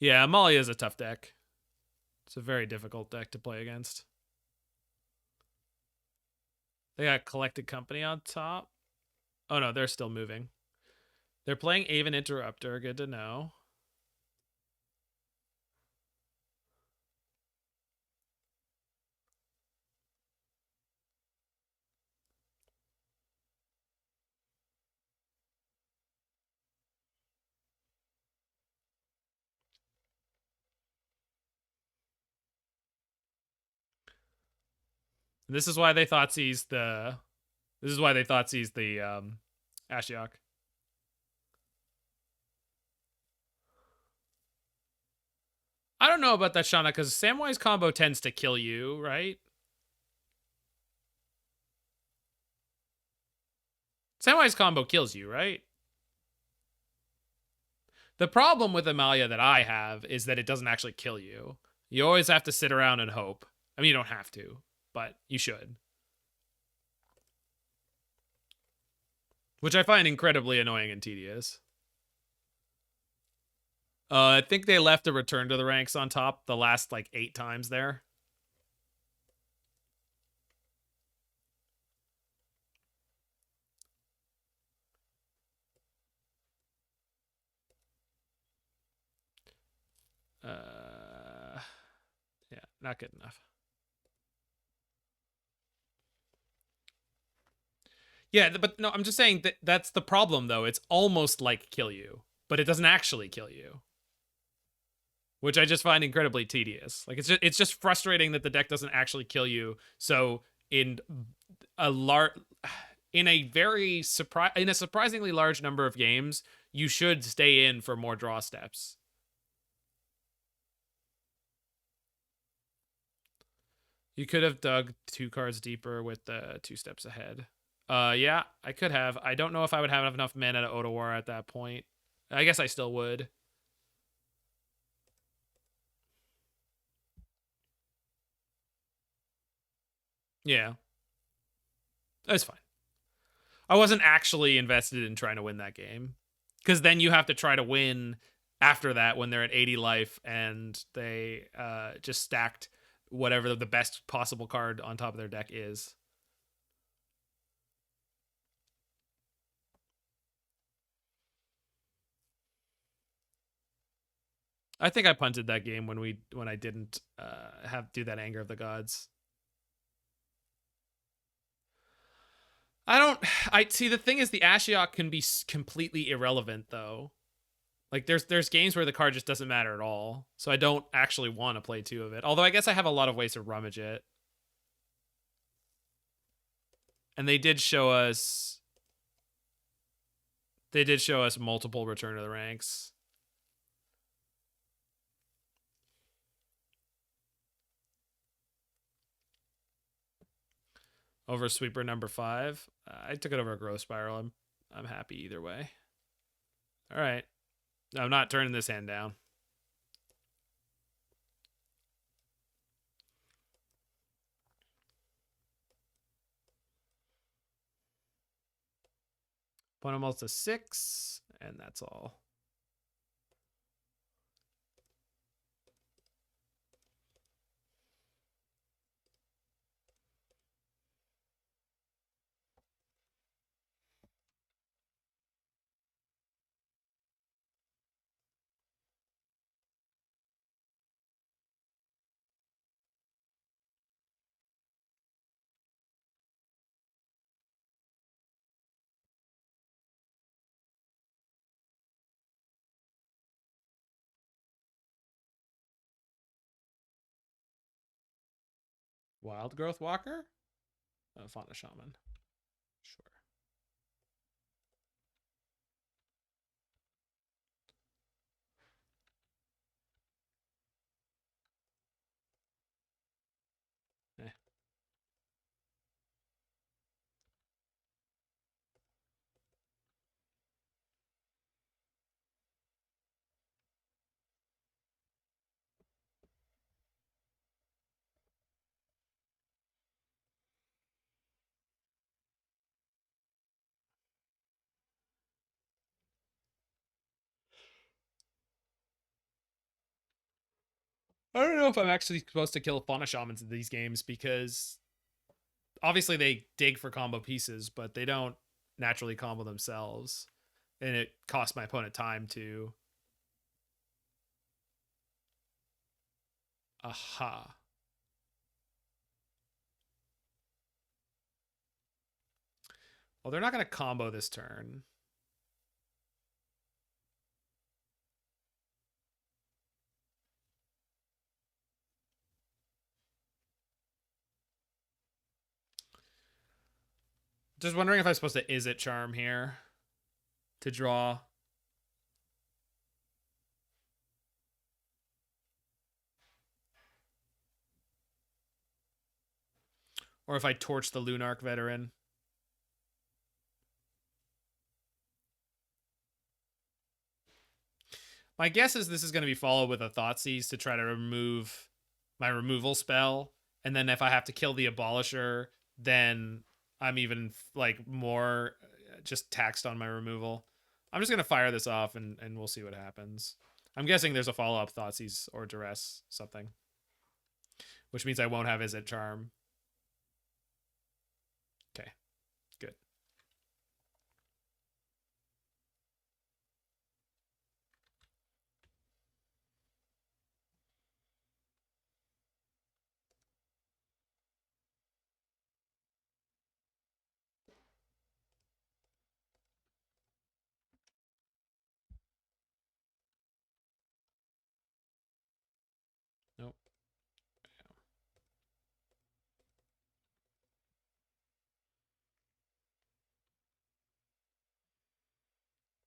Yeah, Amalia is a tough deck. It's a very difficult deck to play against. They got Collected Company on top. Oh no, they're still moving. They're playing Aven Interrupter. Good to know. This is why they thought sees the. This is why they thought sees the Ashiok. I don't know about that, Shauna, because Samwise combo tends to kill you, right? Samwise combo kills you, right? The problem with Amalia that I have is that it doesn't actually kill you. You always have to sit around and hope. I mean, you don't have to, but you should. Which I find incredibly annoying and tedious. I think they left a return to the ranks on top the last, like, 8 times there. Yeah, not good enough. Yeah, but no, I'm just saying that that's the problem, though. It's almost like kill you, but it doesn't actually kill you, which I just find incredibly tedious. Like it's just frustrating that the deck doesn't actually kill you. So in a surprisingly large number of games, you should stay in for more draw steps. You could have dug 2 cards deeper with the 2 steps ahead. Yeah, I could have. I don't know if I would have enough mana to Otawara at that point. I guess I still would. Yeah. That's fine. I wasn't actually invested in trying to win that game. Because then you have to try to win after that when they're at 80 life and they just stacked whatever the best possible card on top of their deck is. I think I punted that game when I didn't do that Anger of the Gods. I see, the thing is the Ashiok can be completely irrelevant though. Like there's games where the card just doesn't matter at all. So I don't actually want to play 2 of it. Although I guess I have a lot of ways to rummage it. And they did show us multiple return to the ranks. Over Sweeper number 5. I took it over a Growth Spiral. I'm happy either way. All right. I'm not turning this hand down. Opponent mults to 6, and that's all. Wild Growth Walker? Fauna Shaman. Sure. Eh. I don't know if I'm actually supposed to kill Fauna Shamans in these games because obviously they dig for combo pieces, but they don't naturally combo themselves. And it costs my opponent time to... Aha. Well, they're not going to combo this turn. Just wondering if I'm supposed to Izzet Charm here to draw. Or if I torch the Lunarch Veteran. My guess is this is going to be followed with a Thoughtseize to try to remove my removal spell. And then if I have to kill the Abolisher, then I'm even like more just taxed on my removal. I'm just going to fire this off and we'll see what happens. I'm guessing there's a follow-up Thoughtseize or Duress something. Which means I won't have Izzet Charm. Okay, good. Nope.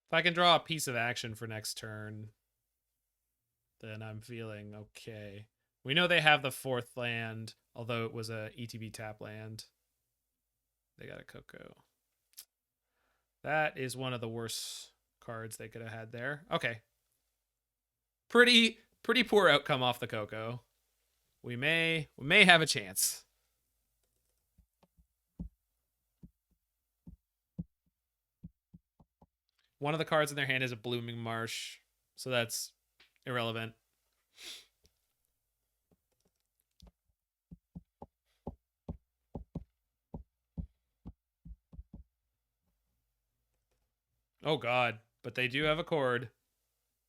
If I can draw a piece of action for next turn, then I'm feeling okay. We know they have the 4th land, although it was a ETB tap land. They got a Coco. That is one of the worst cards they could have had there. Okay. Pretty poor outcome off the Coco. We may have a chance. One of the cards in their hand is a Blooming Marsh, so that's irrelevant. Oh god, but they do have a Chord.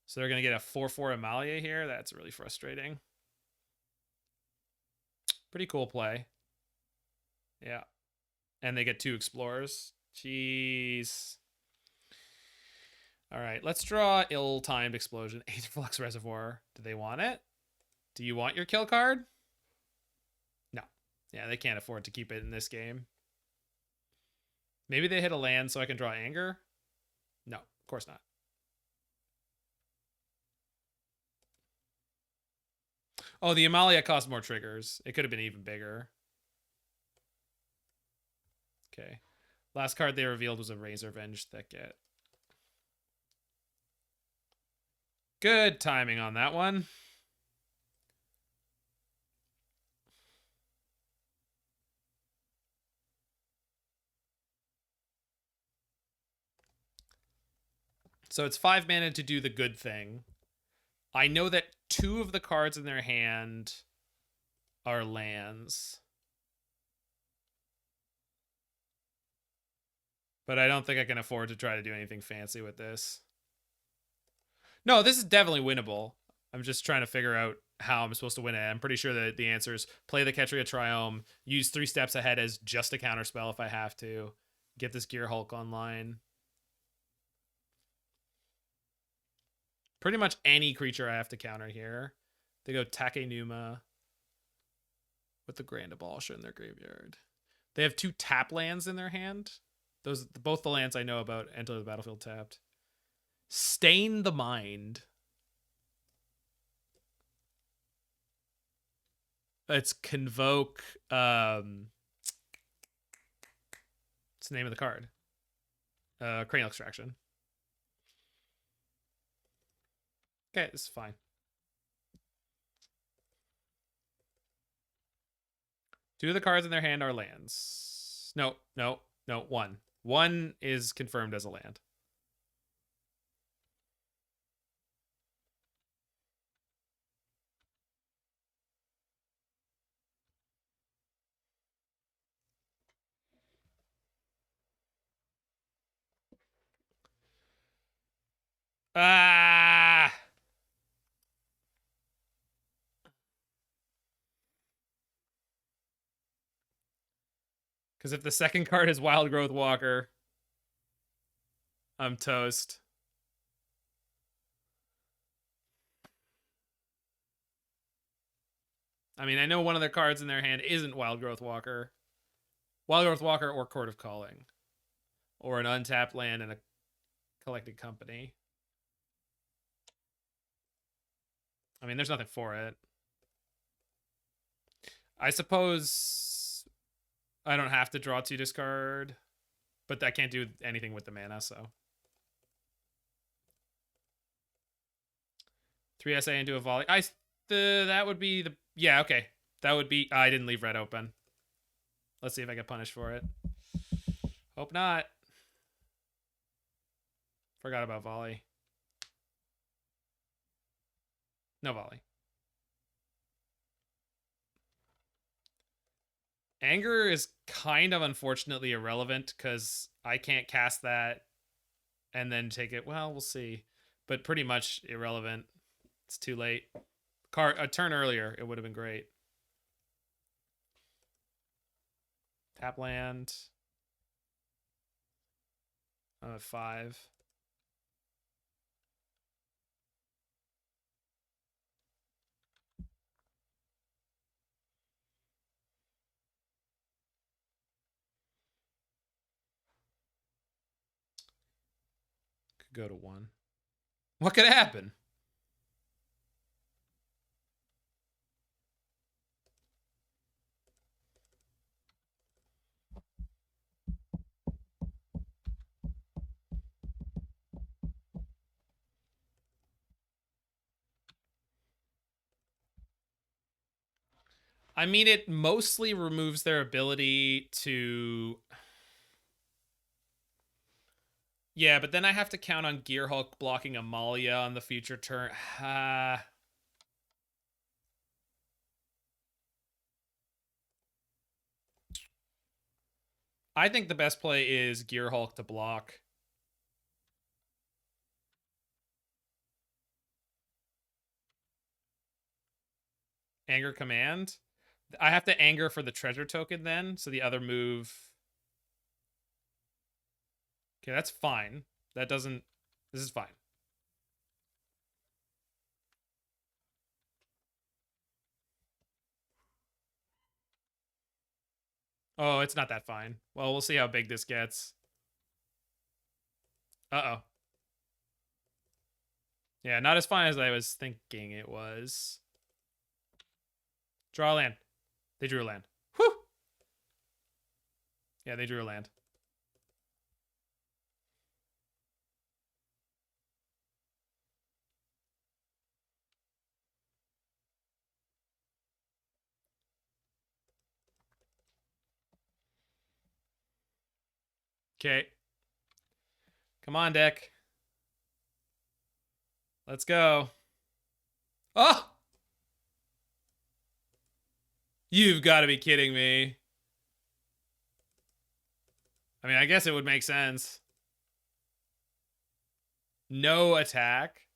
So they're going to get a 4/4 Amalia here. That's really frustrating. Pretty cool play. Yeah. And they get 2 Explorers. Jeez. All right, let's draw Ill-Timed Explosion. Aetherflux Reservoir. Do they want it? Do you want your kill card? No. Yeah, they can't afford to keep it in this game. Maybe they hit a land so I can draw Anger? No, of course not. Oh, the Amalia cost more triggers. It could have been even bigger. Okay. Last card they revealed was a Razorvenge Thicket. Good timing on that one. So it's 5 mana to do the good thing. I know that 2 of the cards in their hand are lands. But I don't think I can afford to try to do anything fancy with this. No, this is definitely winnable. I'm just trying to figure out how I'm supposed to win it. I'm pretty sure that the answer is play the Ketria Triome, use 3 steps ahead as just a counterspell if I have to, get this Gearhulk online. Pretty much any creature I have to counter here. They go Takenuma, with the Grand Abolisher in their graveyard. They have 2 tap lands in their hand. Those both the lands I know about enter the battlefield tapped. Stain the Mind. It's Convoke. What's the name of the card? Cranial Extraction. Okay, this is fine. Two of the cards in their hand are lands. No. One. One is confirmed as a land. Ah! Because if the second card is Wild Growth Walker, I'm toast. I mean, I know one of their cards in their hand isn't Wild Growth Walker. Wild Growth Walker or Court of Calling. Or an untapped land and a collected company. I mean, there's nothing for it. I suppose I don't have to draw 2 discard, but I can't do anything with the mana, so. 3 SA into a volley. That would be the... Yeah, okay. That would be... I didn't leave red open. Let's see if I get punished for it. Hope not. Forgot about volley. No volley. Anger is kind of unfortunately irrelevant because I can't cast that and then take it. Well, we'll see. But pretty much irrelevant. It's too late. A turn earlier, it would have been great. Tap land. I'm at 5. Could go to 1. What could happen? I mean, it mostly removes their ability to... Yeah, but then I have to count on Gearhulk blocking Amalia on the future turn. I think the best play is Gearhulk to block. Anger Command? I have to anger for the treasure token then, so the other move... Okay, that's fine. That doesn't... This is fine. Oh, it's not that fine. Well, we'll see how big this gets. Uh-oh. Yeah, not as fine as I was thinking it was. Draw a land. They drew a land. Whew! Yeah, they drew a land. Okay. Come on, deck. Let's go. Oh! You've got to be kidding me. I mean, I guess it would make sense. No attack?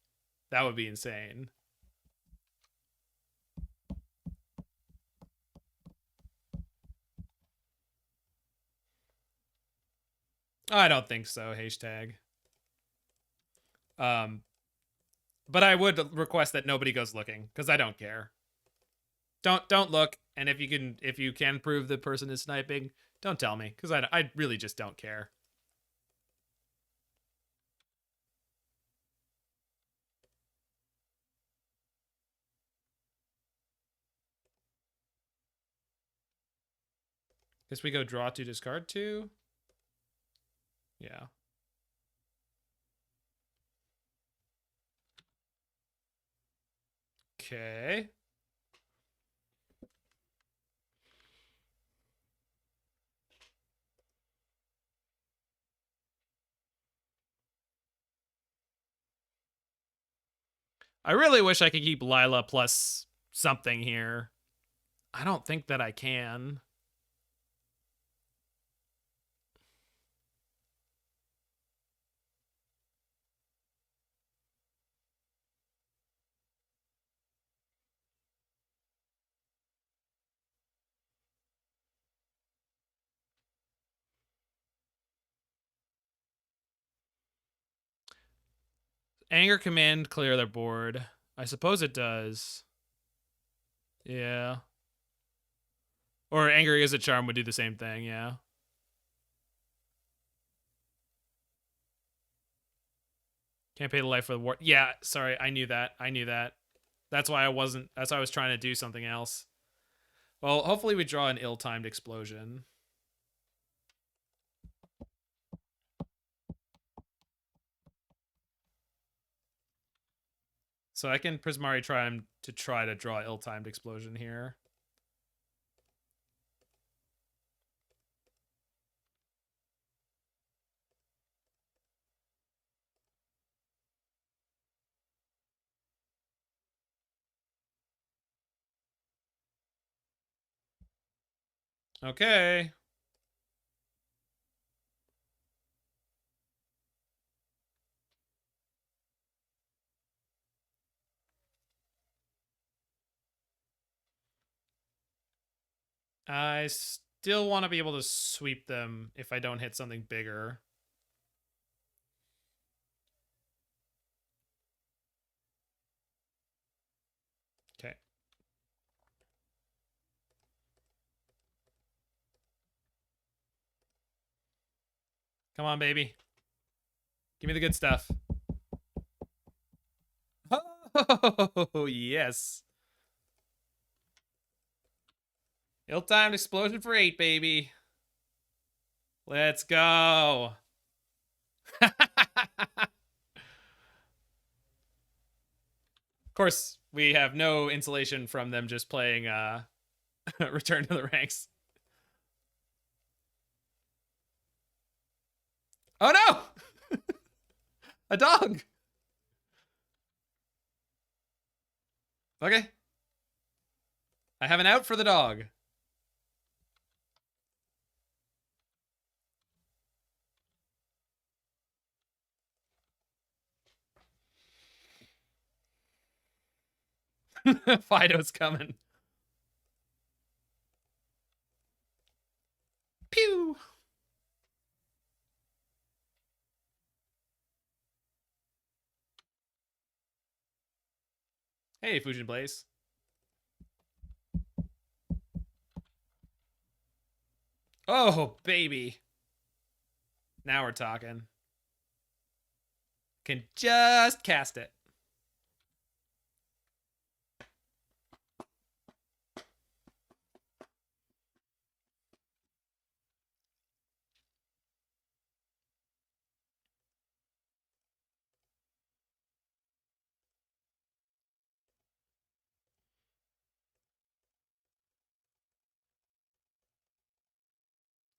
That would be insane. I don't think so, hashtag. But I would request that nobody goes looking, because I don't care. Don't look. And if you can prove the person is sniping, don't tell me, because I really just don't care. Guess we go draw 2, discard 2. Yeah. Okay. I really wish I could keep Lilah plus something here. I don't think that I can. Anger Command, clear their board. I suppose it does. Yeah. Or Anger Izzet Charm would do the same thing, yeah. Can't pay the life for the war. Yeah, sorry, I knew that. That's why I was trying to do something else. Well, hopefully we draw an ill-timed explosion. So I can Prismari Triome to try to draw ill-timed explosion here. Okay. I still want to be able to sweep them if I don't hit something bigger. Okay. Come on, baby. Give me the good stuff. Oh, yes. Ill-timed explosion for 8, baby. Let's go. Of course, we have no insulation from them just playing Return to the Ranks. Oh no! A dog! Okay. I have an out for the dog. Fido's coming. Pew! Hey, Fujin Blaze. Oh, baby. Now we're talking. Can just cast it.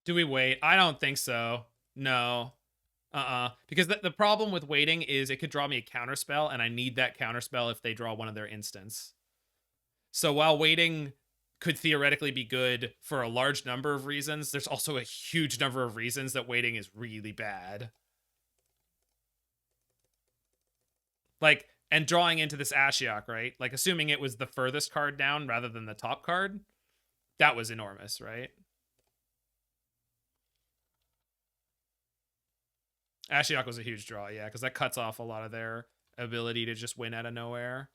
Do we wait? I don't think so. No. Because the problem with waiting is it could draw me a counterspell, and I need that counterspell if they draw one of their instants. So while waiting could theoretically be good for a large number of reasons, there's also a huge number of reasons that waiting is really bad. Like, and drawing into this Ashiok, right? Like, assuming it was the furthest card down rather than the top card, that was enormous, right? Ashiok was a huge draw, yeah, because that cuts off a lot of their ability to just win out of nowhere.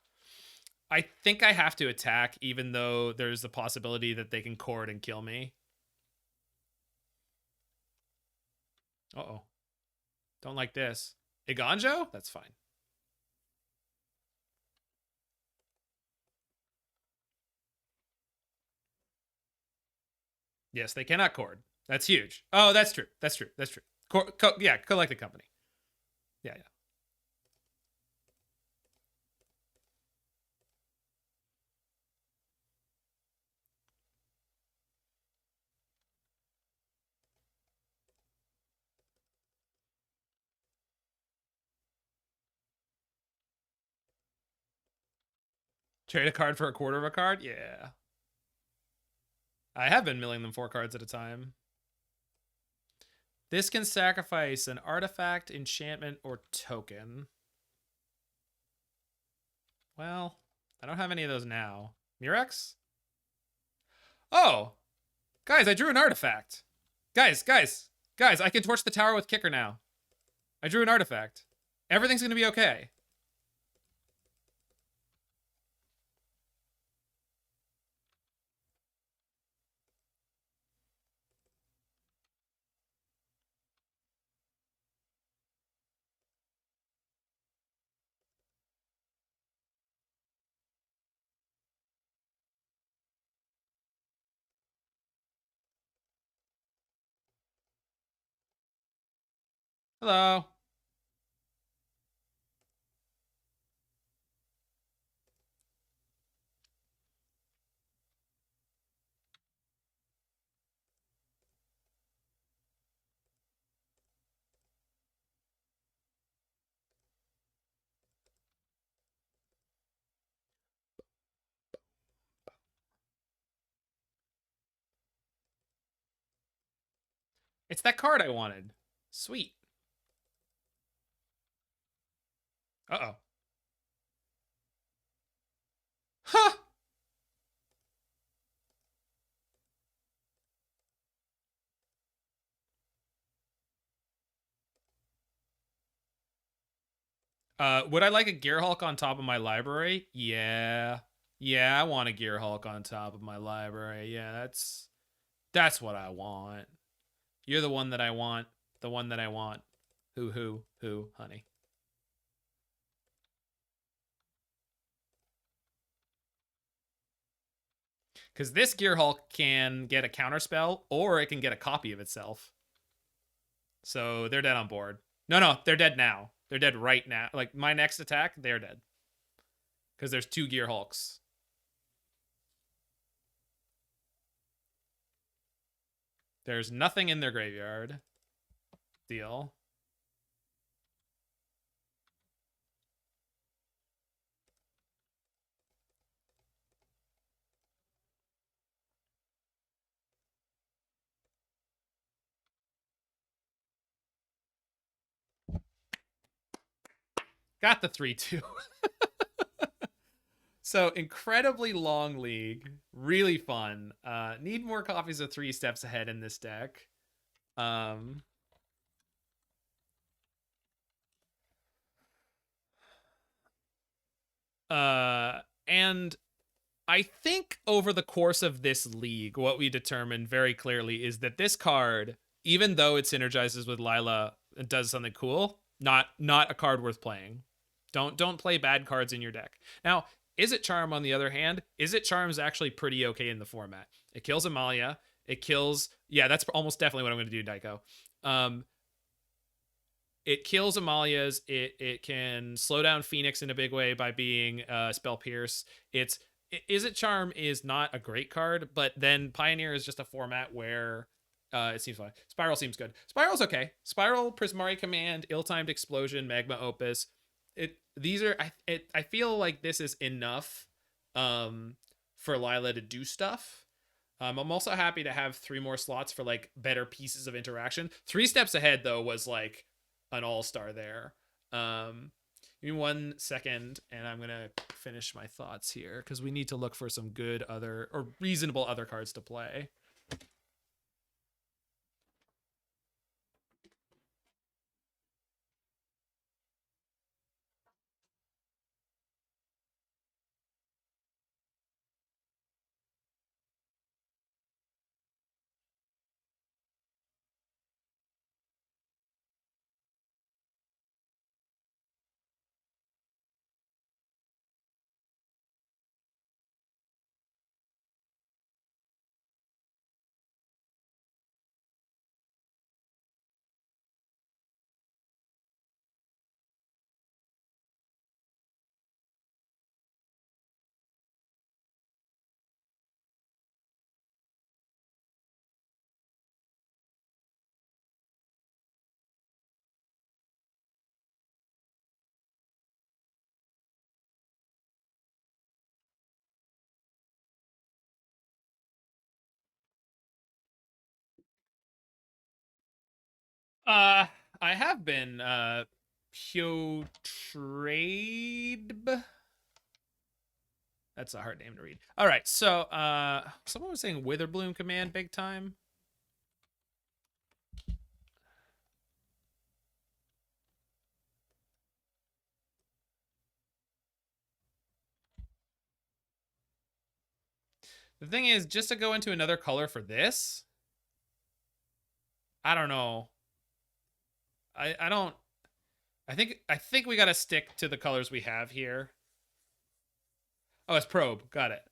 I think I have to attack, even though there's the possibility that they can cord and kill me. Uh-oh. Don't like this. Iganjo? That's fine. Yes, they cannot cord. That's huge. Oh, that's true. That's true. That's true. Yeah, collect the company. Yeah, yeah. Trade a card for a quarter of a card? Yeah. I have been milling them 4 cards at a time. This can sacrifice an artifact, enchantment, or token. Well, I don't have any of those now. Mirrex? Oh! Guys, I drew an artifact. Guys, I can torch the tower with Kicker now. I drew an artifact. Everything's gonna be okay. Hello. It's that card I wanted. Sweet. Uh-oh. Huh! Would I like a Gearhulk on top of my library? Yeah. Yeah, I want a Gearhulk on top of my library. Yeah, that's what I want. You're the one that I want. The one that I want. Who, honey. Because this Gearhulk can get a counterspell, or it can get a copy of itself. So they're dead on board. No, they're dead now. They're dead right now. Like, my next attack, they're dead. Because there's 2 Gearhulks. There's nothing in their graveyard. Deal. Got the 3-2. So, incredibly long league. Really fun. Need more copies of 3 Steps Ahead in this deck. And I think over the course of this league, what we determined very clearly is that this card, even though it synergizes with Lilah and does something cool, not a card worth playing. Don't play bad cards in your deck. Now, Izzet Charm, on the other hand, Izzet Charm is actually pretty okay in the format. It kills Amalia. It kills... Yeah, that's almost definitely what I'm going to do, Daiko. It kills Amalia's. It can slow down Phoenix in a big way by being Spell Pierce. Izzet Charm is not a great card, but then Pioneer is just a format where it seems fine. Spiral seems good. Spiral's okay. Spiral, Prismari Command, Ill-Timed Explosion, Magma Opus. I feel like this is enough for Lilah to do stuff. I'm also happy to have 3 more slots for like better pieces of interaction. 3 Steps Ahead though was like an all-star there. Give me 1 second and I'm gonna finish my thoughts here because we need to look for some good other or reasonable other cards to play. I have been Pyo Trade. That's a hard name to read. All right, so someone was saying Witherbloom Command big time. The thing is, just to go into another color for this, I don't know. I don't. I think we gotta stick to the colors we have here. Oh, it's probe. Got it.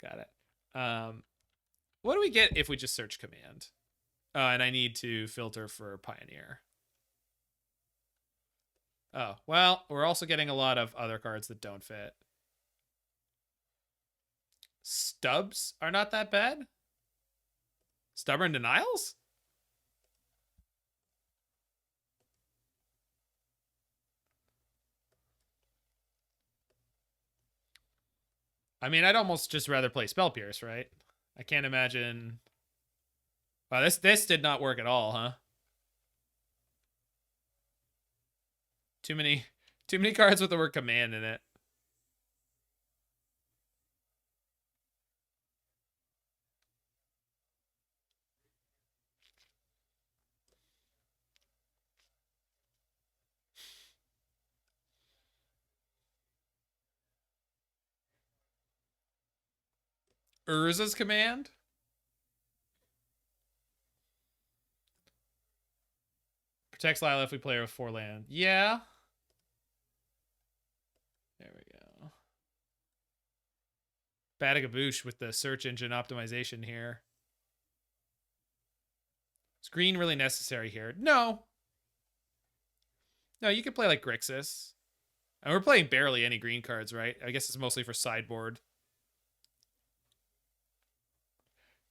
Got it. What do we get if we just search command? And I need to filter for Pioneer. Oh, well, we're also getting a lot of other cards that don't fit. Stubs are not that bad. Stubborn Denials? I mean, I'd almost just rather play Spell Pierce, right? I can't imagine. Wow, this did not work at all, huh? Too many cards with the word command in it. Urza's command? Protects Lilah if we play with 4 land. Yeah. There we go. Badagaboosh with the search engine optimization here. Is green really necessary here? No. No, you could play like Grixis. And we're playing barely any green cards, right? I guess it's mostly for sideboard.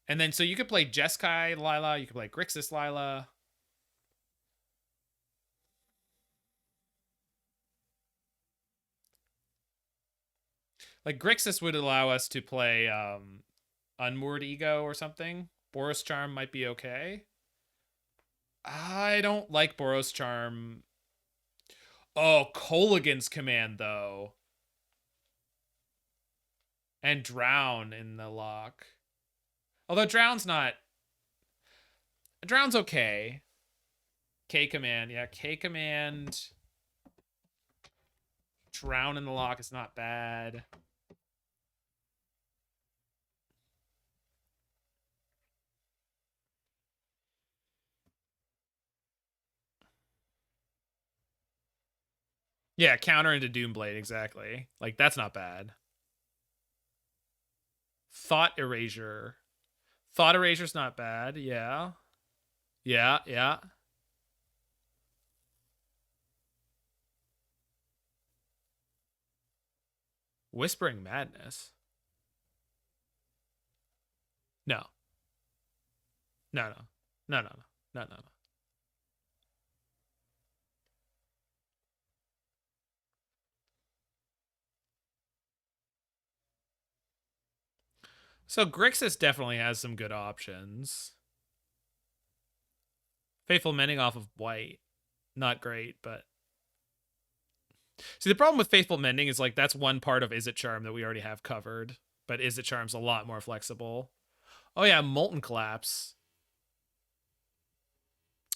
And then, so you could play Jeskai Lilah. You could play Grixis Lilah. Like, Grixis would allow us to play Unmoored Ego or something. Boros Charm might be okay. I don't like Boros Charm. Oh, Kolaghan's command, though. And Drown in the lock. Although Drown's not... Drown's okay. K command. Yeah, K command. Drown in the lock is not bad. Yeah, counter into Doomblade, exactly. Like, that's not bad. Thought Erasure. Thought Erasure's not bad, yeah. Yeah, yeah. Whispering Madness? No. No, no. No, no, no. No, no, no. So Grixis definitely has some good options. Faithful Mending off of white. Not great, but... See, the problem with Faithful Mending is, like, that's one part of Izzet Charm that we already have covered. But Izzet Charm's a lot more flexible. Oh, yeah, Molten Collapse.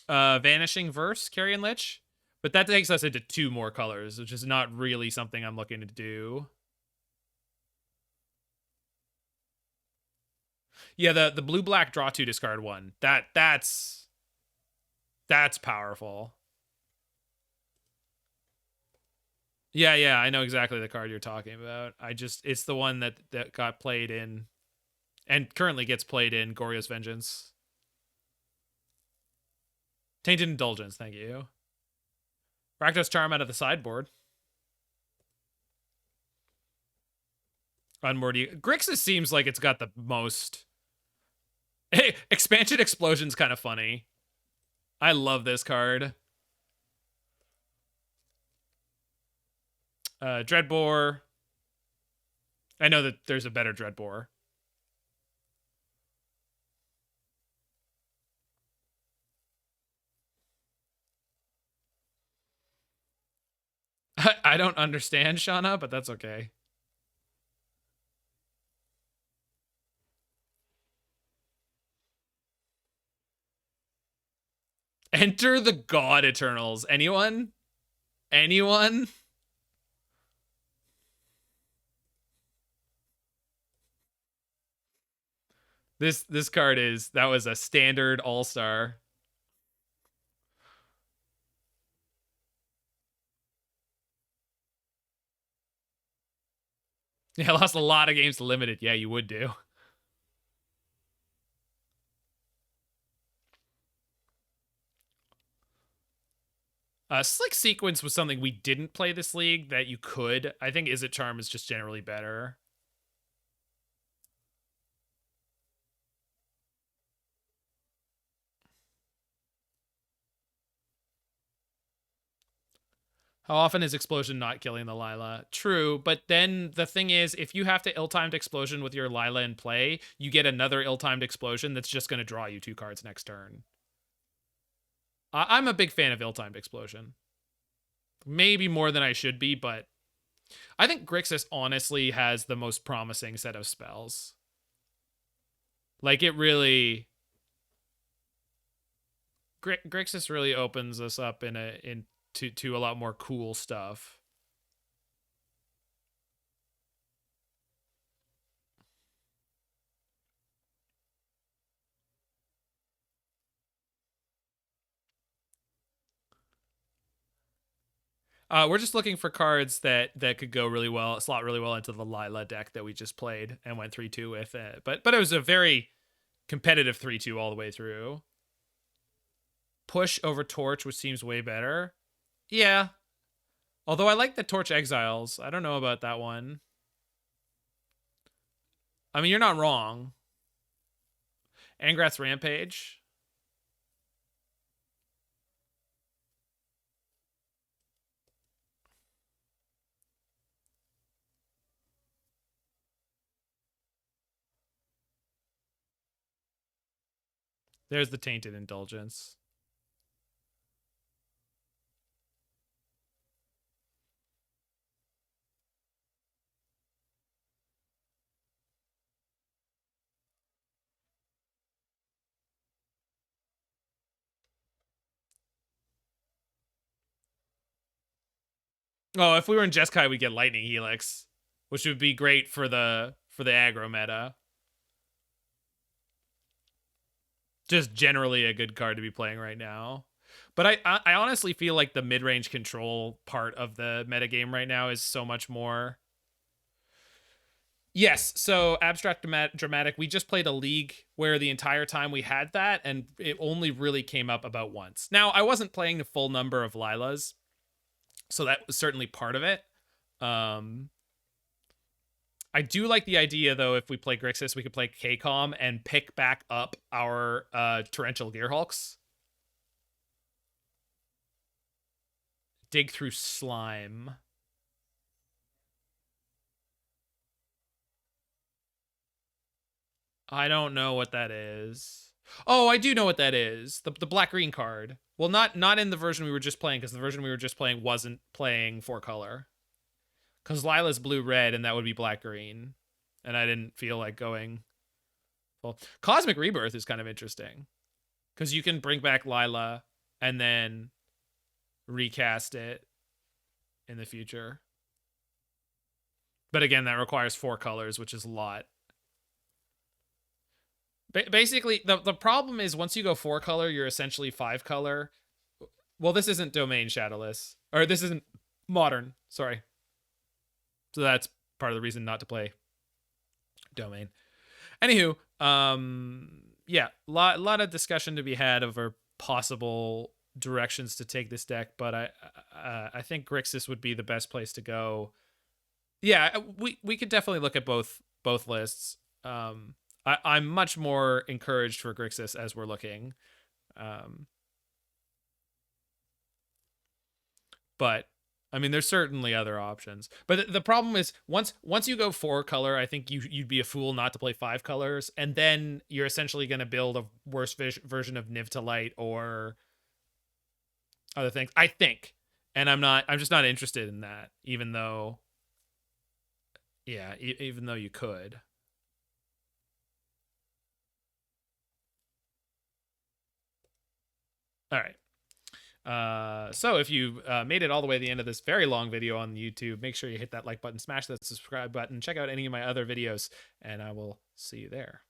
Vanishing Verse, Carrion Lich. But that takes us into 2 more colors, which is not really something I'm looking to do. Yeah, the blue-black draw 2 discard 1. That's powerful. Yeah, I know exactly the card you're talking about. It's the one that got played in, and currently gets played in Goryo's Vengeance. Tainted Indulgence, thank you. Rakdos Charm out of the sideboard. Unmoored. Grixis seems like it's got the most... Hey, Expansion Explosion's kind of funny. I love this card. Dreadbore. I know that there's a better Dreadbore. I don't understand, Shauna, but that's okay. Enter the God Eternals. Anyone? Anyone? This card that was a standard all-star. Yeah, I lost a lot of games to limited. Yeah, you would do. Slick Sequence was something we didn't play this league that you could. I think Izzet Charm is just generally better. How often is Explosion not killing the Lilah? True, but then the thing is, if you have to ill-timed Explosion with your Lilah in play, you get another ill-timed Explosion that's just going to draw you 2 cards next turn. I'm a big fan of ill-timed Explosion. Maybe more than I should be, but I think Grixis honestly has the most promising set of spells. Like, it really... Grixis really opens us up to a lot more cool stuff. We're just looking for cards that could go really well, slot really well into the Lilah deck that we just played and went 3-2 with it. But it was a very competitive 3-2 all the way through. Push over Torch, which seems way better. Yeah. Although I like the Torch Exiles. I don't know about that one. I mean, you're not wrong. Angrath's Rampage. There's the Tainted Indulgence. Oh, if we were in Jeskai, we'd get Lightning Helix, which would be great for the aggro meta. Just generally a good card to be playing right now. But I honestly feel like the mid-range control part of the metagame right now is so much more. Yes, so Abstract Dramatic, we just played a league where the entire time we had that, and it only really came up about once. Now, I wasn't playing the full number of Lilahs, so that was certainly part of it. I do like the idea, though, if we play Grixis, we could play KCOM and pick back up our Torrential Gearhulks. Dig through Slime. I don't know what that is. Oh, I do know what that is. The black-green card. Well, not in the version we were just playing, because the version we were just playing wasn't playing 4-color. Because Lilah's blue-red, and that would be black-green. And I didn't feel like going... Well, Cosmic Rebirth is kind of interesting. Because you can bring back Lilah, and then recast it in the future. But again, that requires 4 colors, which is a lot. Basically, the problem is once you go 4-color, you're essentially 5-color. Well, this isn't Domain Shadowless. Or this isn't Modern. Sorry. So that's part of the reason not to play Domain. Anywho, yeah, lot of discussion to be had over possible directions to take this deck, but I think Grixis would be the best place to go. Yeah, we could definitely look at both lists. I'm much more encouraged for Grixis as we're looking. But I mean, there's certainly other options. But the problem is once you go 4-color, I think you'd be a fool not to play 5 colors, and then you're essentially going to build a worse version of Niv to Light or other things, I think. And I'm just not interested in that, even though, yeah, even though you could. All right. So if you made it all the way to the end of this very long video on YouTube, make sure you hit that like button, smash that subscribe button, check out any of my other videos, and I will see you there.